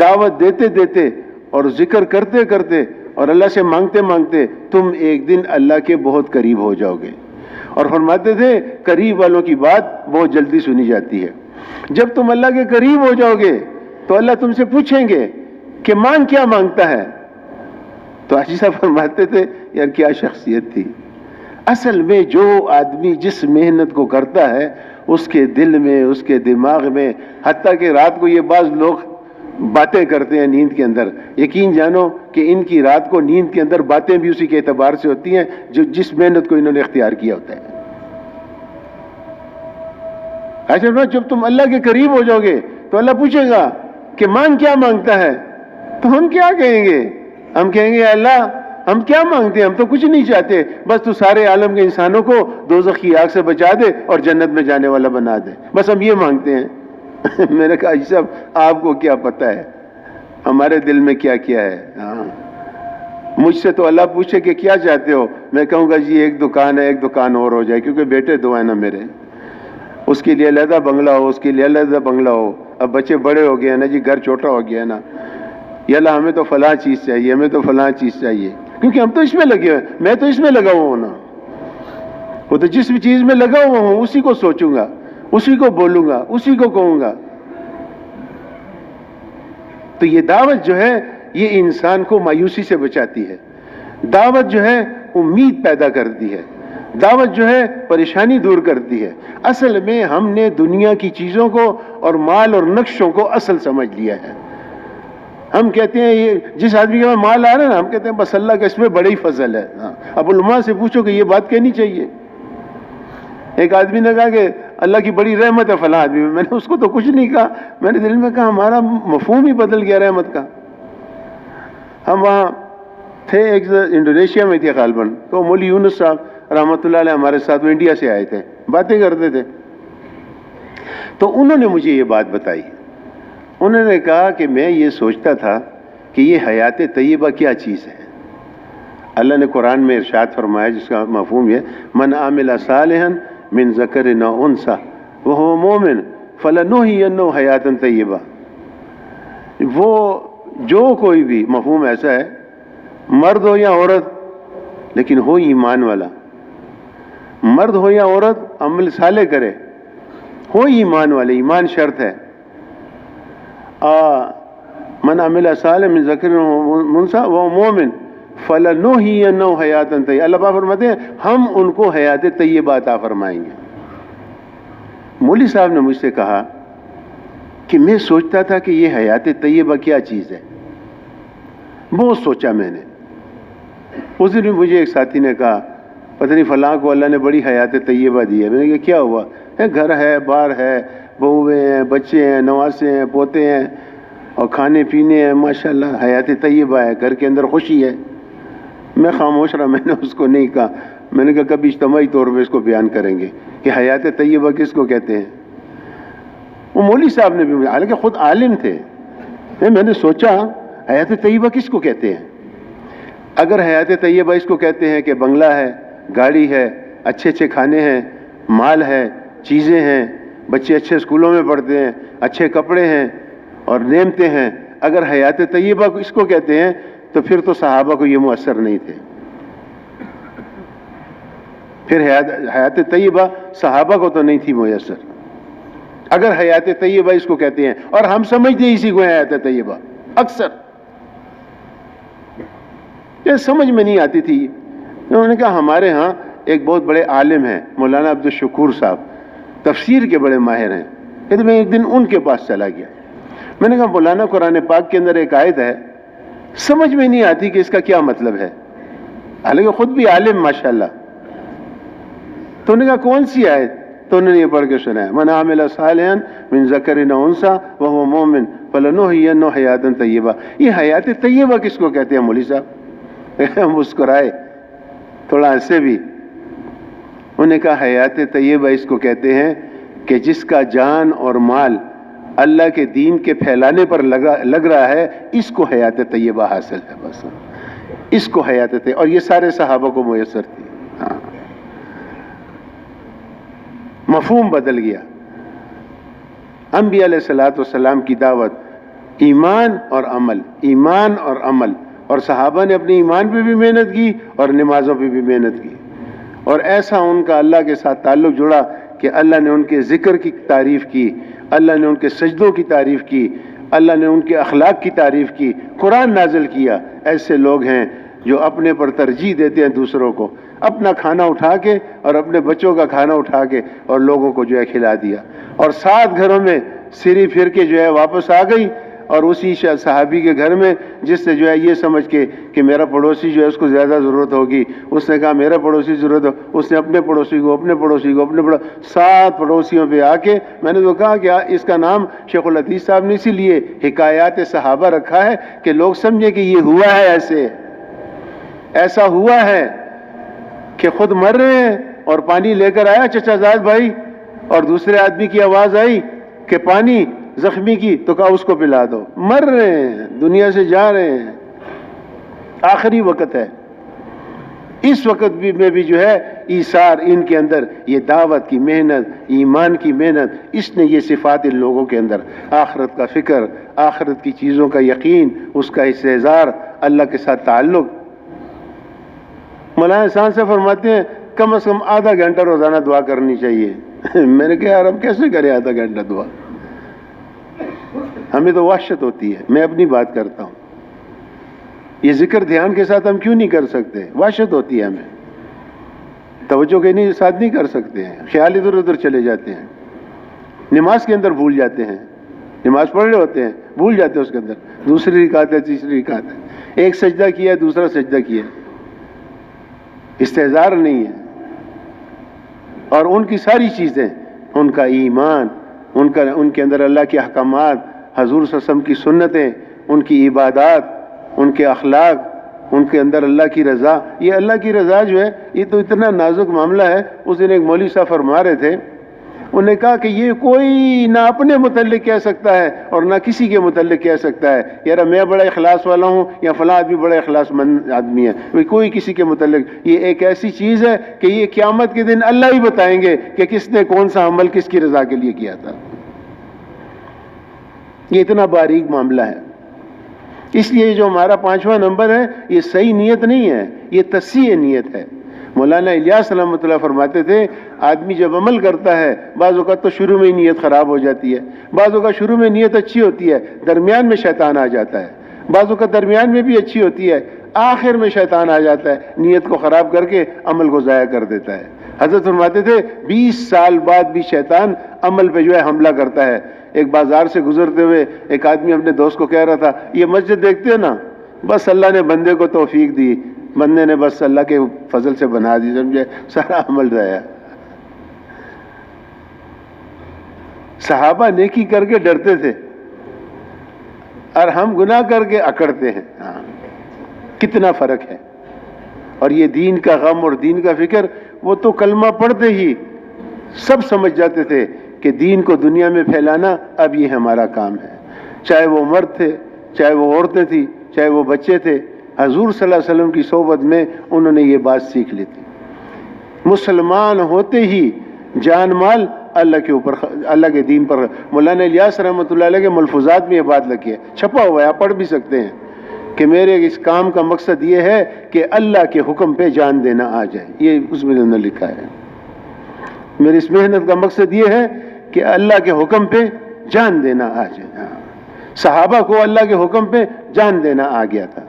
دعوت دیتے دیتے اور ذکر کرتے کرتے اور اللہ سے مانگتے مانگتے تم ایک دن اللہ کے بہت قریب ہو جاؤ گے. اور فرماتے تھے قریب والوں کی بات بہت جلدی سنی جاتی ہے. جب تم اللہ کے قریب ہو جاؤ گے تو اللہ تم سے پوچھیں گے کہ مانگ کیا مانگتا ہے. تو حاجی صاحب فرماتے تھے یار کیا شخصیت تھی. اصل میں جو آدمی جس محنت کو کرتا ہے اس کے دل میں، اس کے دماغ میں، حتیٰ کہ رات کو یہ بعض لوگ باتیں کرتے ہیں نیند کے اندر، یقین جانو کہ ان کی رات کو نیند کے اندر باتیں بھی اسی کے اعتبار سے ہوتی ہیں جو جس محنت کو انہوں نے اختیار کیا ہوتا ہے. ایسا جب تم اللہ کے قریب ہو جاؤ گے تو اللہ پوچھے گا کہ مانگ کیا مانگتا ہے. تو ہم کیا کہیں گے؟ ہم کہیں گے اللہ ہم کیا مانگتے ہیں، ہم تو کچھ نہیں چاہتے، بس تو سارے عالم کے انسانوں کو دوزخ کی آگ سے بچا دے اور جنت میں جانے والا بنا دے، بس ہم یہ مانگتے ہیں. میں نے کہا جی صاحب آپ کو کیا پتہ ہے ہمارے دل میں کیا کیا ہے. مجھ سے تو اللہ پوچھے کہ کیا چاہتے ہو، میں کہوں گا جی ایک دکان ہے، ایک دکان اور ہو جائے، کیونکہ بیٹے دو ہیں نا میرے، اس کے لیے علیحدہ بنگلہ ہو، اس کے لیے علیحدہ بنگلہ ہو. اب بچے بڑے ہو گئے ہیں نا جی، گھر چھوٹا ہو گیا ہے نا، یا اللہ ہمیں تو فلاں چیز چاہیے، ہمیں تو فلاں چیز چاہیے، کیونکہ ہم تو اس میں لگے ہوئے ہیں. میں تو اس میں لگا ہوا ہوں نا، وہ تو جس بھی چیز میں لگا ہوا ہوں اسی کو سوچوں گا، اسی کو بولوں گا، اسی کو کہوں گا. تو یہ دعوت جو ہے یہ انسان کو مایوسی سے بچاتی ہے. دعوت جو ہے امید پیدا کرتی ہے. دعوت جو ہے پریشانی دور کرتی ہے. اصل میں ہم نے دنیا کی چیزوں کو اور مال اور نقشوں کو اصل سمجھ لیا ہے. ہم کہتے ہیں یہ جس آدمی کے پاس مال آ رہا ہے نا، ہم کہتے ہیں بس اللہ کا اس میں بڑا ہی فضل ہے. اب علماء سے پوچھو کہ یہ بات کہنی چاہیے. ایک آدمی نے کہا کہ اللہ کی بڑی رحمت ہے فلاں آدمی میں. میں نے اس کو تو کچھ نہیں کہا، میں نے دل میں کہا ہمارا مفہوم ہی بدل گیا رحمت کا. ہم وہاں تھے، ایک انڈونیشیا میں تھے غالباً، تو مولوی یونس صاحب رحمۃ اللہ علیہ ہمارے ساتھ، وہ انڈیا سے آئے تھے، باتیں کرتے تھے. تو انہوں نے مجھے یہ بات بتائی. انہوں نے کہا کہ میں یہ سوچتا تھا کہ یہ حیات طیبہ کیا چیز ہے. اللہ نے قرآن میں ارشاد فرمایا جس کا مفہوم یہ من عامل صالحا من ذکر او انثی وهو مؤمن فلنحینہ حیاتا طیبہ. وہ جو کوئی بھی مفہوم ایسا ہے، مرد ہو یا عورت لیکن ہو ایمان والا، مرد ہو یا عورت عمل صالح کرے، ہو ایمان والے، ایمان شرط ہے۔ من عمل صالحا من ذکر و انثی وهو مؤمن فلنحیینہ حیاۃ طیبہ، اللہ پاک فرماتے ہیں ہم ان کو حیات طیبہ عطا فرمائیں گے۔ مولوی صاحب نے مجھ سے کہا کہ میں سوچتا تھا کہ یہ حیات طیبہ کیا چیز ہے، بہت سوچا میں نے۔ اس دن مجھے ایک ساتھی نے کہا پتہ نہیں فلاں کو اللہ نے بڑی حیات طیبہ دی ہے۔ میں نے کہا کیا ہوا؟ گھر ہے، بار ہے، بہویں ہیں، بچے ہیں، نواسے ہیں، پوتے ہیں، اور کھانے پینے ہیں، ماشاءاللہ حیات طیبہ ہے، گھر کے اندر خوشی ہے۔ میں خاموش رہا، میں نے اس کو نہیں کہا۔ میں نے کہا کبھی اجتماعی طور پہ اس کو بیان کریں گے کہ حیات طیبہ کس کو کہتے ہیں۔ وہ مولوی صاحب نے بھی، حالانکہ خود عالم تھے، میں نے سوچا حیات طیبہ کس کو کہتے ہیں؟ اگر حیات طیبہ اس کو کہتے ہیں کہ بنگلہ ہے، گاڑی ہے، اچھے اچھے کھانے ہیں، مال ہے، چیزیں ہیں، بچے اچھے اسکولوں میں پڑھتے ہیں، اچھے کپڑے ہیں اور نعمتیں ہیں، اگر حیات طیبہ اس کو کہتے ہیں تو پھر تو صحابہ کو یہ میسر نہیں تھے۔ پھر حیات طیبہ صحابہ کو تو نہیں تھی میسر، اگر حیات طیبہ اس کو کہتے ہیں، اور ہم سمجھتے اسی کو حیات طیبہ اکثر۔ یہ سمجھ میں نہیں آتی تھی۔ انہوں نے کہا ہمارے ہاں ایک بہت بڑے عالم ہیں مولانا عبدالشکور صاحب، تفسیر کے بڑے ماہر ہیں، کہ میں ایک دن ان کے پاس چلا گیا۔ میں نے کہا مولانا قرآن پاک کے اندر ایک آیت ہے، سمجھ میں نہیں آتی کہ اس کا کیا مطلب ہے، حالانکہ خود بھی عالم ماشاءاللہ۔ تو انہوں نے کہا کون سی آیت؟ تو انہوں نے یہ پڑھ کے سنایا من عمل صالحا من ذکر او انثی وهو مؤمن فلنحیینہ حیاۃ طیبہ۔ یہ حیات طیبہ کس کو کہتے ہیں مولوی صاحب؟ مسکرائے، تھوڑا ہنسے بھی۔ انہوں نے کہا حیات طیبہ اس کو کہتے ہیں کہ جس کا جان اور مال اللہ کے دین کے پھیلانے پر لگ رہا ہے، اس کو حیات طیبہ حاصل ہے، بس اس کو حیات طیبہ، اور یہ سارے صحابہ کو میسر تھی۔ ہاں، مفہوم بدل گیا۔ انبیاء علیہ السلام کی دعوت ایمان اور عمل، ایمان اور عمل، اور صحابہ نے اپنے ایمان پہ بھی محنت کی اور نمازوں پہ بھی محنت کی، اور ایسا ان کا اللہ کے ساتھ تعلق جڑا کہ اللہ نے ان کے ذکر کی تعریف کی، اللہ نے ان کے سجدوں کی تعریف کی، اللہ نے ان کے اخلاق کی تعریف کی، قرآن نازل کیا۔ ایسے لوگ ہیں جو اپنے پر ترجیح دیتے ہیں دوسروں کو، اپنا کھانا اٹھا کے اور اپنے بچوں کا کھانا اٹھا کے اور لوگوں کو جو ہے کھلا دیا، اور 7 گھروں میں سری پھر کے جو ہے واپس آ گئی، اور اسی صحابی کے گھر میں جس سے جو ہے یہ سمجھ کے کہ میرا پڑوسی جو ہے اس کو زیادہ ضرورت ہوگی، اس نے کہا میرا پڑوسی ضرورت ہو، اس نے اپنے پڑوسی کو 7 پڑوسیوں پہ آ کے، میں نے تو کہا کہ اس کا نام شیخ الحدیث صاحب نے اسی لیے حکایات صحابہ رکھا ہے کہ لوگ سمجھے کہ یہ ہوا ہے، ایسا ہوا ہے کہ خود مر رہے ہیں اور پانی لے کر آیا چچا زاد بھائی، اور دوسرے آدمی کی آواز آئی کہ پانی زخمی کی، تو کہا اس کو پلا دو، مر رہے ہیں، دنیا سے جا رہے ہیں، آخری وقت ہے۔ اس وقت میں بھی جو ہے ایثار ان کے اندر، یہ دعوت کی محنت، ایمان کی محنت، اس نے یہ صفات ان لوگوں کے اندر، آخرت کا فکر، آخرت کی چیزوں کا یقین، اس کا استحضار، اللہ کے ساتھ تعلق۔ مولانا احسان سے فرماتے ہیں کم از کم آدھا گھنٹہ روزانہ دعا کرنی چاہیے۔ میں نے کہا یار ہم کیسے کریں آدھا گھنٹہ دعا؟ ہمیں تو وحشت ہوتی ہے، میں اپنی بات کرتا ہوں، یہ ذکر دھیان کے ساتھ ہم کیوں نہیں کر سکتے؟ وحشت ہوتی ہے ہمیں، توجہ کے ساتھ نہیں کر سکتے ہیں، خیال ادھر ادھر چلے جاتے ہیں، نماز کے اندر بھول جاتے ہیں، نماز پڑھ رہے ہوتے ہیں بھول جاتے ہیں، اس کے اندر دوسری رکعت ہے، تیسری رکعت ہے، ایک سجدہ کیا دوسرا سجدہ کیا، استحضار نہیں ہے۔ اور ان کی ساری چیزیں، ان کا ایمان، ان کے اندر اللہ کے احکامات، حضور صلی اللہ علیہ وسلم کی سنتیں، ان کی عبادات، ان کے اخلاق، ان کے اندر اللہ کی رضا۔ یہ اللہ کی رضا جو ہے یہ تو اتنا نازک معاملہ ہے۔ اس دن ایک مولوی صاحب فرما رہے تھے، انہوں نے کہا کہ یہ کوئی نہ اپنے متعلق کہہ سکتا ہے اور نہ کسی کے متعلق کہہ سکتا ہے یار میں بڑا اخلاص والا ہوں یا فلاں آدمی بڑا اخلاص مند آدمی ہے، کوئی کسی کے متعلق۔ یہ ایک ایسی چیز ہے کہ یہ قیامت کے دن اللہ ہی بتائیں گے کہ کس نے کون سا عمل کس کی رضا کے لیے کیا تھا۔ یہ اتنا باریک معاملہ ہے۔ اس لیے جو ہمارا 5واں نمبر ہے یہ صحیح نیت نہیں ہے، یہ تصحیح نیت ہے۔ مولانا الیاس رحمۃ اللہ فرماتے تھے آدمی جب عمل کرتا ہے بعض اوقات تو شروع میں ہی نیت خراب ہو جاتی ہے، بعض اوقات شروع میں نیت اچھی ہوتی ہے، درمیان میں شیطان آ جاتا ہے، بعض اوقات درمیان میں بھی اچھی ہوتی ہے، آخر میں شیطان آ جاتا ہے، نیت کو خراب کر کے عمل کو ضائع کر دیتا ہے۔ حضرت فرماتے تھے 20 سال بعد بھی شیطان عمل پہ جو ہے حملہ کرتا ہے۔ ایک بازار سے گزرتے ہوئے ایک آدمی اپنے دوست کو کہہ رہا تھا یہ مسجد دیکھتے ہو نا، بس اللہ نے بندے کو توفیق دی، بندے نے بس اللہ کے فضل سے بنا دی، سمجھے، سارا عمل ضائع۔ صحابہ نیکی کر کے ڈرتے تھے اور ہم گناہ کر کے اکڑتے ہیں۔ کتنا فرق ہے۔ اور یہ دین کا غم اور دین کا فکر، وہ تو کلمہ پڑھتے ہی سب سمجھ جاتے تھے کہ دین کو دنیا میں پھیلانا اب یہ ہمارا کام ہے، چاہے وہ مرد تھے، چاہے وہ عورتیں تھیں، چاہے وہ بچے تھے۔ حضور صلی اللہ علیہ وسلم کی صحبت میں انہوں نے یہ بات سیکھ لی تھی۔ مسلمان ہوتے ہی جان مال اللہ کے اوپر، اللہ کے دین پر۔ مولانا الیاس رحمۃ اللہ علیہ کے ملفوظات میں یہ بات لکھی ہے، چھپا ہوا ہے، آپ پڑھ بھی سکتے ہیں کہ میرے اس کام کا مقصد یہ ہے کہ اللہ کے حکم پہ جان دینا آ جائے، یہ اس میں انہوں نے لکھا ہے۔ میری اس محنت کا مقصد یہ ہے کہ اللہ کے حکم پہ جان دینا آ جائے۔ صحابہ کو اللہ کے حکم پہ جان دینا آ گیا تھا۔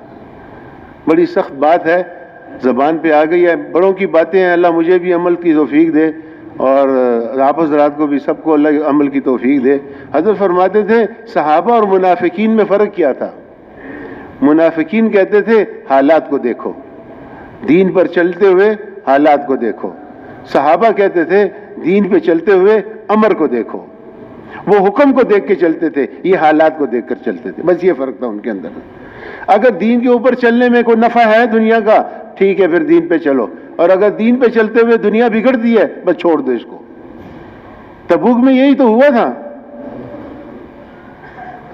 بڑی سخت بات ہے، زبان پہ آ گئی ہے، بڑوں کی باتیں ہیں، اللہ مجھے بھی عمل کی توفیق دے اور آپ حضرات کو بھی، سب کو اللہ عمل کی توفیق دے۔ حضرت فرماتے تھے صحابہ اور منافقین میں فرق کیا تھا؟ منافقین کہتے تھے حالات کو دیکھو، دین پر چلتے ہوئے حالات کو دیکھو۔ صحابہ کہتے تھے دین پہ چلتے ہوئے امر کو دیکھو۔ وہ حکم کو دیکھ کے چلتے تھے، یہ حالات کو دیکھ کر چلتے تھے، بس یہ فرق تھا ان کے اندر۔ اگر دین کے اوپر چلنے میں کوئی نفع ہے دنیا کا، ٹھیک ہے، پھر دین پہ چلو، اور اگر دین پہ چلتے ہوئے دنیا بگڑتی ہے بس چھوڑ دو اس کو۔ تبوک میں یہی تو ہوا تھا،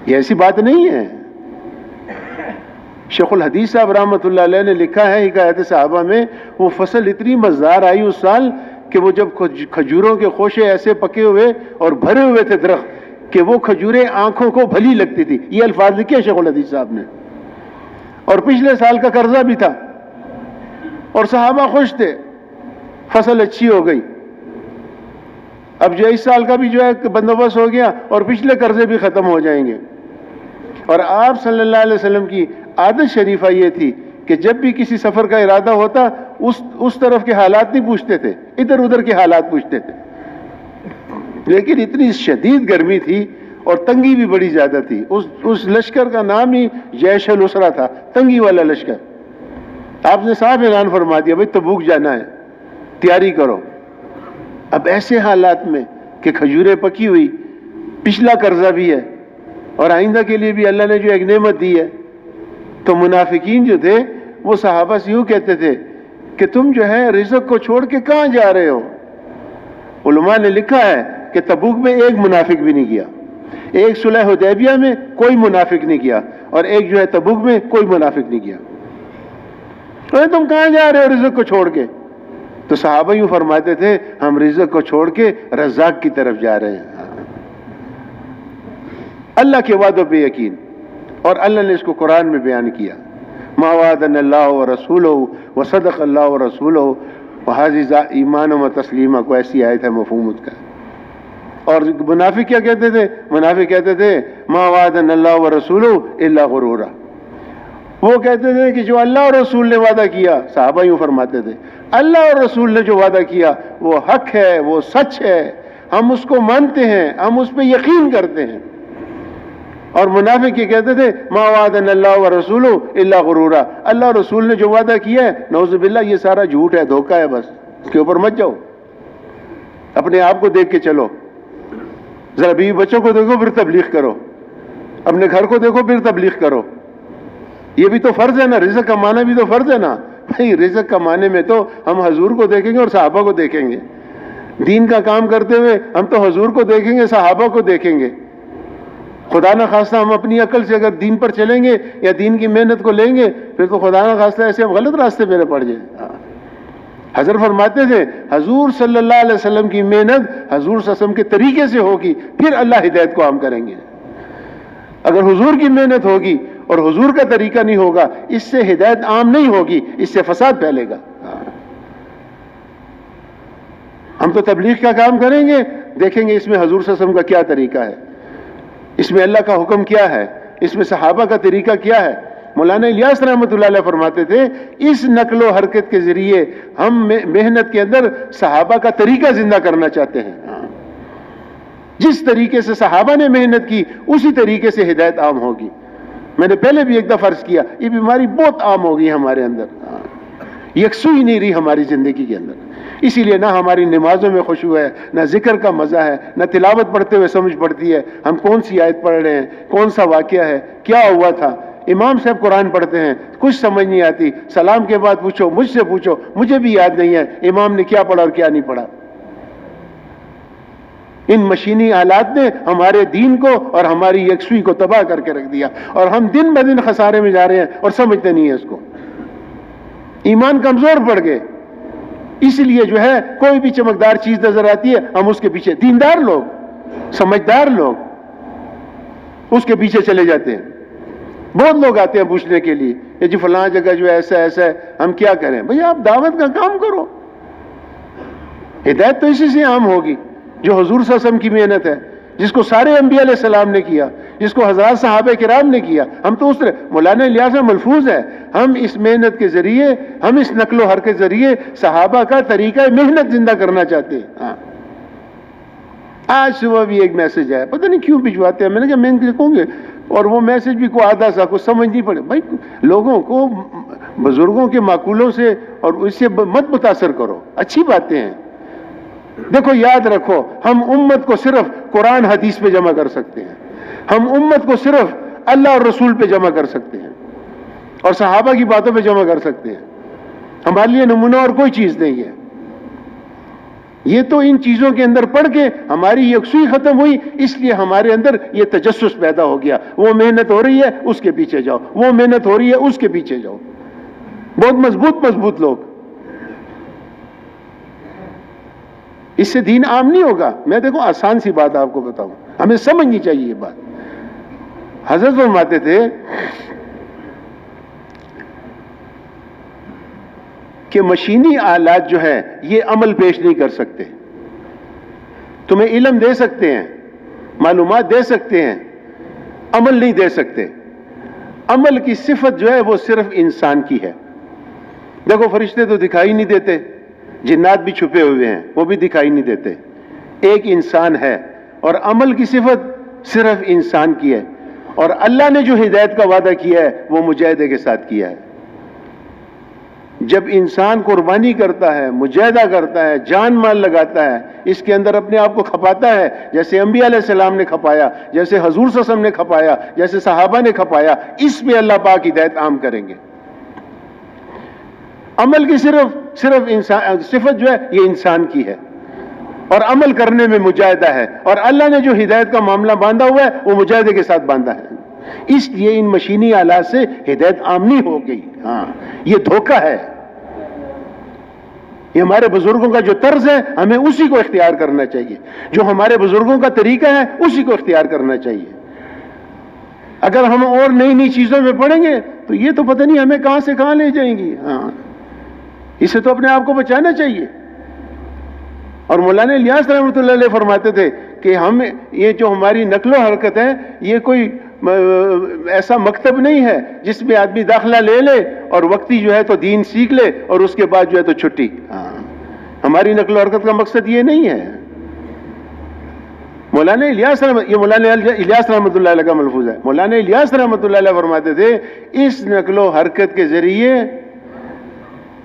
یہ ایسی بات نہیں ہے۔ شیخ الحدیث صاحب رحمۃ اللہ علیہ نے لکھا ہے حکایت صحابہ میں، وہ فصل اتنی مزدار آئی اس سال کہ وہ جب کھجوروں کے خوشے ایسے پکے ہوئے اور بھرے ہوئے تھے درخت کہ وہ کھجوریں آنکھوں کو بھلی لگتی تھی، یہ الفاظ لکھے شیخ الحدیث صاحب نے۔ اور پچھلے سال کا قرضہ بھی تھا اور صحابہ خوش تھے، فصل اچھی ہو گئی۔ اب جو اس سال کا بھی جو ہے بندوبست ہو گیا اور پچھلے قرضے بھی ختم ہو جائیں گے۔ اور آپ صلی اللہ علیہ وسلم کی عادت شریفہ یہ تھی کہ جب بھی کسی سفر کا ارادہ ہوتا اس طرف کے حالات نہیں پوچھتے تھے، ادھر ادھر کے حالات پوچھتے تھے۔ لیکن اتنی شدید گرمی تھی اور تنگی بھی بڑی زیادہ تھی، اس لشکر کا نام ہی جیش الاسرا تھا، تنگی والا لشکر۔ آپ نے صاحب اعلان فرما دیا بھائی تبوک جانا ہے، تیاری کرو۔ اب ایسے حالات میں کہ کھجوریں پکی ہوئی، پچھلا قرضہ بھی ہے اور آئندہ کے لیے بھی اللہ نے جو ایک نعمت دی ہے، تو منافقین جو تھے وہ صحابہ سے یوں کہتے تھے کہ تم جو ہے رزق کو چھوڑ کے کہاں جا رہے ہو؟ علماء نے لکھا ہے کہ تبوک میں ایک منافق بھی نہیں کیا، ایک صلح حدیبیہ میں کوئی منافق نہیں کیا، اور ایک جو ہے تبوک میں کوئی منافق نہیں کیا۔ تم کہاں جا رہے ہو رزق کو چھوڑ کے؟ تو صحابہ یوں فرماتے تھے ہم رزق کو چھوڑ کے رزاق کی طرف جا رہے ہیں۔ اللہ کے وعدوں پہ یقین، اور اللہ نے اس کو قرآن میں بیان کیا، ما وعدنا اللہ ورسولہ وصدق اللہ ورسولہ وحاذ ایمان و تسلیمہ، کو ایسی آیت ہے مفہوم اس کا۔ اور منافق کیا کہتے تھے؟ منافق کہتے تھے ما وعدنا اللہ ورسولہ الا غرورا، وہ کہتے تھے کہ جو اللہ اور رسول نے وعدہ کیا، صحابہ یوں فرماتے تھے اللہ اور رسول نے جو وعدہ کیا وہ حق ہے، وہ سچ ہے، ہم اس کو مانتے ہیں، ہم اس پہ یقین کرتے ہیں۔ اور منافق یہ کہتے تھے ما وعدنا اللہ ورسولہ الا غرورا، اللہ اور رسول نے جو وعدہ کیا ہے نعوذ باللہ یہ سارا جھوٹ ہے، دھوکہ ہے، بس اس کے اوپر مت جاؤ، اپنے آپ کو دیکھ کے چلو، ذرا بیوی بچوں کو دیکھو پھر تبلیغ کرو، اپنے گھر کو دیکھو پھر تبلیغ کرو۔ یہ بھی تو فرض ہے نا، رزق کمانا بھی تو فرض ہے نا بھائی۔ رزق کمانے میں تو ہم حضور کو دیکھیں گے اور صحابہ کو دیکھیں گے، دین کا کام کرتے ہوئے ہم تو حضور کو دیکھیں گے، صحابہ کو دیکھیں گے۔ خدا نہ خواستہ ہم اپنی عقل سے اگر دین پر چلیں گے یا دین کی محنت کو لیں گے پھر تو خدا نہ خواستہ ایسے ہم غلط راستے پہ پڑ جائیں۔ حضرت فرماتے تھے حضور صلی اللہ علیہ وسلم کی محنت حضور صلی اللہ علیہ وسلم کے طریقے سے ہوگی، پھر اللہ ہدایت کو عام کریں گے۔ اگر حضور کی محنت ہوگی اور حضور کا طریقہ نہیں ہوگا، اس سے ہدایت عام نہیں ہوگی، اس سے فساد پھیلے گا۔ ہم تو تبلیغ کا کام کریں گے، دیکھیں گے اس میں حضور صلی اللہ علیہ وسلم کا کیا طریقہ ہے، اس میں اللہ کا حکم کیا ہے، اس میں صحابہ کا طریقہ کیا ہے۔ مولانا الیاس رحمۃ اللہ علیہ فرماتے تھے اس نقل و حرکت کے ذریعے ہم محنت کے اندر صحابہ کا طریقہ زندہ کرنا چاہتے ہیں۔ جس طریقے سے صحابہ نے محنت کی اسی طریقے سے ہدایت عام ہوگی۔ میں نے پہلے بھی ایک دفعہ عرض کیا، یہ بیماری بہت عام ہو گئی ہمارے اندر، یکسوئی نہیں رہی ہماری زندگی کے اندر۔ اسی لیے نہ ہماری نمازوں میں خشوع ہے، نہ ذکر کا مزہ ہے، نہ تلاوت پڑھتے ہوئے سمجھ پڑتی ہے ہم کون سی آیت پڑھ رہے ہیں، کون سا واقعہ ہے، کیا ہوا تھا۔ امام صاحب قرآن پڑھتے ہیں، کچھ سمجھ نہیں آتی، سلام کے بعد پوچھو، مجھ سے پوچھو، مجھے بھی یاد نہیں ہے امام نے کیا پڑھا اور کیا نہیں پڑھا۔ ان مشینی آلات نے ہمارے دین کو اور ہماری یکسوئی کو تباہ کر کے رکھ دیا، اور ہم دن بدن خسارے میں جا رہے ہیں اور سمجھتے نہیں ہیں اس کو۔ ایمان کمزور پڑ گئے، اس لیے جو ہے کوئی بھی چمکدار چیز نظر آتی ہے ہم اس کے پیچھے، دیندار لوگ، سمجھدار لوگ اس کے پیچھے چلے جاتے ہیں۔ بہت لوگ آتے ہیں پوچھنے کے لیے کہ جی فلاں جگہ جو ایسا ایسا ہے، ہم کیا کریں؟ بھئی آپ دعوت کا کام کرو، ہدایت تو اسی سے عام ہوگی جو حضور صلی اللہ علیہ وسلم کی محنت ہے، جس کو سارے انبیاء علیہ السلام نے کیا، جس کو حضرات صحابہ کرام نے کیا۔ ہم تو اس طرح مولانا الیاس میں ملفوظ ہے، ہم اس محنت کے ذریعے، ہم اس نقل و حرکت کے ذریعے صحابہ کا طریقہ محنت زندہ کرنا چاہتے ہیں۔ آج صبح بھی ایک میسج آیا، پتہ نہیں کیوں بھجواتے ہیں، میں نے کہا میں لکھوں گے، اور وہ میسج بھی کوئی آدھا سا کچھ سمجھ نہیں پڑے۔ بھائی لوگوں کو بزرگوں کے معقولوں سے اور اس سے مت متاثر کرو، اچھی باتیں ہیں۔ دیکھو یاد رکھو، ہم امت کو صرف قرآن حدیث پہ جمع کر سکتے ہیں، ہم امت کو صرف اللہ اور رسول پہ جمع کر سکتے ہیں اور صحابہ کی باتوں پہ جمع کر سکتے ہیں۔ ہمارے لیے نمونہ اور کوئی چیز نہیں ہے۔ یہ تو ان چیزوں کے اندر پڑھ کے ہماری یکسوئی ختم ہوئی، اس لیے ہمارے اندر یہ تجسس پیدا ہو گیا، وہ محنت ہو رہی ہے اس کے پیچھے جاؤ، وہ محنت ہو رہی ہے اس کے پیچھے جاؤ۔ بہت مضبوط لوگ، اس سے دین عام نہیں ہوگا۔ میں دیکھو آسان سی بات آپ کو بتاؤں، ہمیں سمجھنی چاہیے یہ بات۔ حضرت فرماتے تھے کہ مشینی آلات جو ہے یہ عمل پیش نہیں کر سکتے، تمہیں علم دے سکتے ہیں، معلومات دے سکتے ہیں، عمل نہیں دے سکتے۔ عمل کی صفت جو ہے وہ صرف انسان کی ہے۔ دیکھو فرشتے تو دکھائی نہیں دیتے، جنات بھی چھپے ہوئے ہیں وہ بھی دکھائی نہیں دیتے، ایک انسان ہے، اور عمل کی صفت صرف انسان کی ہے، اور اللہ نے جو ہدایت کا وعدہ کیا ہے وہ مجاہدے کے ساتھ کیا ہے۔ جب انسان قربانی کرتا ہے، مجاہدہ کرتا ہے، جان مال لگاتا ہے، اس کے اندر اپنے آپ کو کھپاتا ہے، جیسے انبیاء علیہ السلام نے کھپایا، جیسے حضور صلی اللہ علیہ وسلم نے کھپایا، جیسے صحابہ نے کھپایا، اس پہ اللہ پاک ہدایت عام کریں گے۔ عمل کی صرف انسان صفت جو ہے یہ انسان کی ہے، اور عمل کرنے میں مجاہدہ ہے، اور اللہ نے جو ہدایت کا معاملہ باندھا ہوا ہے وہ مجاہدے کے ساتھ باندھا ہے۔ اس لیے ان مشینی آلات سے ہدایت عام نہیں ہو گئی۔ ہاں یہ دھوکہ ہے، یہ ہمارے بزرگوں کا جو طرز ہے ہمیں اسی کو اختیار کرنا چاہیے، جو ہمارے بزرگوں کا طریقہ ہے اسی کو اختیار کرنا چاہیے۔ اگر ہم اور نئی چیزوں میں پڑیں گے تو یہ تو پتہ نہیں ہمیں کہاں سے کہاں لے جائیں گی۔ ہاں اسے تو اپنے آپ کو بچانا چاہیے۔ اور مولانا الیاس رحمۃ اللہ علیہ فرماتے تھے کہ ہم یہ جو ہماری نقل و حرکت ہے یہ کوئی ایسا مکتب نہیں ہے جس میں آدمی داخلہ لے لے اور وقتی جو ہے تو دین سیکھ لے اور اس کے بعد جو ہے تو چھٹی۔ ہماری نقل و حرکت کا مقصد یہ نہیں ہے۔ مولانا الیاس رحمۃ اللہ علیہ کا ملفوظ ہے، مولانا الیاس رحمۃ اللہ علیہ فرماتے تھے اس نقل و حرکت کے ذریعے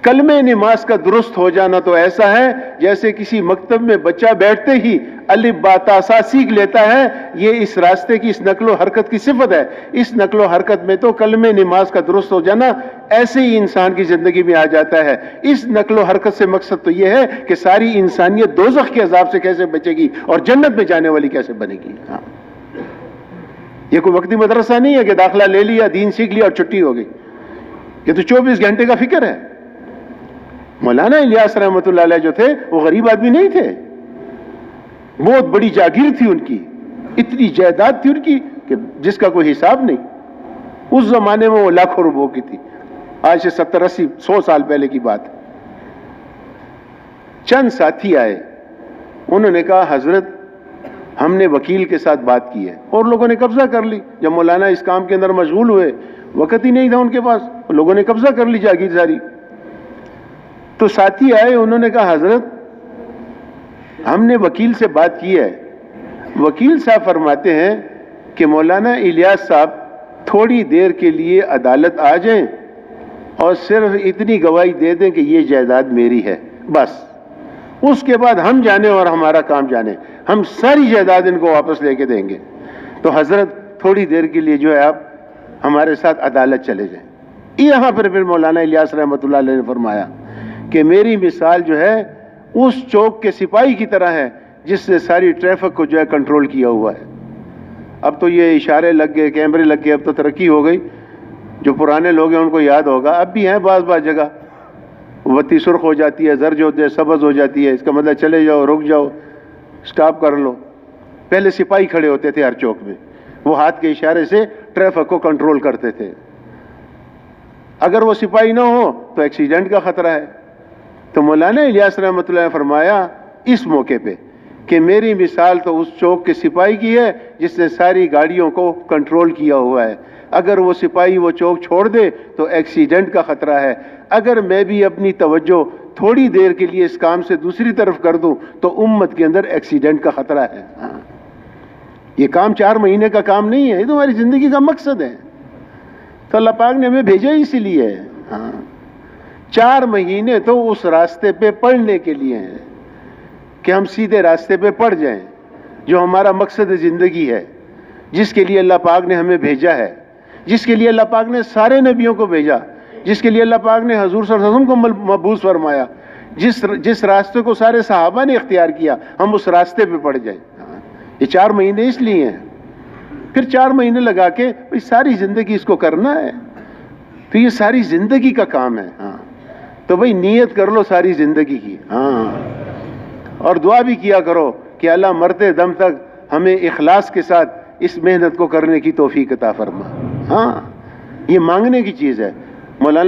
کلمہ نماز کا درست ہو جانا تو ایسا ہے جیسے کسی مکتب میں بچہ بیٹھتے ہی الف با تا سا سیکھ لیتا ہے۔ یہ اس راستے کی، اس نقل و حرکت کی صفت ہے۔ اس نقل و حرکت میں تو کلمہ نماز کا درست ہو جانا ایسے ہی انسان کی زندگی میں آ جاتا ہے۔ اس نقل و حرکت سے مقصد تو یہ ہے کہ ساری انسانیت دوزخ کے عذاب سے کیسے بچے گی اور جنت میں جانے والی کیسے بنے گی۔ ہاں یہ کوئی وقتی مدرسہ نہیں ہے کہ داخلہ لے لیا، دین سیکھ لیا اور چھٹی ہو گئی۔ یہ تو 24 گھنٹے کا فکر ہے۔ مولانا الیاس رحمۃ اللہ علیہ جو تھے وہ غریب آدمی نہیں تھے، بہت بڑی جاگیر تھی ان کی، اتنی جائیداد تھی ان کی کہ جس کا کوئی حساب نہیں۔ اس زمانے میں وہ لاکھوں روپوں کی تھی، آج سے 70 80 100 سال پہلے کی بات ہے۔ چند ساتھی آئے انہوں نے کہا حضرت ہم نے وکیل کے ساتھ بات کی ہے، اور لوگوں نے قبضہ کر لی. جب مولانا اس کام کے اندر مشغول ہوئے، وقت ہی نہیں تھا ان کے پاس، لوگوں نے قبضہ کر لی جاگیر ساری. تو ساتھی آئے، انہوں نے کہا حضرت ہم نے وکیل سے بات کی ہے. وکیل صاحب فرماتے ہیں کہ مولانا الیاس صاحب تھوڑی دیر کے لیے عدالت آ جائیں اور صرف اتنی گواہی دے دیں کہ یہ جائیداد میری ہے، بس اس کے بعد ہم جانے اور ہمارا کام جانے، ہم ساری جائیداد ان کو واپس لے کے دیں گے. تو حضرت تھوڑی دیر کے لیے جو ہے آپ ہمارے ساتھ عدالت چلے جائیں. یہاں پر پھر مولانا الیاس رحمۃ اللہ علیہ نے فرمایا کہ میری مثال جو ہے اس چوک کے سپاہی کی طرح ہے جس نے ساری ٹریفک کو جو ہے کنٹرول کیا ہوا ہے. اب تو یہ اشارے لگ گئے، کیمرے لگ گئے، اب تو ترقی ہو گئی. جو پرانے لوگ ہیں ان کو یاد ہوگا، اب بھی ہیں بعض جگہ بتی سرخ ہو جاتی ہے، زرد ہوتے ہے، سبز ہو جاتی ہے، اس کا مطلب چلے جاؤ، رک جاؤ، سٹاپ کر لو. پہلے سپاہی کھڑے ہوتے تھے ہر چوک میں، وہ ہاتھ کے اشارے سے ٹریفک کو کنٹرول کرتے تھے. اگر وہ سپاہی نہ ہو تو ایکسیڈنٹ کا خطرہ ہے. تو مولانا الیاس رحمۃ اللہ نے فرمایا اس موقع پہ کہ میری مثال تو اس چوک کے سپاہی کی ہے جس نے ساری گاڑیوں کو کنٹرول کیا ہوا ہے. اگر وہ سپاہی وہ چوک چھوڑ دے تو ایکسیڈنٹ کا خطرہ ہے. اگر میں بھی اپنی توجہ تھوڑی دیر کے لیے اس کام سے دوسری طرف کر دوں تو امت کے اندر ایکسیڈنٹ کا خطرہ ہے. یہ کام 4 مہینے کا کام نہیں ہے، یہ تمہاری زندگی کا مقصد ہے. تو اللہ پاک نے ہمیں بھیجا ہی اسی لیے ہے. 4 مہینے تو اس راستے پہ پڑھنے کے لیے ہیں کہ ہم سیدھے راستے پہ پڑ جائیں، جو ہمارا مقصد زندگی ہے، جس کے لیے اللہ پاک نے ہمیں بھیجا ہے، جس کے لیے اللہ پاک نے سارے نبیوں کو بھیجا، جس کے لیے اللہ پاک نے حضور صلی اللہ علیہ وسلم کو مبعوث فرمایا، جس راستے کو سارے صحابہ نے اختیار کیا، ہم اس راستے پہ پڑ جائیں. یہ 4 مہینے اس لیے ہیں. پھر 4 مہینے لگا کے ساری زندگی اس کو کرنا ہے، تو یہ ساری زندگی کا کام ہے. تو بھئی نیت کر لو ساری زندگی کی. اور دعا بھی کیا کرو کہ اللہ مرتے دم تک ہمیں اخلاص کے ساتھ اس محنت کو کرنے کی توفیق عطا فرما. یہ مانگنے کی چیز ہے. مولانا